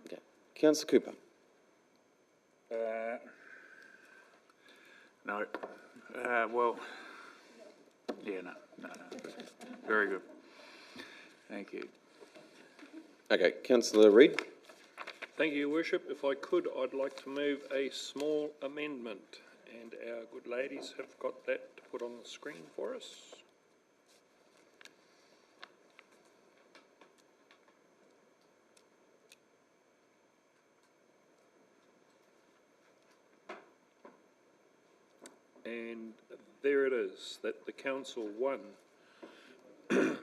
Okay. Councillor Cooper. No. Well, yeah, no. Very good. Thank you. Okay, Councillor Reid. Thank you, Your Worship. If I could, I'd like to move a small amendment, and our good ladies have got that to put on the screen for us. And there it is, that the council won. So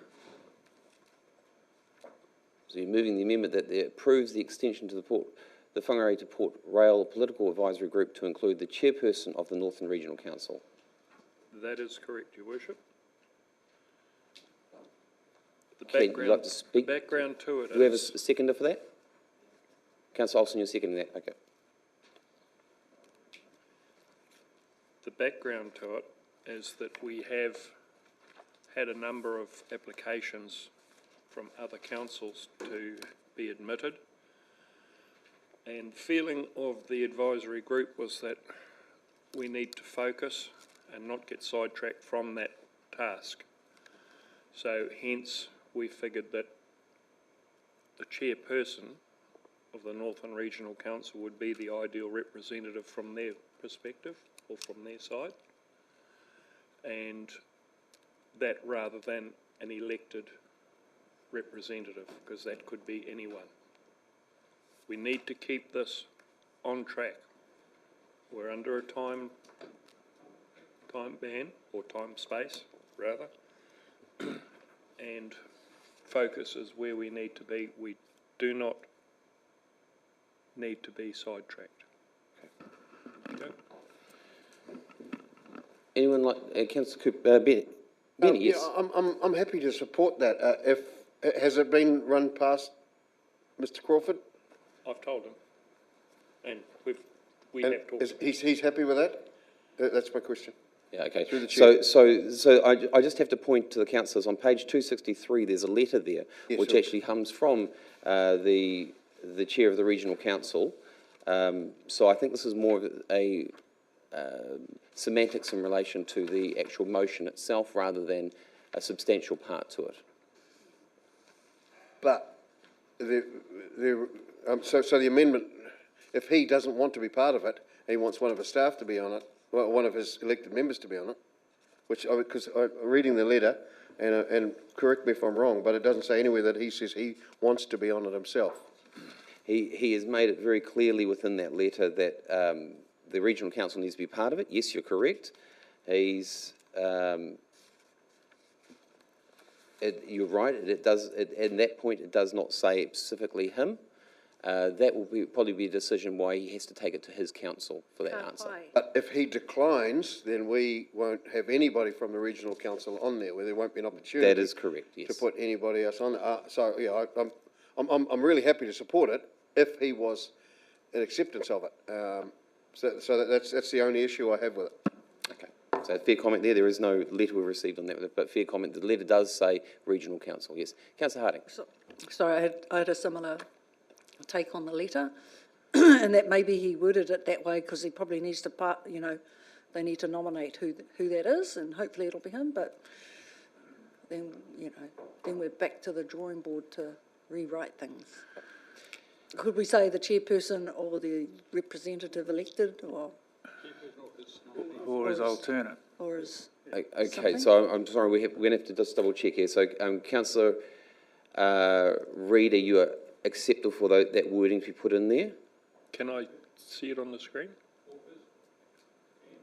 you're moving the amendment that approves the extension to the Whangarei to Port Rail Political Advisory Group to include the chairperson of the Northern Regional Council. That is correct, Your Worship. Would you like to speak? The background to it Do we have a seconder for that? Councillor Olsen, you're seconding that? Okay. The background to it is that we have had a number of applications from other councils to be admitted, and feeling of the advisory group was that we need to focus and not get sidetracked from that task. So hence we figured that the chairperson of the Northern Regional Council would be the ideal representative from their perspective or from their side, and that rather than an elected representative, because that could be anyone. We need to keep this on track. We're under a time ban, or time space rather, and focus is where we need to be. We do not need to be sidetracked. Okay. Anyone like Councillor Cooper? Benny, yes. Yeah, I'm happy to support that. Has it been run past Mr. Crawford? I've told him, and we have talked. He's happy with that? That's my question. Yeah, okay. Through the chair. So I just have to point to the councillors on page 263. There's a letter there, which actually comes from the chair of the regional council. So I think this is more of a semantics in relation to the actual motion itself, rather than a substantial part to it. But So the amendment, if he doesn't want to be part of it, he wants one of his staff to be on it, well, one of his elected members to be on it, which, because I'm reading the letter, and correct me if I'm wrong, but it doesn't say anywhere that he says he wants to be on it himself. He has made it very clearly within that letter that the regional council needs to be part of it. Yes, you're correct. He's you're right. It does. At that point, it does not say specifically him. That will probably be a decision why he has to take it to his council for that answer. But if he declines, then we won't have anybody from the regional council on there, where there won't be an opportunity. That is correct. Yes. To put anybody else on. So yeah, I'm really happy to support it if he was an acceptance of it. So that's the only issue I have with it. Okay. So fair comment there. There is no letter we've received on that, but fair comment. The letter does say regional council. Yes, Councillor Harding. Sorry, I had a similar take on the letter, and that maybe he worded it that way because he probably needs to they need to nominate who that is, and hopefully it'll be him. But then then we're back to the drawing board to rewrite things. Could we say the chairperson or the representative elected, Or his alternate. or his Okay, something? so I'm sorry, we're going to have to just double check here. So, Councillor Reid, are you acceptable for that wording to be put in there? Can I see it on the screen?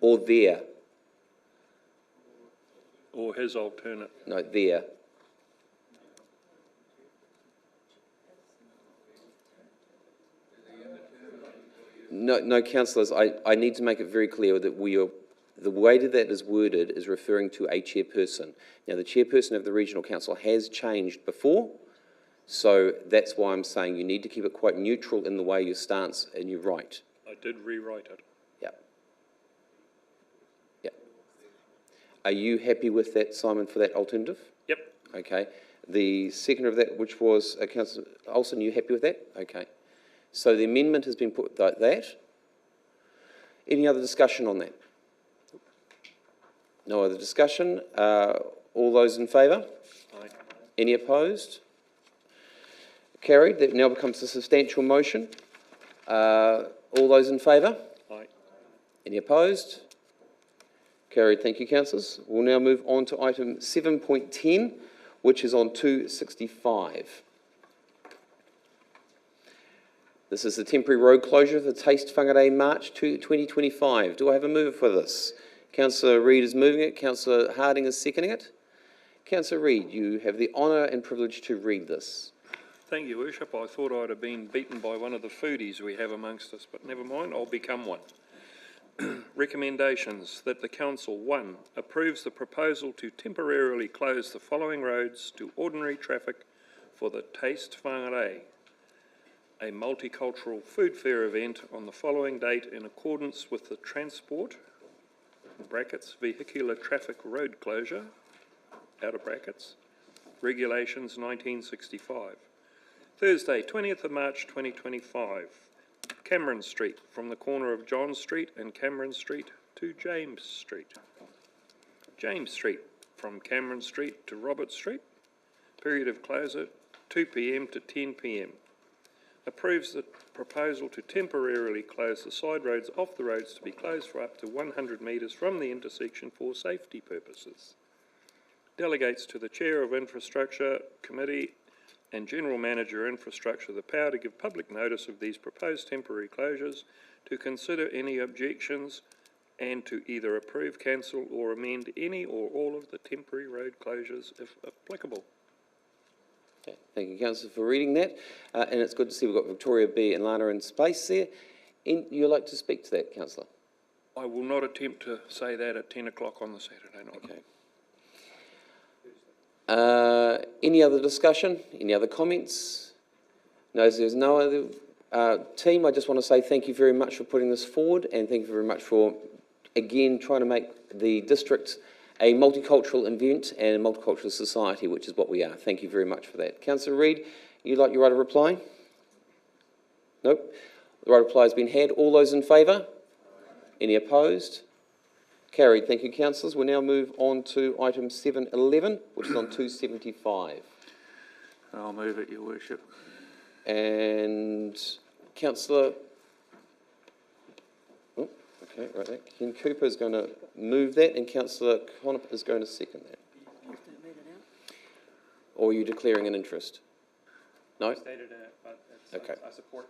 Or there? Or his alternate? No, there. No, councillors, I need to make it very clear that the way that is worded is referring to a chairperson. Now, the chairperson of the regional council has changed before, so that's why I'm saying you need to keep it quite neutral in the way you stance and you write. I did rewrite it. Yep. Yep. Are you happy with that, Simon, for that alternative? Yep. Okay. The second of that, which was Councillor Olsen, you happy with that? Okay. So the amendment has been put like that. Any other discussion on that? No other discussion. All those in favour? Aye. Any opposed? Carried. That now becomes a substantial motion. All those in favour? Aye. Any opposed? Carried. Thank you, councillors. We'll now move on to item 7.10, which is on 265. This is the temporary road closure of the Taste Whangarei March 2025. Do I have a mover for this? Councillor Reid is moving it. Councillor Harding is seconding it. Councillor Reid, you have the honour and privilege to read this. Thank you, Worship. I thought I'd have been beaten by one of the foodies we have amongst us, but never mind, I'll become one. Recommendations that the Council, 1, approves the proposal to temporarily close the following roads to ordinary traffic for the Taste Whangarei, a multicultural food fair event on the following date in accordance with the Transport (Vehicular Traffic Road Closure) Regulations 1965. Thursday, 20th of March 2025, Cameron Street, from the corner of John Street and Cameron Street to James Street. James Street, from Cameron Street to Robert Street, period of closure 2 p.m. to 10 p.m. Approves the proposal to temporarily close the side roads off the roads to be closed for up to 100 metres from the intersection for safety purposes. Delegates to the Chair of Infrastructure Committee and General Manager Infrastructure the power to give public notice of these proposed temporary closures, to consider any objections and to either approve, cancel or amend any or all of the temporary road closures if applicable. Okay. Thank you, Councillor, for reading that. And it's good to see we've got Victoria B and Lana in space there. You'd like to speak to that, Councillor? I will not attempt to say that at 10 o'clock on the Saturday night. Okay. Any other discussion? Any other comments? No, there's no other. Team, I just want to say thank you very much for putting this forward, and thank you very much for, again, trying to make the district a multicultural event and a multicultural society, which is what we are. Thank you very much for that. Councillor Reid, you'd like your right of reply? Nope. The right of reply has been had. All those in favour? Any opposed? Carried. Thank you, councillors. We'll now move on to item 7.11, which is on 275. I'll move it, Your Worship. And Councillor, oh, okay, right there. Ken Cooper is going to move that, and Councillor Connop is going to second that. Or are you declaring an interest? No? Stated in it, but Okay. I support.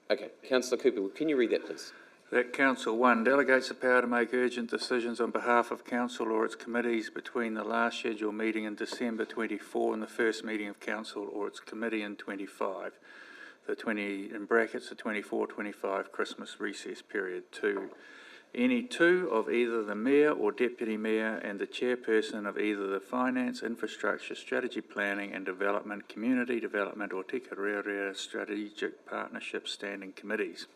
Okay, Councillor Cooper, can you read that, please? That Council 1 delegates the power to make urgent decisions on behalf of Council or its committees between the last scheduled meeting in December 24 and the first meeting of Council or its committee in 25, the 24-25 Christmas recess period. 2, any two of either the Mayor or Deputy Mayor and the Chairperson of either the Finance, Infrastructure, Strategy Planning and Development, Community Development or Tika Reo Strategic Partnership Standing Committees.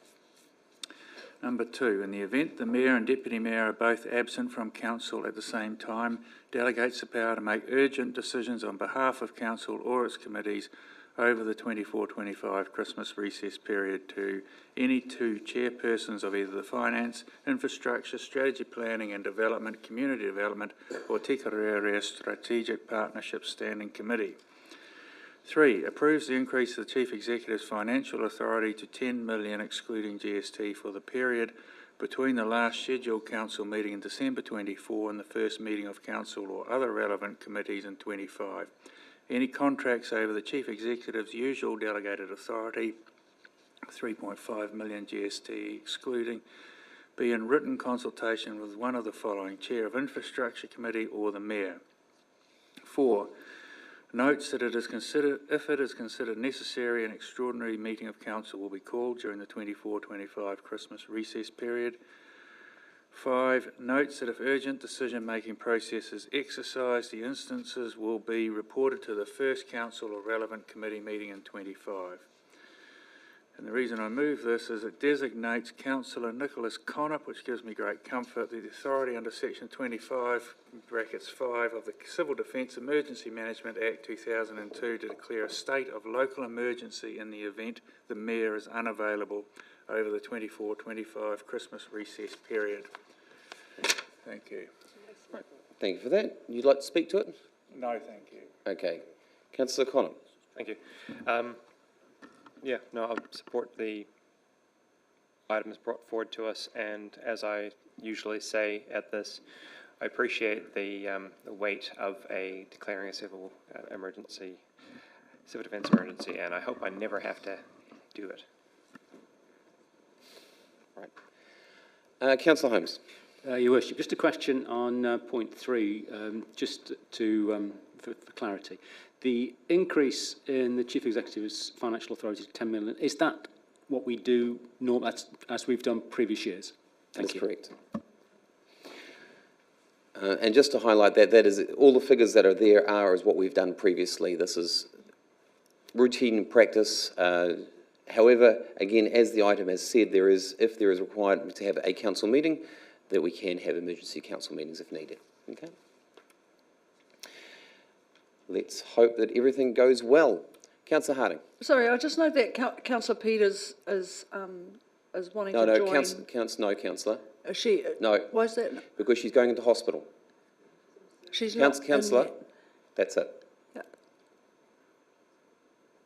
Number 2, in the event the Mayor and Deputy Mayor are both absent from Council at the same time, delegates the power to make urgent decisions on behalf of Council or its committees over the 24-25 Christmas recess period to any two chairpersons of either the Finance, Infrastructure, Strategy Planning and Development, Community Development or Tika Reo Strategic Partnership Standing Committee. 3, approves the increase of the Chief Executive's financial authority to $10 million excluding GST for the period between the last scheduled Council meeting in December 24 and the first meeting of Council or other relevant committees in 25. Any contracts over the Chief Executive's usual delegated authority, 3.5 million GST excluding, be in written consultation with one of the following: Chair of Infrastructure Committee or the Mayor. 4, notes that if it is considered necessary, an extraordinary meeting of Council will be called during the 24-25 Christmas recess period. 5, notes that if urgent decision-making process is exercised, the instances will be reported to the first Council or relevant committee meeting in 25. And the reason I move this is it designates Councillor Nicholas Connop, which gives me great comfort, the authority under Section 25, brackets 5 of the Civil Defence Emergency Management Act 2002 to declare a state of local emergency in the event the Mayor is unavailable over the 24-25 Christmas recess period. Thank you. Thank you for that. You'd like to speak to it? No, thank you. Okay. Councillor Connor. Thank you. Yeah, no, I'll support the items brought forward to us, and as I usually say at this, I appreciate the weight of declaring a civil defence emergency, and I hope I never have to do it. Right. Councillor Holmes. Your Worship, just a question on point 3, just to for clarity. The increase in the Chief Executive's financial authority to 10 million, is that what we do as we've done previous years? That's correct. And just to highlight that is all the figures that are there are what we've done previously. This is routine practice. However, again, as the item has said, if there is required to have a council meeting, that we can have emergency council meetings if needed. Okay. Let's hope that everything goes well. Councillor Harding. Sorry, I just know that Councillor Peters is wanting to join. No, Councillor. Is she? No. Why is that? Because she's going into hospital. She's not. Councillor, that's it. Yeah.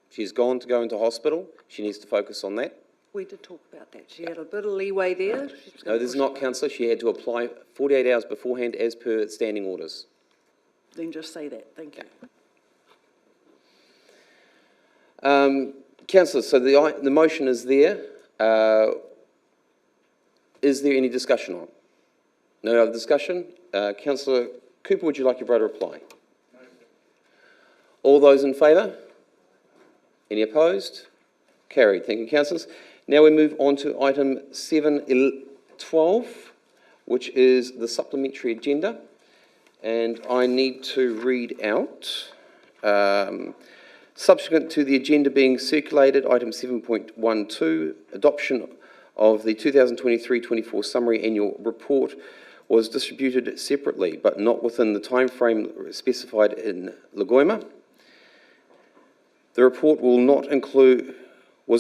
She's gone to go into hospital. She needs to focus on that. We did talk about that. She had a bit of leeway there. No, this is not, Councillor. She had to apply 48 hours beforehand as per standing orders. Then just say that. Thank you. Councillor, so the motion is there. Is there any discussion on it? No other discussion? Councillor Cooper, would you like your brother to reply? No. All those in favour? Any opposed? Carried. Thank you, councillors. Now we move on to item 7.12, which is the supplementary agenda. And I need to read out, subsequent to the agenda being circulated, item 7.12, adoption of the 2023-24 summary annual report was distributed separately, but not within the time frame specified in Lagoima. The report was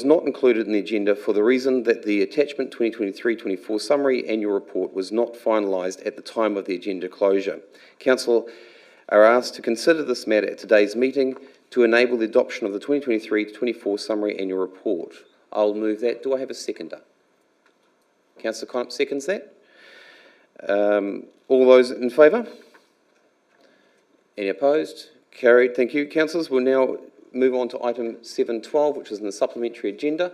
not included in the agenda for the reason that the attachment 2023-24 summary annual report was not finalised at the time of the agenda closure. Council are asked to consider this matter at today's meeting to enable the adoption of the 2023-24 summary annual report. I'll move that. Do I have a seconder? Councillor Connop seconds that. All those in favour? Any opposed? Carried. Thank you, councillors. We'll now move on to item 7.12, which is in the supplementary agenda.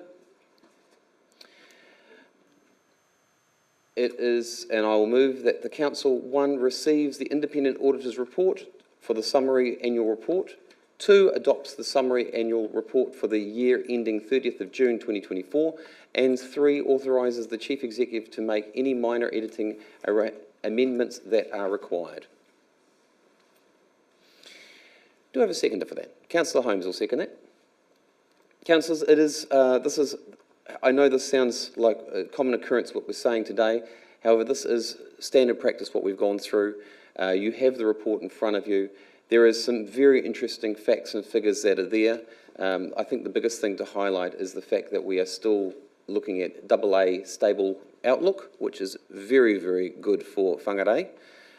It is, and I will move that the council, 1, receives the independent auditor's report for the summary annual report. 2, adopts the summary annual report for the year ending 30th of June 2024. And 3, authorises the Chief Executive to make any minor editing amendments that are required. Do I have a seconder for that? Councillor Holmes will second that. Councillors, it is, I know this sounds like a common occurrence what we're saying today. However, this is standard practice what we've gone through. You have the report in front of you. There is some very interesting facts and figures that are there. I think the biggest thing to highlight is the fact that we are still looking at AA stable outlook, which is very, very good for Whangarei,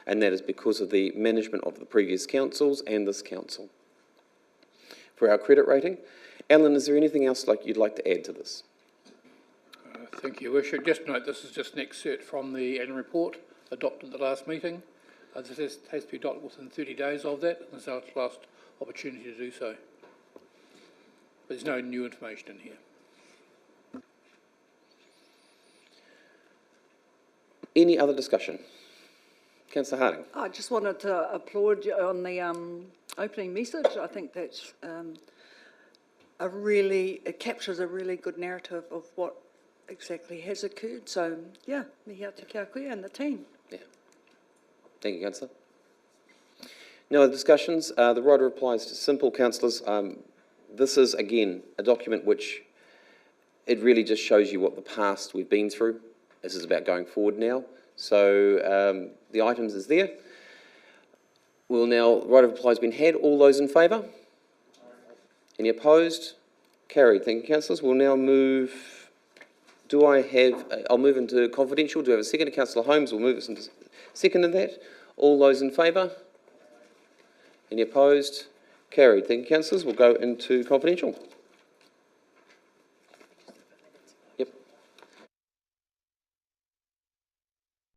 and that is because of the management of the previous councils and this council. For our credit rating, Alan, is there anything else you'd like to add to this? Thank you, Your Worship. Just note this is just an excerpt from the annual report adopted at the last meeting. This has to be adopted within 30 days of that, and it's our last opportunity to do so. But there's no new information in here. Any other discussion? Councillor Harding. I just wanted to applaud you on the opening message. I think that's it captures a really good narrative of what exactly has occurred. So, yeah, mihi atu kia koe and the team. Yeah. Thank you, Councillor. No other discussions. The right replies to simple, councillors. This is, again, a document which it really just shows you what the past we've been through. This is about going forward now. So the items is there. We'll now, right of reply has been had. All those in favour? Any opposed? Carried. Thank you, councillors. We'll now move, I'll move into confidential. Do I have a second? Councillor Holmes will move us into second in that. All those in favour? Any opposed? Carried. Thank you, councillors. We'll go into confidential.